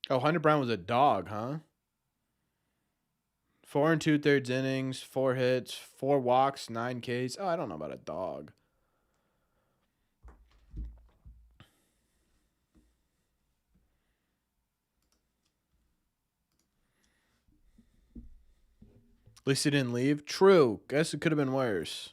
A: oh, Hunter Brown was a dog, huh? 4 2/3 innings, 4 hits, 4 walks, 9 Ks. Oh, I don't know about a dog. At least he didn't leave. True. Guess it could have been worse.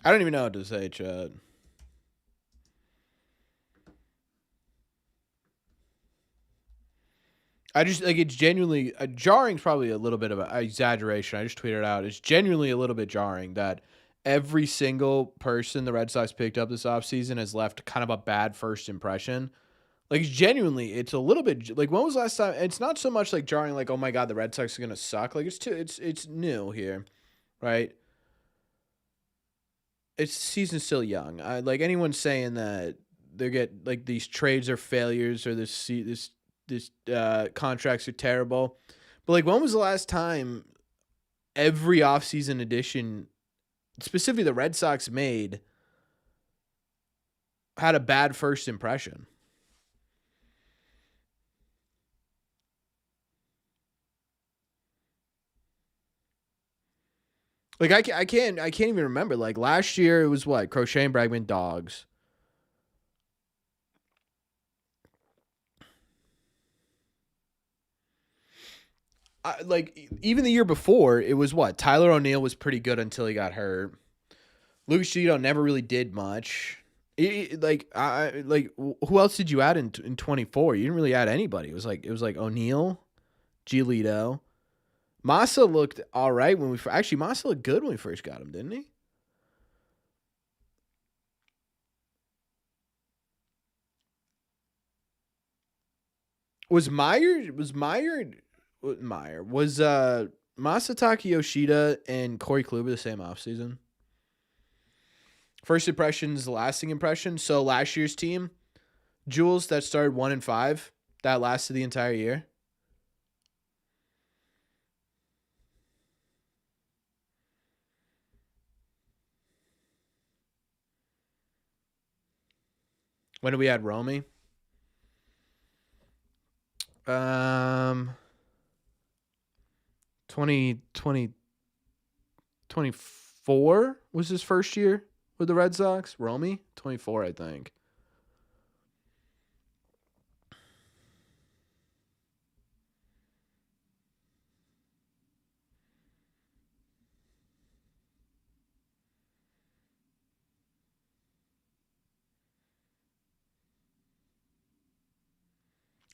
A: I don't even know what to say, Chad. I just like it's genuinely jarring. Probably a little bit of an exaggeration. I just tweeted it out. It's genuinely a little bit jarring that every single person the Red Sox picked up this offseason has left kind of a bad first impression. Like genuinely, it's a little bit like when was the last time? It's not so much like jarring, like oh my god, the Red Sox are gonna suck. Like it's new here, right? It's season's still young. Like anyone saying that they get like these trades are failures or this contracts are terrible. But like when was the last time every offseason edition, specifically the Red Sox made, had a bad first impression? Like I can't even remember. Like last year it was what? Crochet and Bregman dogs. Like even the year before, it was what? Tyler O'Neill was pretty good until he got hurt. Lucas Giolito never really did much. Like who else did you add in 24? You didn't really add anybody. It was like O'Neill, Giolito, Massa looked all right when we actually Massa looked good when we first got him, didn't he? Was Masataka Yoshida and Corey Kluber the same offseason? First impressions, lasting impression. So last year's team, Jules, that started 1-5, that lasted the entire year. When did we add Romy? 2024 was his first year with the Red Sox. Romy, 24, I think.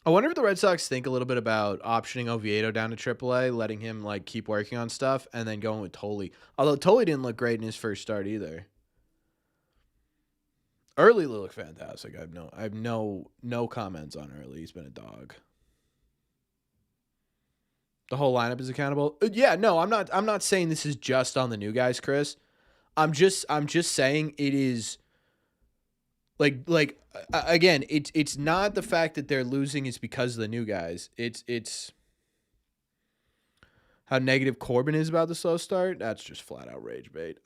A: I wonder if the Red Sox think a little bit about optioning Oviedo down to AAA, letting him like keep working on stuff, and then going with Tolley. Although Tolley didn't look great in his first start either. Early looked fantastic. I have no comments on Early. He's been a dog. The whole lineup is accountable. Yeah, no, I'm not saying this is just on the new guys, Chris. I'm just saying it is like again, it's not the fact that they're losing is because of the new guys. It's how negative Corbin is about the slow start. That's just flat out rage bait.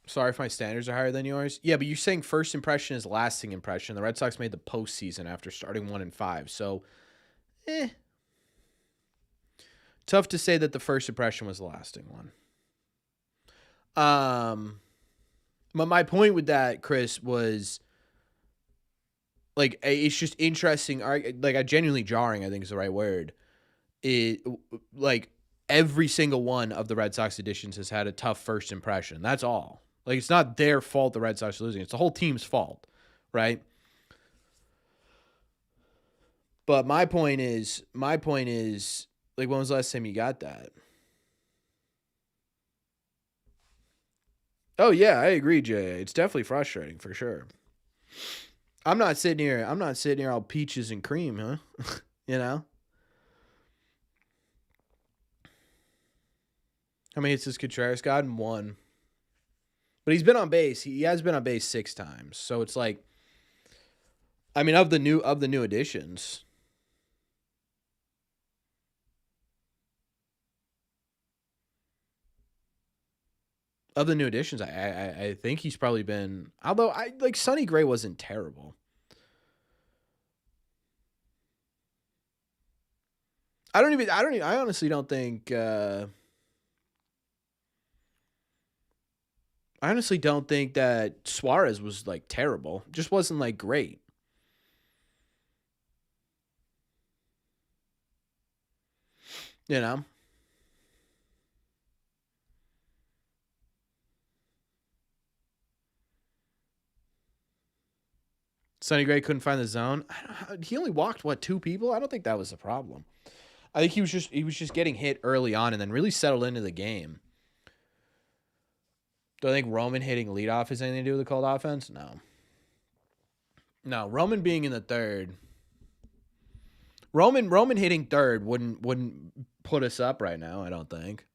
A: Sorry if my standards are higher than yours. Yeah, but you're saying first impression is lasting impression. The Red Sox made the postseason after starting 1-5. So, tough to say that the first impression was the lasting one. But my point with that, Chris, was like it's just interesting. Like genuinely jarring, I think is the right word. It like every single one of the Red Sox editions has had a tough first impression. That's all. Like it's not their fault the Red Sox are losing. It's the whole team's fault, right? But my point is, like, when was the last time you got that? Oh yeah, I agree, Jay. It's definitely frustrating for sure. I'm not sitting here all peaches and cream, huh? You know? How many hits has Contreras gotten? 1. But he's been on base. He has been on base 6 times. So it's like, I mean, of the new additions. Of the new additions, I think he's probably been. Although I like Sonny Gray wasn't terrible. I honestly don't think. I honestly don't think that Suarez was like terrible. Just wasn't like great. You know. Sonny Gray couldn't find the zone. He only walked 2 people. I don't think that was the problem. I think he was just getting hit early on and then really settled into the game. Do I think Roman hitting leadoff has anything to do with the cold offense? No. No, Roman being in the third. Roman hitting third wouldn't put us up right now, I don't think.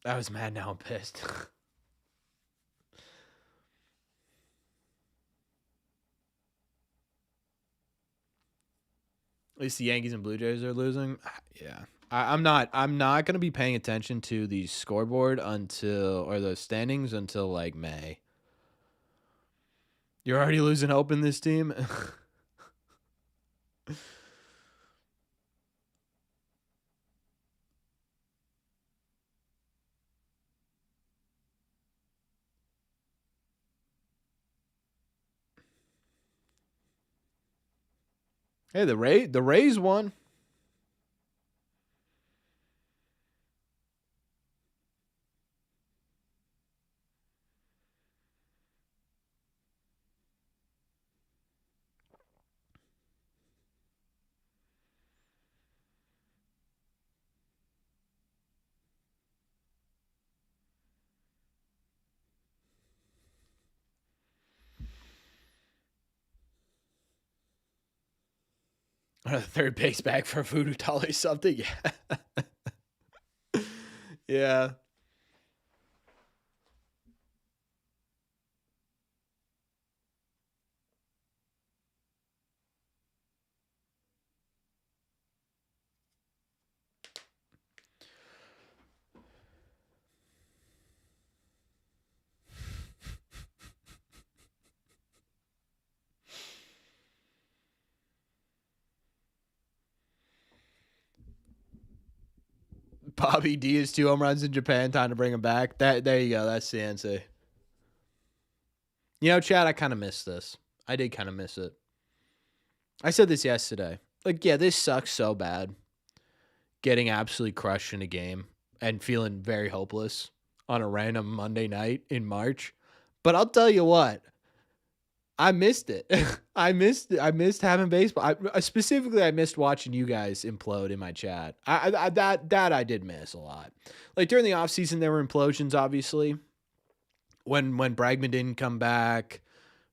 A: I was mad, now I'm pissed. At least the Yankees and Blue Jays are losing. Yeah. I'm not gonna be paying attention to the scoreboard or the standings until like May. You're already losing hope in this team. Hey, the Rays won. Or the third base bag for voodoo doll or something. Yeah. Yeah. Bobby D is 2 home runs in Japan. Time to bring him back. There you go. That's the answer. You know, Chad, I kind of missed this. I did kind of miss it. I said this yesterday. Like, yeah, this sucks so bad. Getting absolutely crushed in a game and feeling very hopeless on a random Monday night in March. But I'll tell you what, I missed it. I missed it. I missed having baseball. Specifically, I missed watching you guys implode in my chat. That I did miss a lot. Like during the offseason, there were implosions, obviously. When Bregman didn't come back,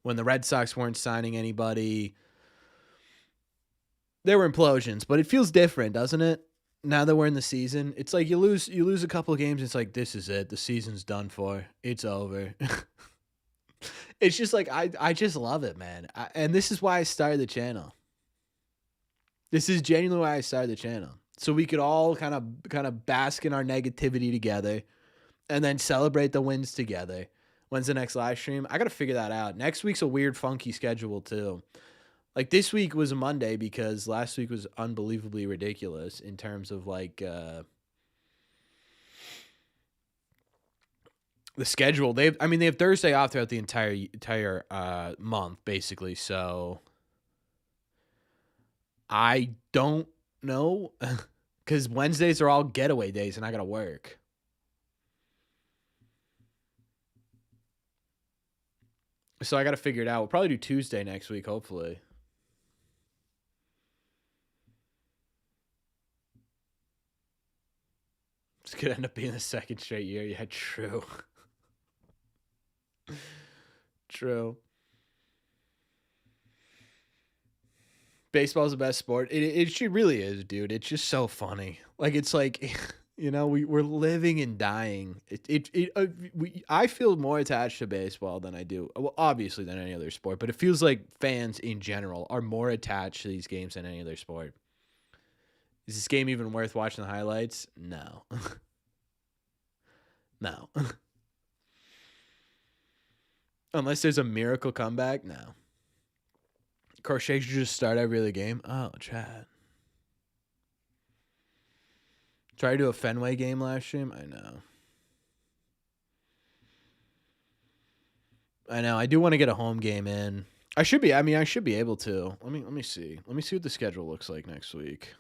A: when the Red Sox weren't signing anybody, there were implosions. But it feels different, doesn't it? Now that we're in the season, it's like you lose a couple of games. It's like, this is it. The season's done for. It's over. It's just like, I just love it, man. And this is why I started the channel. This is genuinely why I started the channel. So we could all kind of bask in our negativity together and then celebrate the wins together. When's the next live stream? I got to figure that out. Next week's a weird, funky schedule too. Like this week was a Monday because last week was unbelievably ridiculous in terms of like the schedule. They have Thursday off throughout the entire month basically. So I don't know because Wednesdays are all getaway days and I got to work. So I got to figure it out. We'll probably do Tuesday next week, hopefully. It's going to end up being the second straight year. Yeah, true. True. Baseball's the best sport. It really is, dude. It's just so funny. Like, it's like, you know, we're living and dying. I feel more attached to baseball than I do, well, obviously than any other sport, but it feels like fans in general are more attached to these games than any other sport. Is this game even worth watching the highlights? No. No. Unless there's a miracle comeback, no. Crochet should just start every other game. Oh, Chad. Try to do a Fenway game last stream? I know. I do want to get a home game in. I should be able to. Let me see. Let me see what the schedule looks like next week.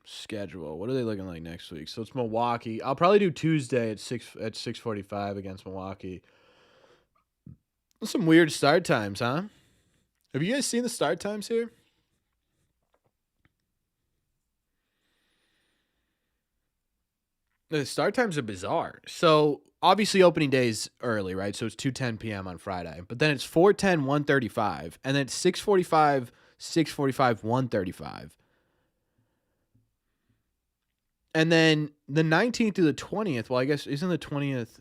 A: Schedule. What are they looking like next week? So it's Milwaukee. I'll probably do Tuesday at 6:45 against Milwaukee. Some weird start times, huh? Have you guys seen the start times here? The start times are bizarre. So obviously opening day is early, right? So it's 2:10 p.m. on Friday. But then it's 4:10, 1:35. And then it's 6:45, 6:45, 1:35. And then the 19th through the 20th, well, I guess, isn't the 20th...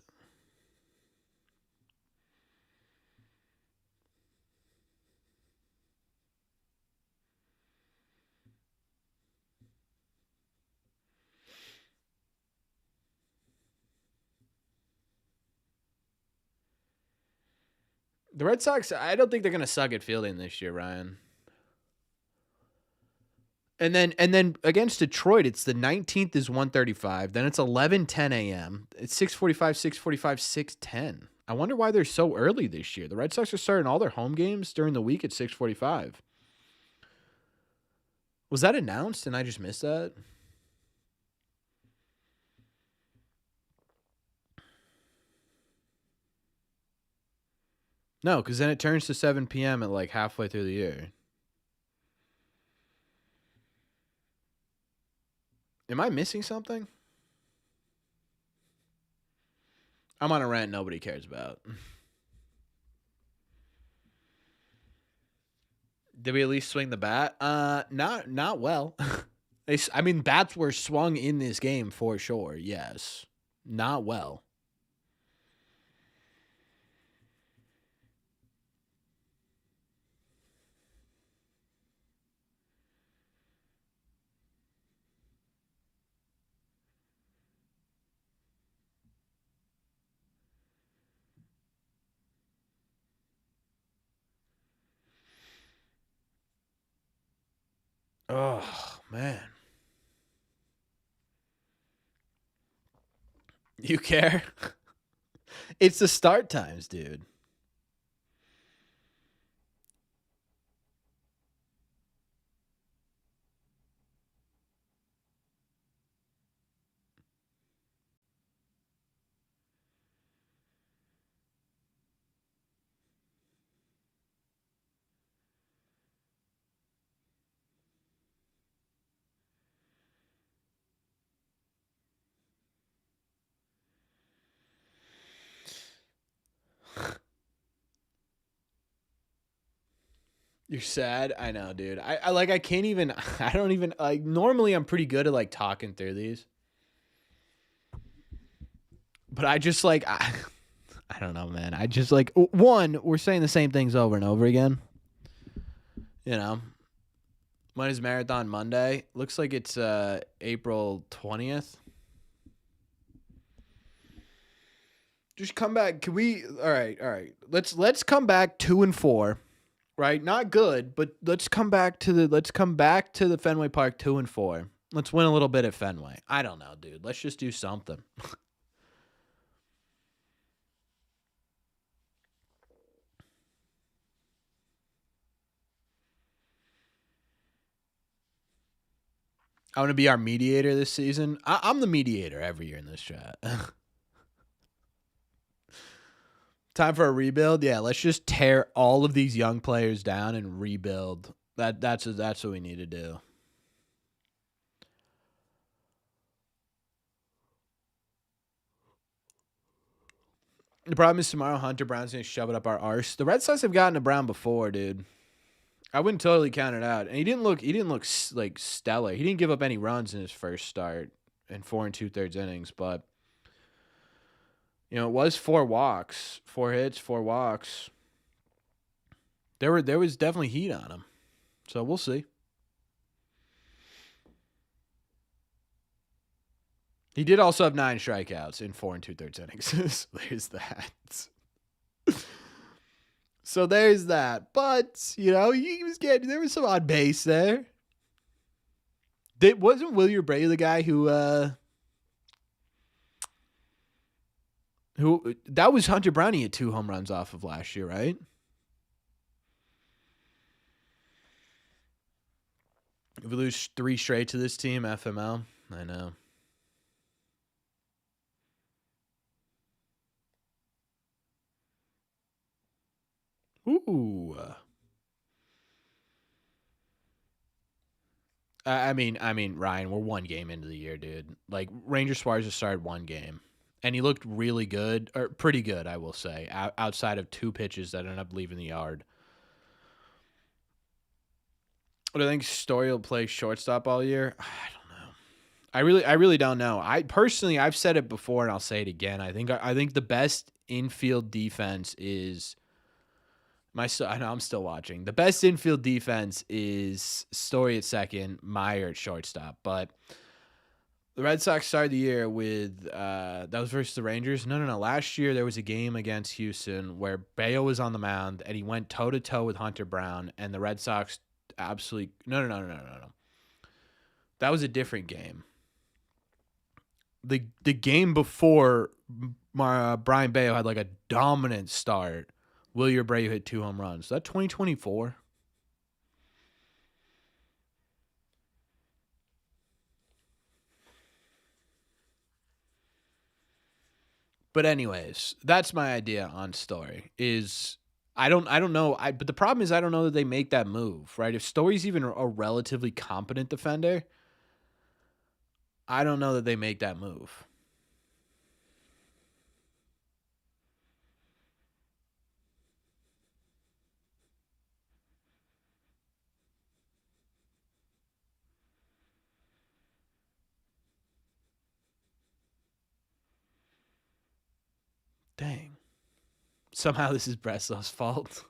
A: The Red Sox, I don't think they're going to suck at fielding this year, Ryan. And then against Detroit, it's the 19th is 1:35. Then it's 11:10 a.m. It's 6:45, 6:45, 6:10. I wonder why they're so early this year. The Red Sox are starting all their home games during the week at 6:45. Was that announced and I just missed that? No, because then it turns to 7 p.m. at like halfway through the year. Am I missing something? I'm on a rant nobody cares about. Did we at least swing the bat? Not well. I mean, bats were swung in this game for sure. Yes, not well. Oh man, you care? It's the start times, dude. You're sad. I know, dude. I like. I can't even. I don't even like. Normally, I'm pretty good at like talking through these, but I just like. I don't know, man. I just like one. We're saying the same things over and over again. You know, when is Marathon Monday? Looks like it's April 20th. Just come back. Can we? All right, all right. Let's come back 2-4. Right, not good, but let's come back to the Fenway Park 2-4. Let's win a little bit at Fenway. I don't know, dude. Let's just do something. I want to be our mediator this season. I'm the mediator every year in this chat. Time for a rebuild. Yeah, let's just tear all of these young players down and rebuild. That's what we need to do. The problem is tomorrow Hunter Brown's gonna shove it up our arse. The Red Sox have gotten to Brown before, dude. I wouldn't totally count it out. And he didn't look like stellar. He didn't give up any runs in his first start in 4 2/3 innings, but it was 4 walks, 4 hits, 4 walks. There was definitely heat on him. So we'll see. He did also have 9 strikeouts in 4 2/3 innings. So there's that. So there's that. But, he was getting, there was some on base there. Wasn't William Bray the guy who that was Hunter Brown? He had 2 home runs off of last year, right? If we lose 3 straight to this team, FML, I know. Ooh. I mean, Ryan, we're 1 game into the year, dude. Like, Ranger Suarez just started 1 game. And he looked really good, or pretty good, I will say, outside of 2 pitches that ended up leaving the yard. But I think Story will play shortstop all year. I don't know. I really don't know. I've said it before and I'll say it again. I think the best infield defense is I know I'm still watching. The best infield defense is Story at second, Meyer at shortstop. But the Red Sox started the year with that was versus the Rangers. No. Last year there was a game against Houston where Bayo was on the mound and he went toe to toe with Hunter Brown, and the Red Sox absolutely no. That was a different game. The game before Brian Bayo had like a dominant start. Wilyer Abreu hit 2 home runs. Is that 2024? But anyways, that's my idea on Story. Is I don't know. But the problem is I don't know that they make that move, right? If Story's even a relatively competent defender, I don't know that they make that move. Dang. Somehow this is Breslow's fault.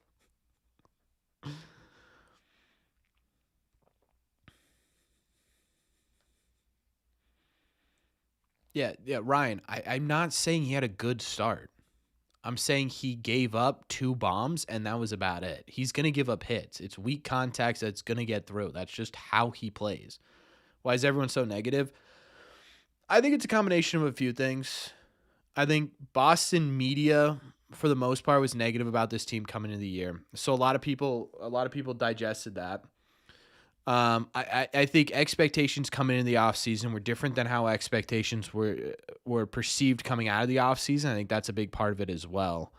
A: Yeah, Ryan, I'm not saying he had a good start. I'm saying he gave up 2 bombs, and that was about it. He's going to give up hits. It's weak contacts that's going to get through. That's just how he plays. Why is everyone so negative? I think it's a combination of a few things. I think Boston media, for the most part, was negative about this team coming into the year. So a lot of people digested that. I think expectations coming into the offseason were different than how expectations were perceived coming out of the offseason. I think that's a big part of it as well.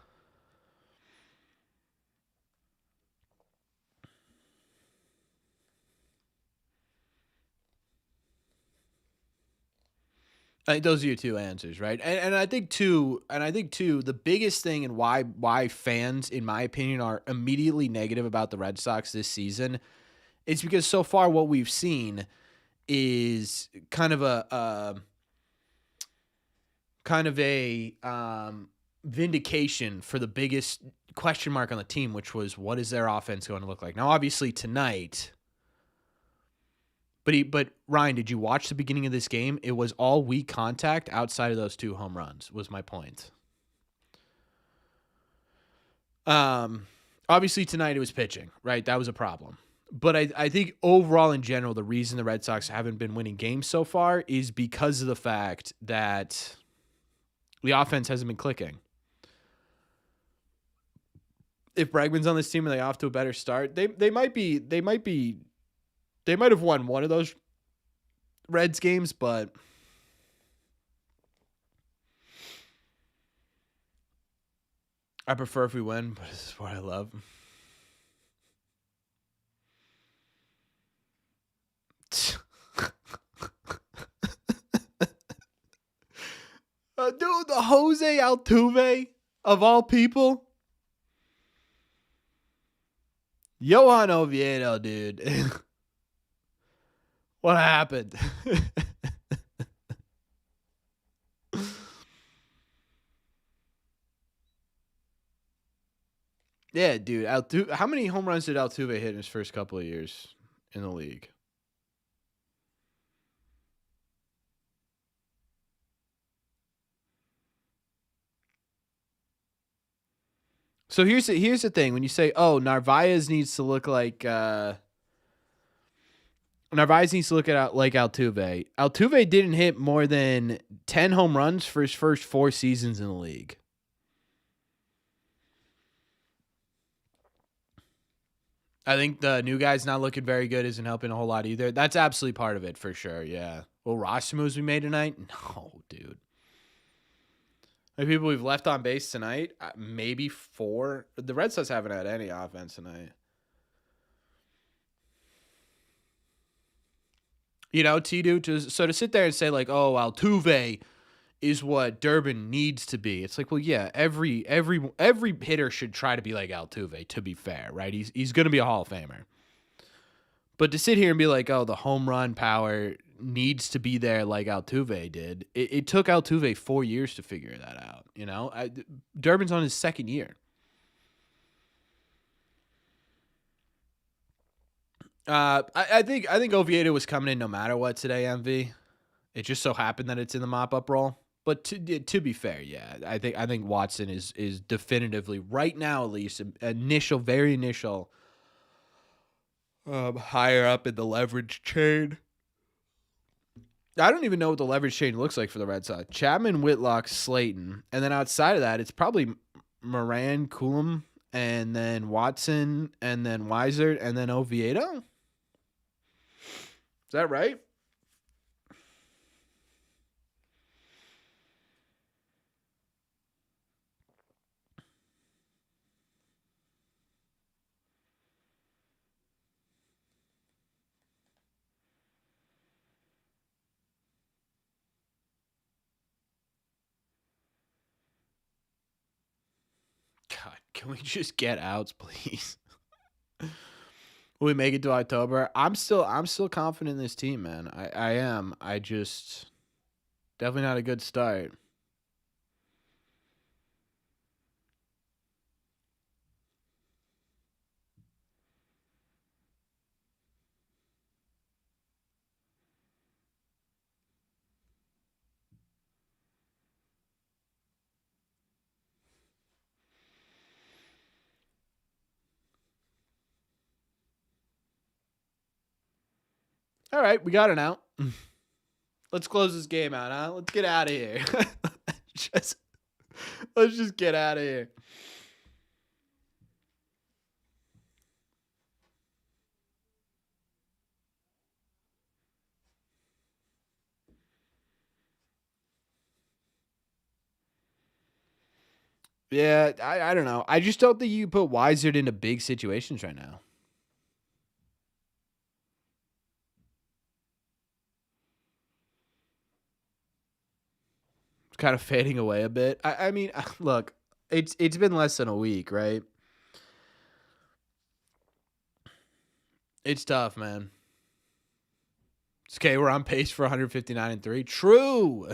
A: I think those are your two answers, right? And I think too, the biggest thing and why fans, in my opinion, are immediately negative about the Red Sox this season, it's because so far what we've seen is kind of a vindication for the biggest question mark on the team, which was what is their offense going to look like? Now, obviously tonight, but Ryan, did you watch the beginning of this game? It was all weak contact outside of those 2 home runs. Was my point. Obviously tonight it was pitching, right? That was a problem. But I think overall in general, the reason the Red Sox haven't been winning games so far is because of the fact that the offense hasn't been clicking. If Bregman's on this team and they off to a better start, they might have won one of those Reds games, but I prefer if we win, but this is what I love. Dude, the Jose Altuve of all people. Johan Oviedo, dude. What happened? Yeah, dude. How many home runs did Altuve hit in his first couple of years in the league? So here's the thing. When you say, "Oh, Narvaez needs to look like Narvaez needs to look at like Altuve." Altuve didn't hit more than 10 home runs for his first 4 seasons in the league. I think the new guy's not looking very good isn't helping a whole lot either. That's absolutely part of it for sure. Yeah. Well, roster moves we made tonight? No, dude. The people we've left on base tonight, maybe 4. The Red Sox haven't had any offense tonight. You know, T-Dude, to sit there and say like, "Oh, Altuve is what Durbin needs to be." It's like, well, yeah, every hitter should try to be like Altuve, to be fair, right? He's going to be a Hall of Famer. But to sit here and be like, "Oh, the home run power needs to be there like Altuve did." It took Altuve 4 years to figure that out, you know? Durbin's on his second year. I think Oviedo was coming in no matter what today, MV. It just so happened that it's in the mop up role. But to be fair, yeah, I think Watson is definitively right now at least very initial higher up in the leverage chain. I don't even know what the leverage chain looks like for the Red Sox. Chapman, Whitlock, Slayton, and then outside of that, it's probably Moran, Coulomb, and then Watson, and then Weiser, and then Oviedo. Is that right? Can we just get outs, please? Will we make it to October? I'm still confident in this team, man. I am. I just definitely not a good start. All right, we got it out. Let's close this game out, huh? Let's get out of here. just, let's just get out of here. Yeah, I don't know. I just don't think you put Wizard into big situations right now. It's kind of fading away a bit. I mean, look, it's been less than a week, right? It's tough, man. It's okay. We're on pace for 159 and 3. True.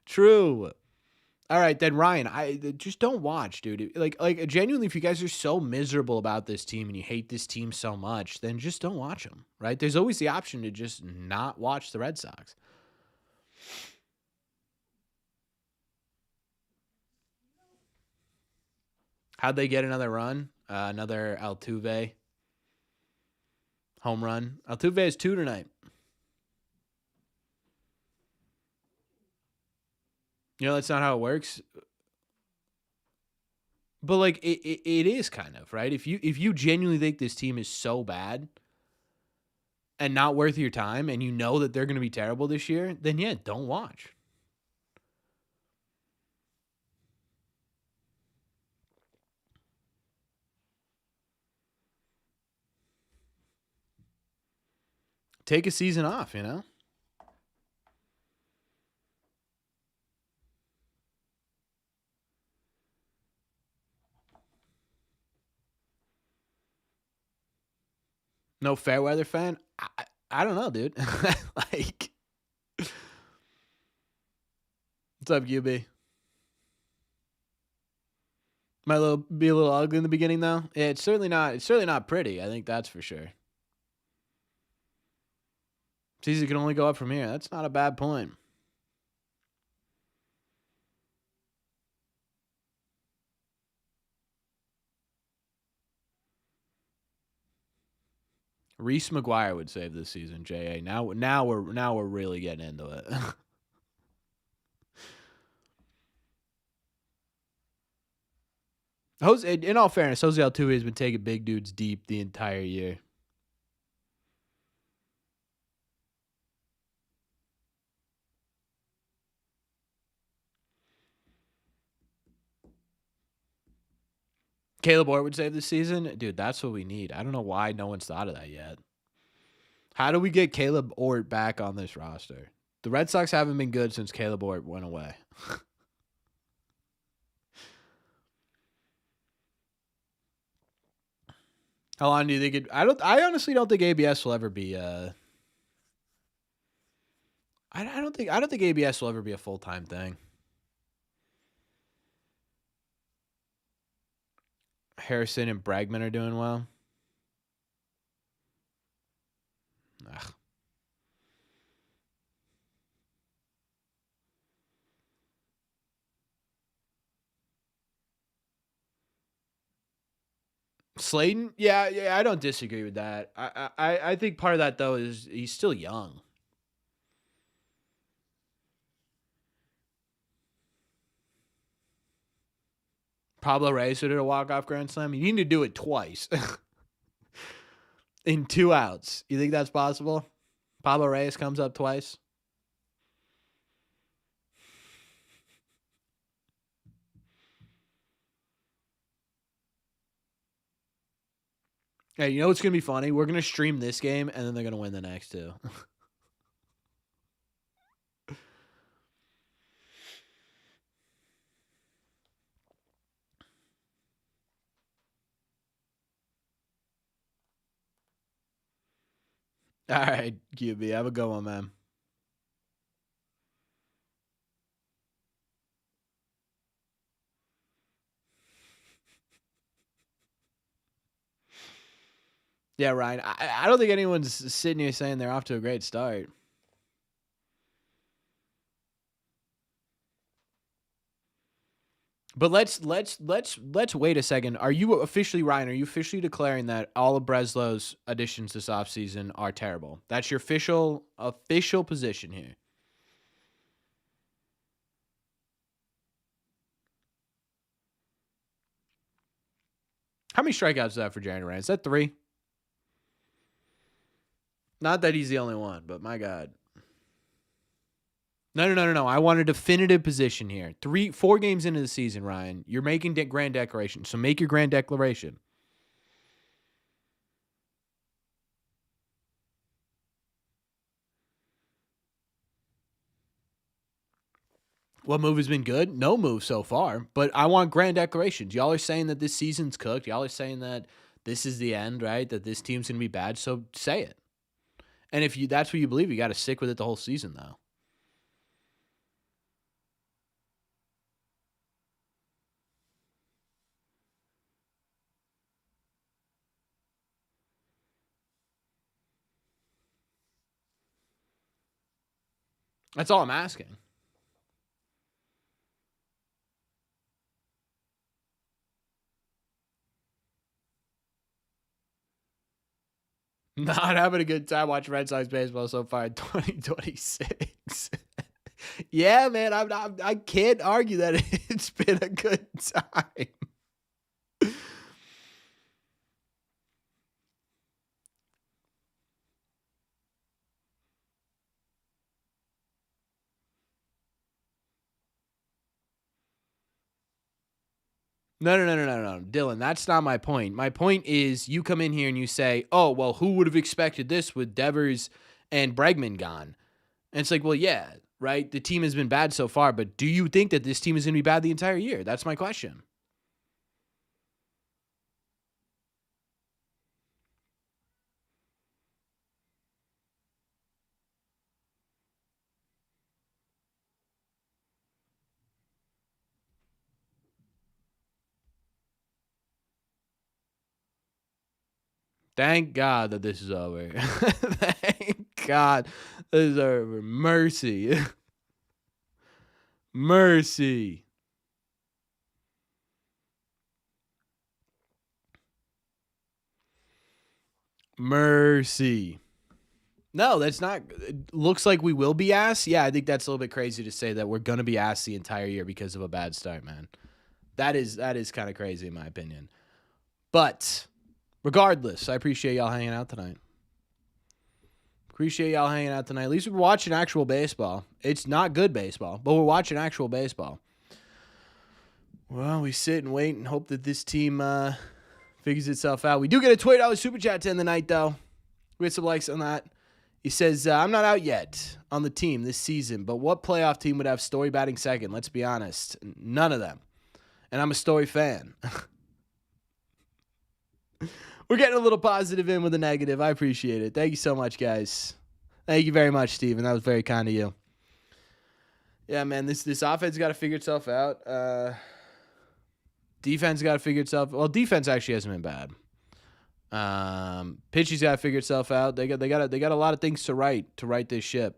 A: True. All right, then Ryan, I just don't watch, dude. Like genuinely, if you guys are so miserable about this team and you hate this team so much, then just don't watch them, right? There's always the option to just not watch the Red Sox. How'd they get another run? Another Altuve home run. Altuve is 2 tonight. You know, that's not how it works. But like it is kind of, right? If you genuinely think this team is so bad and not worth your time and you know that they're going to be terrible this year, then yeah, don't watch. Take a season off, you know? No fair weather fan? I don't know, dude. Like, what's up, QB? Might be a little ugly in the beginning though. Yeah, it's certainly not. It's certainly not pretty. I think that's for sure. Season can only go up from here. That's not a bad point. Reese McGuire would save this season. Ja. Now we're really getting into it. Jose, in all fairness, Jose Altuve has been taking big dudes deep the entire year. Caleb Ort would save this season. Dude, that's what we need. I don't know why no one's thought of that yet. How do we get Caleb Ort back on this roster? The Red Sox haven't been good since Caleb Ort went away. How long do you think it? I honestly don't think ABS will ever be. I don't think ABS will ever be a full time thing. Harrison and Bregman are doing well. Ugh. Slayton, yeah, I don't disagree with that. I think part of that though is he's still young. Pablo Reyes did a walk off grand slam. You need to do it twice in 2 outs. You think that's possible? Pablo Reyes comes up twice. Hey, you know what's gonna be funny? We're gonna stream this game and then they're gonna win the next two. All right, QB. Have a good one, man. Yeah, Ryan. I don't think anyone's sitting here saying they're off to a great start. But let's wait a second. Are you officially, Ryan? Are you officially declaring that all of Breslow's additions this offseason are terrible? That's your official position here. How many strikeouts is that for January? Ryan? Is that 3? Not that he's the only one, but my God. No. I want a definitive position here. 4 games into the season, Ryan. You're making grand declaration. So make your grand declaration. What move has been good? No move so far, but I want grand declarations. Y'all are saying that this season's cooked. Y'all are saying that this is the end, right? That this team's going to be bad. So say it. And if that's what you believe, you got to stick with it the whole season, though. That's all I'm asking. Not having a good time watching Red Sox baseball so far in 2026. Yeah, man, I can't argue that it's been a good time. No, Dylan, that's not my point. My point is you come in here and you say, oh, well, who would have expected this with Devers and Bregman gone? And it's like, well, yeah, right? The team has been bad so far, but do you think that this team is going to be bad the entire year? That's my question. Thank God that this is over. Thank God this is over. Mercy. Mercy. Mercy. No, that's not. It looks like we will be asked. Yeah, I think that's a little bit crazy to say that we're going to be asked the entire year because of a bad start, man. That is kind of crazy in my opinion. But regardless, I appreciate y'all hanging out tonight. Appreciate y'all hanging out tonight. At least we're watching actual baseball. It's not good baseball, but we're watching actual baseball. Well, we sit and wait and hope that this team figures itself out. We do get a $20 super chat to end the night, though. We get some likes on that. He says, I'm not out yet on the team this season, but what playoff team would have Story batting second? Let's be honest. None of them. And I'm a Story fan. We're getting a little positive in with a negative. I appreciate it. Thank you so much, guys. Thank you very much, Steven. That was very kind of you. Yeah, man, this offense got to figure itself out. Defense got to figure itself. Well, defense actually hasn't been bad. Pitching's got to figure itself out. They got a lot of things to right this ship.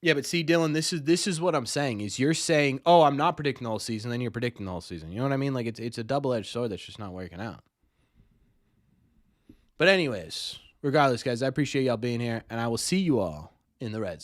A: Yeah, but see, Dylan, this is what I'm saying. Is you're saying, oh, I'm not predicting the whole season, then you're predicting the whole season. You know what I mean? Like it's a double-edged sword that's just not working out. But anyways, regardless, guys, I appreciate y'all being here, and I will see you all in the Red Sox.